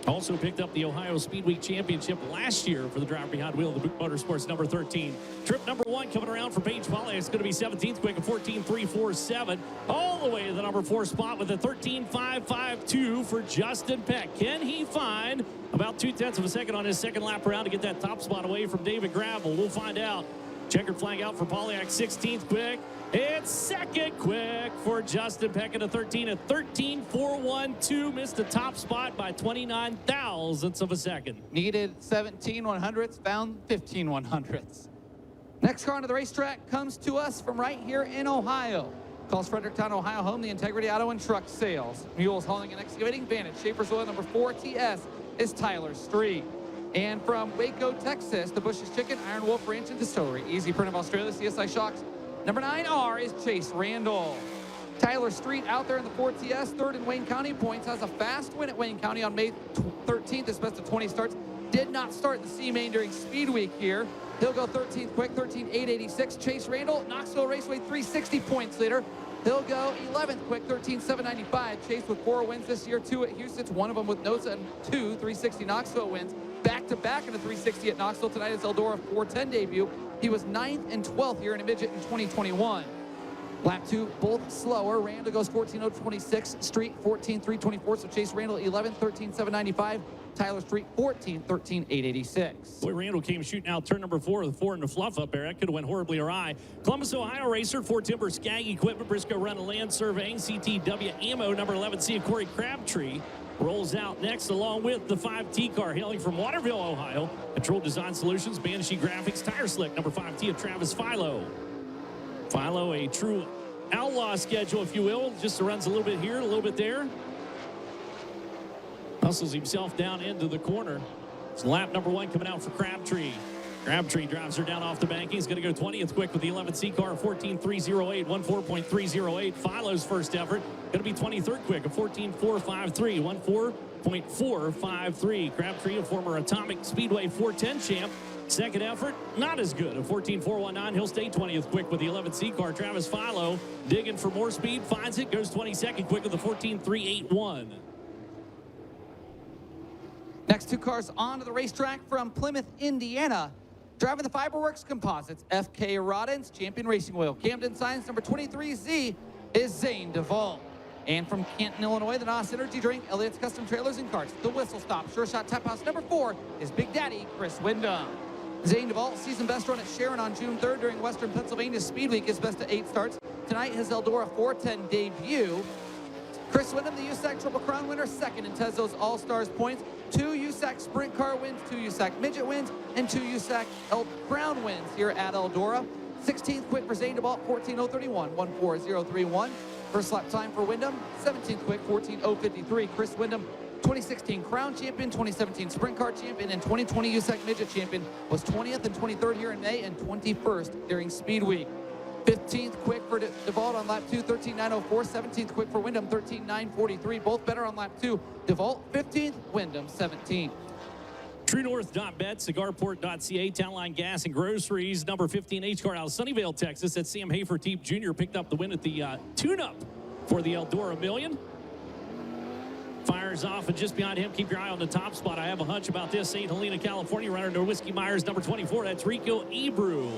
Also picked up the Ohio Speed Week Championship last year for the driver behind wheel of the Boot Motorsports, number 13. Trip number 1 coming around for Paige Polyak. It's going to be 17th quick at 14.347. All the way to the number 4 spot with a 13.552 for Justin Peck. Can he find about 0.2 of a second on his second lap around to get that top spot away from David Gravel? We'll find out. Checkered flag out for Polyak, 16th quick. It's second quick for Justin Peck at a 13 at 13.412. Missed the top spot by 29 thousandths of a second. Needed 17 100ths, found 15 100ths. Next car onto the racetrack comes to us from right here in Ohio. Calls Fredericktown, Ohio home, the Integrity Auto and Truck Sales. Mules Hauling and Excavating, Vantage. Schaefer's Oil, number 4 TS is Tyler Street. And from Waco, Texas, the Bush's Chicken, Iron Wolf Ranch and Distillery. Easy Print of Australia, CSI Shocks. Number 9R is Chase Randall. Tyler Street out there in the 4TS, 3rd in Wayne County points, has a fast win at Wayne County on May 13th, his best of 20 starts. Did not start the C-Main during Speed Week here. He'll go 13th quick, 13.886. Chase Randall, Knoxville Raceway, 360 points leader. He'll go 11th quick, 13.795. Chase with 4 wins this year, 2 at Houston, 1 of them with NOSA, and 2 360 Knoxville wins. Back-to-back in the 360 at Knoxville tonight. His Eldora 410 debut. He was 9th and 12th here in a midget in 2021. Lap 2, both slower. Randall goes 14.026. Street 14.324. So Chase Randall 11th, 13.795. Tyler Street 14th, 13.886. Boy, Randall came shooting out turn number 4 with 4 in the fluff up there. That could have went horribly awry. Columbus, Ohio racer, Ford Timber, Skag Equipment, Briscoe Run and Land Surveying, CTW Ammo, number 11, C of Corey Crabtree. Rolls out next along with the 5T car hailing from Waterville, Ohio. Control Design Solutions, Banshee Graphics, Tire Slick, number 5T of Travis Philo. Philo, a true outlaw schedule, if you will. Just runs a little bit here, a little bit there. Hustles himself down into the corner. It's lap number 1 coming out for Crabtree. Crabtree drives her down off the bank. He's going to go 20th quick with the 11C car, 14.308, 14.308. Philo's first effort. Going to be 23rd quick, a 14.453, 14.453. Crabtree, a former Atomic Speedway 410 champ. Second effort, not as good, a 14.419. He'll stay 20th quick with the 11C car. Travis Philo digging for more speed, finds it, goes 22nd quick with the 14.381. Next 2 cars onto the racetrack from Plymouth, Indiana. Driving the Fiberworks Composites, FK Roddens, Champion Racing Oil. Camden Signs, number 23Z is Zane Duvall. And from Canton, Illinois, the NOS Energy Drink, Elliot's Custom Trailers and Carts. The Whistle Stop, Sure Shot Tap House, number 4 is Big Daddy Chris Wyndham. Zane Duvall, season best run at Sharon on June 3rd during Western Pennsylvania Speed Week, his best of 8 starts. Tonight, his Eldora 410 debut. Chris Wyndham, the USAC Triple Crown winner, second in Teslo's All-Stars points. 2 USAC Sprint Car wins, 2 USAC Midget wins, and 2 USAC Crown wins here at Eldora. 16th quick for Zane DeBalt, 14.031, 14031. First lap time for Wyndham, 17th quick, 14.053. Chris Wyndham, 2016 Crown Champion, 2017 Sprint Car Champion, and 2020 USAC Midget Champion, was 20th and 23rd here in May and 21st during Speed Week. 15th quick for DeVault on lap 2, 13.904. 17th quick for Wyndham, 13.943. Both better on lap 2. DeVault 15th, Wyndham 17th. TrueNorth.bet, CigarPort.ca, Townline Gas and Groceries, number 15 H-Car out of Sunnyvale, Texas. That's Sam Haferteep Jr. picked up the win at the tune-up for the Eldora Million. Fires off, and just behind him, keep your eye on the top spot. I have a hunch about this. St. Helena, California, runner to Whiskey Myers, number 24. That's Rico Ebrew.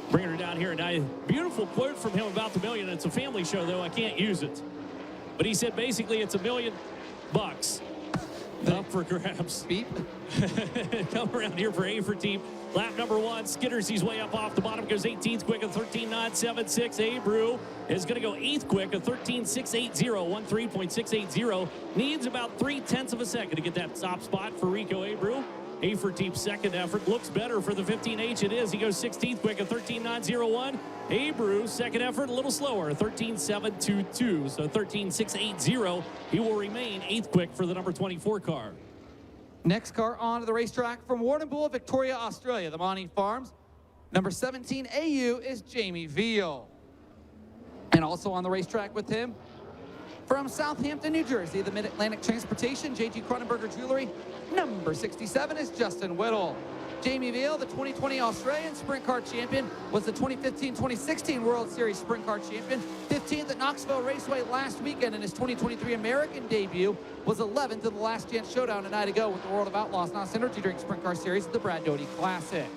Bringing her down here, and a beautiful quote from him about the Million. It's a family show, though. I can't use it. But he said, basically, it's $1 million up for grabs. Beep. Come around here for Haferteep. Lap number 1, skitters his way up off the bottom, goes 18th quick at 13.976. Abreu is going to go 8th quick at 13.680, 13.680. Needs about 0.3 of a second to get that top spot for Rico Abreu. Haferteep's second effort looks better for the 15H. It is. He goes 16th quick at 13.901. Abreu, second effort, a little slower, 13.722. So 13.680. He will remain 8th quick for the number 24 car. Next car onto the racetrack from Warrnambool, Victoria, Australia, the Monty Farms. Number 17 AU is Jamie Veal. And also on the racetrack with him, from Southampton, New Jersey, the Mid-Atlantic Transportation, J.G. Cronenberger Jewelry, number 67 is Justin Whittle. Jamie Veal, the 2020 Australian Sprint Car Champion, was the 2015-2016 World Series Sprint Car Champion, 15th at Knoxville Raceway last weekend, and his 2023 American debut was 11th in the Last Chance Showdown a night ago with the World of Outlaws NOS Energy Drink Sprint Car Series at the Brad Doty Classic.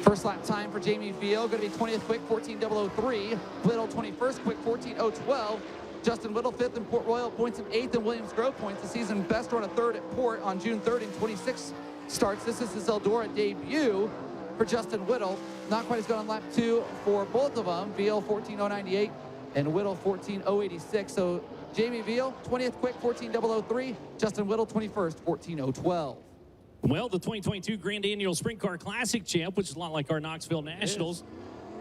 First lap time for Jamie Veal, going to be 20th quick, 14.003. Whittle, 21st quick, 14.012. Justin Whittle, 5th in Port Royal, points in 8th in Williams Grove points. The season best run a 3rd at Port on June 3rd in 26 starts. This is his Eldora debut for Justin Whittle. Not quite as good on lap 2 for both of them. Veal, 14.098, and Whittle, 14.086. So Jamie Veal, 20th quick, 14.003. Justin Whittle, 21st, 14.012. Well, the 2022 Grand Annual Sprint Car Classic champ, which is a lot like our Knoxville Nationals,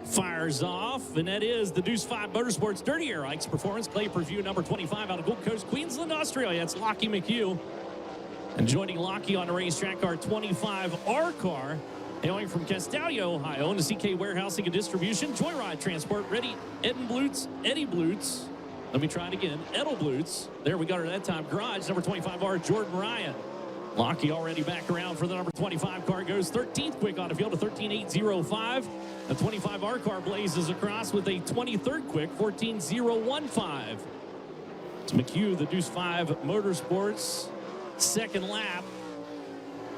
fires off, and that is the Deuce 5 Motorsports Dirty Air Ike's Performance Clay Preview number 25 out of Gold Coast, Queensland, Australia. That's Lockie McHugh. And joining Lockie on the racetrack, our 25R car, hailing from Castalia, Ohio, and the CK Warehousing and Distribution, Joyride Transport, Eddie Blutz. Let me try it again. Edelblutz. There we got her that time. Garage, number 25R, Jordan Ryan. Lockie already back around for the number 25 car, goes 13th quick on the field to 13.805. The 25R car blazes across with a 23rd quick, 14.015. It's McHugh, the Deuce 5 Motorsports, second lap.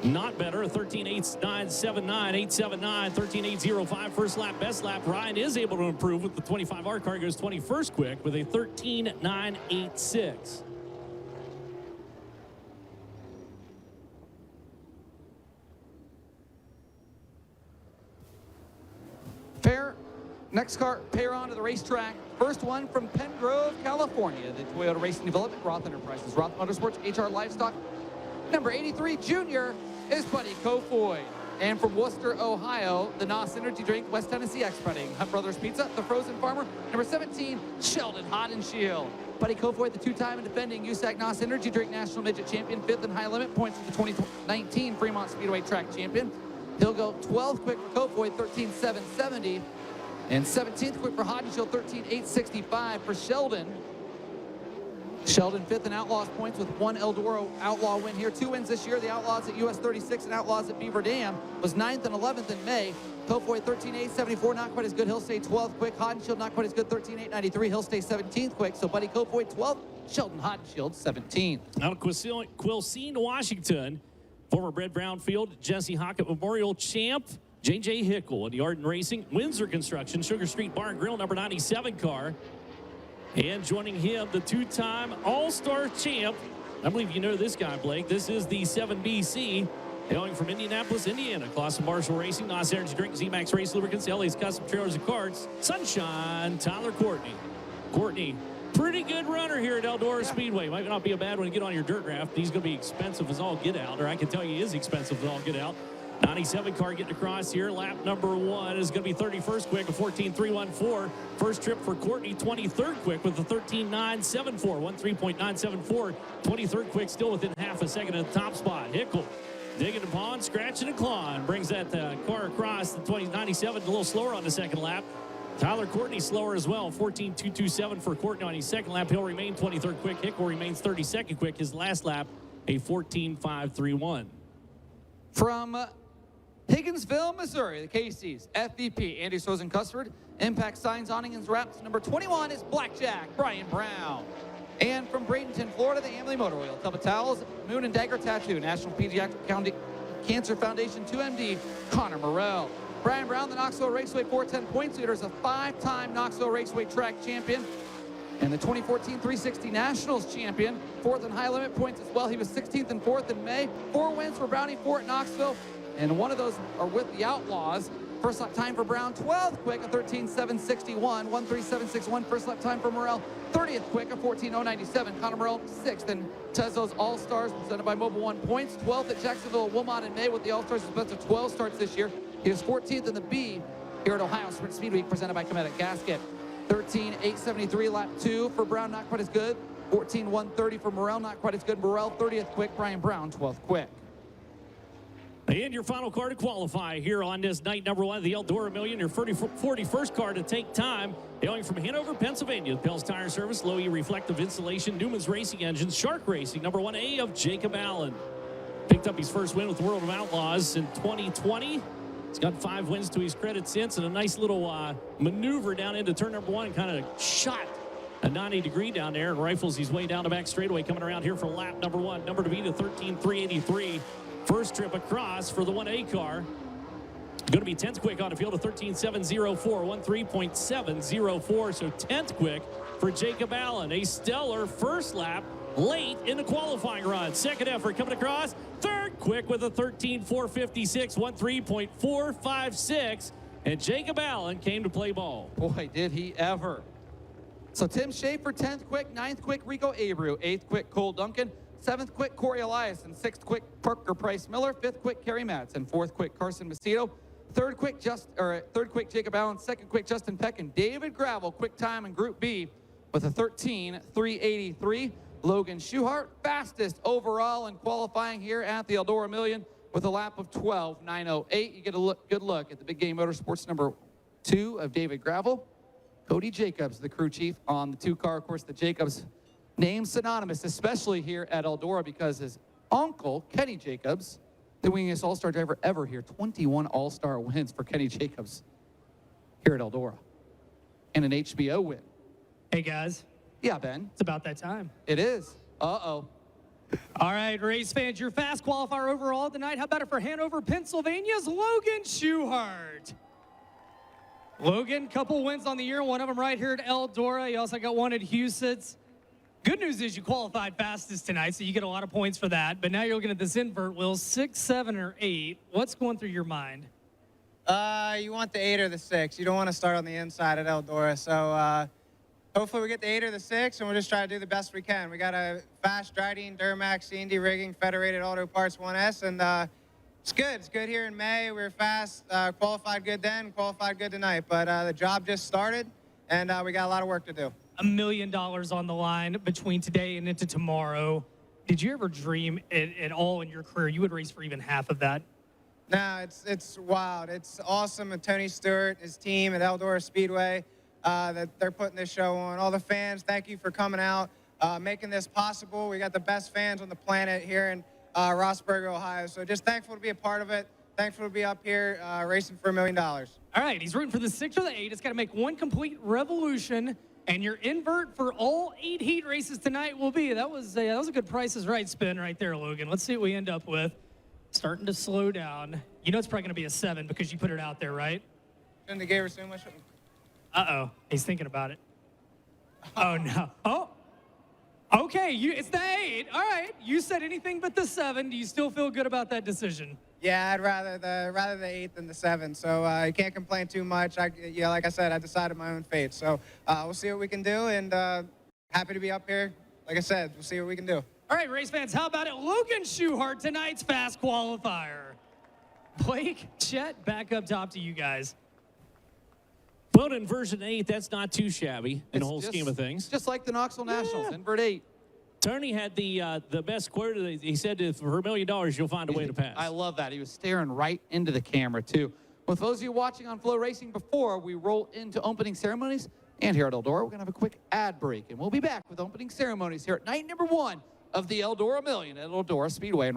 Not better, 13.8979, 879, 13.805. First lap, best lap. Ryan is able to improve with the 25R car, goes 21st quick with a 13.986. Next car, pair onto the racetrack. First one from Penn Grove, California. The Toyota Racing Development, Roth Enterprises, Roth Motorsports, HR Livestock. Number 83 Junior is Buddy Kofoid. And from Worcester, Ohio, the NOS Energy Drink, West Tennessee Expreting, Hunt Brothers Pizza, The Frozen Farmer. Number 17, Sheldon Hodenshield. Buddy Kofoid, the two-time and defending USAC NOS Energy Drink National Midget Champion, 5th in high limit points for the 2019 Fremont Speedway Track Champion. He'll go 12th quick for Kofoid, 13.770. And 17th quick for Hodenshield, 13.865 for Sheldon. Sheldon 5th in Outlaws points with 1 Eldora Outlaw win here. 2 wins this year. The Outlaws at US 36 and Outlaws at Beaver Dam was 9th and 11th in May. Kofoid 13.874, not quite as good. He'll stay 12th quick. Hodenshield not quite as good, 13.893. He'll stay 17th quick. So Buddy Kofoid 12th, Sheldon Hodenshield 17th. Out of Quilcene, Washington, former Brett Brownfield, Jesse Hockett Memorial Champ, J.J. Hickle in the Arden Racing, Windsor Construction, Sugar Street Bar and Grill, number 97 car. And joining him, the two-time All-Star champ. I believe you know this guy, Blake. This is the 7BC, hailing from Indianapolis, Indiana. Clausen Marshall Racing, NOS Energy Drink, Z-Max Race Lubricants, LA's Custom Trailers and Carts, Sunshine, Tyler Courtney. Courtney, pretty good runner here at Eldora Speedway. Might not be a bad one to get on your dirt draft. He's going to be expensive as all get out, or I can tell you he is expensive as all get out. 97 car getting across here. Lap number 1 is going to be 31st quick, a 14.314. First trip for Courtney, 23rd quick with a 13.974, 13.974. 23rd quick, still within half a second of the top spot. Hickle digging upon, scratching and clawing. Brings that car across the 97, a little slower on the second lap. Tyler Courtney slower as well, 14.227 for Courtney on his second lap. He'll remain 23rd quick. Hickle remains 32nd quick. His last lap, a 14.531. From Higginsville, Missouri, the Casey's FVP, Andy Sosen-Cuthbert. Impact Signs, Awnings, Wraps. Number 21 is Blackjack, Brian Brown. And from Bradenton, Florida, the Amley Motor Oil, Tub of Towels, Moon and Dagger Tattoo, National Pediatric Cancer Foundation 2MD, Connor Morrell. Brian Brown, the Knoxville Raceway 410 points leader, is a 5-time Knoxville Raceway track champion and the 2014 360 Nationals champion. 4th in high limit points as well. He was 16th and 4th in May. 4 wins for Brownie 4 at Knoxville, and one of those are with the Outlaws. First lap time for Brown, 12th quick, a 13.761. 1.3761 first lap time for Morrell. 30th quick, a 14.097. Connor Morrell, 6th in Tezos All-Stars, presented by Mobile One Points. 12th at Jacksonville Wilmot in May with the All-Stars, best of 12 starts this year. He was 14th in the B here at Ohio Sprint Speed Week, presented by Cometic Gasket. 13.873 lap 2 for Brown, not quite as good. 14.130 for Morrell, not quite as good. Morrell, 30th quick. Brian Brown, 12th quick. And your final car to qualify here on this night number 1 of the Eldora Million, your 41st car to take time, hailing from Hanover, Pennsylvania. Pell's Tire Service, Low E Reflective Insulation, Newman's Racing Engines, Shark Racing, number 1A of Jacob Allen. Picked up his first win with World of Outlaws in 2020. He's got 5 wins to his credit since, and a nice little maneuver down into turn number 1, and kind of shot a 90-degree down there and rifles his way down the back straightaway coming around here for lap number 1. Number to beat, a 13.383. First trip across for the 1A car. Going to be 10th quick on the field, a 13.704, 13.704. So 10th quick for Jacob Allen. A stellar first lap late in the qualifying run. Second effort coming across. Third quick with a 13.456, 13.456. And Jacob Allen came to play ball. Boy, did he ever. So Tim Schaefer, 10th quick, 9th quick, Rico Abreu, 8th quick, Cole Duncan, 7th quick, Corey Eliason, 6th quick, Parker Price Miller, 5th quick, Kerry Madsen, 4th quick, Carson Macedo, third quick, Jacob Allen, 2nd quick, Justin Peck, and David Gravel, quick time in Group B with a 13.383. Logan Schuhart, fastest overall in qualifying here at the Eldora Million with a lap of 12.908. You get a good look at the Big Game Motorsports number 2 of David Gravel. Cody Jacobs, the crew chief on the 2-car. Of course, the Jacobs name synonymous, especially here at Eldora, because his uncle, Kenny Jacobs, the winningest All-Star driver ever here, 21 All-Star wins for Kenny Jacobs here at Eldora, and an HBO win. Hey, guys. Yeah, Ben. It's about that time. It is. Uh-oh. All right, race fans, your fast qualifier overall tonight. How about it for Hanover, Pennsylvania's Logan Schuhart? Logan, couple wins on the year, one of them right here at Eldora. You also got one at Huset's. Good news is you qualified fastest tonight, so you get a lot of points for that. But now you're looking at this invert wheel, 6, 7, or 8. What's going through your mind? You want the 8 or the 6. You don't want to start on the inside at Eldora. So hopefully we get the 8 or the 6, and we'll just try to do the best we can. We got a fast Dryden, Duramax, C&D rigging, Federated Auto Parts 1S, and it's good. It's good here in May. We were fast, qualified good then, qualified good tonight. But the job just started, and we got a lot of work to do. $1 million on the line between today and into tomorrow. Did you ever dream at all in your career you would race for even half of that? No, it's wild. It's awesome. And Tony Stewart, his team at Eldora Speedway, that they're putting this show on. All the fans, thank you for coming out, making this possible. We got the best fans on the planet here in Rossburg, Ohio. So just thankful to be a part of it. Thankful to be up here racing for $1 million. All right, he's rooting for the 6 or the 8. It's got to make one complete revolution. And your invert for all 8 heat races tonight will be, that was a good Price is Right spin right there, Logan. Let's see what we end up with. Starting to slow down. You know it's probably going to be a 7 because you put it out there, right? Shouldn't have gave her so much. Uh-oh. He's thinking about it. Oh, no. Okay, it's the 8. All right, you said anything but the 7. Do you still feel good about that decision? Yeah, I'd rather the 8 than the 7. So you can't complain too much. Like I said, I decided my own fate. So we'll see what we can do, and happy to be up here. Like I said, we'll see what we can do. All right, race fans, how about it? Logan Schuchart, tonight's fast qualifier. Blake, Chet, back up top to you guys. Well, in version 8, that's not too shabby in the whole scheme of things. Just like the Knoxville Nationals, invert 8. Tony had the best quote. He said, for $1 million, you'll find a way to pass. I love that. He was staring right into the camera, too. With those of you watching on FloRacing, before we roll into opening ceremonies, and here at Eldora, we're going to have a quick ad break. And we'll be back with opening ceremonies here at night number 1 of the Eldora Million at Eldora Speedway.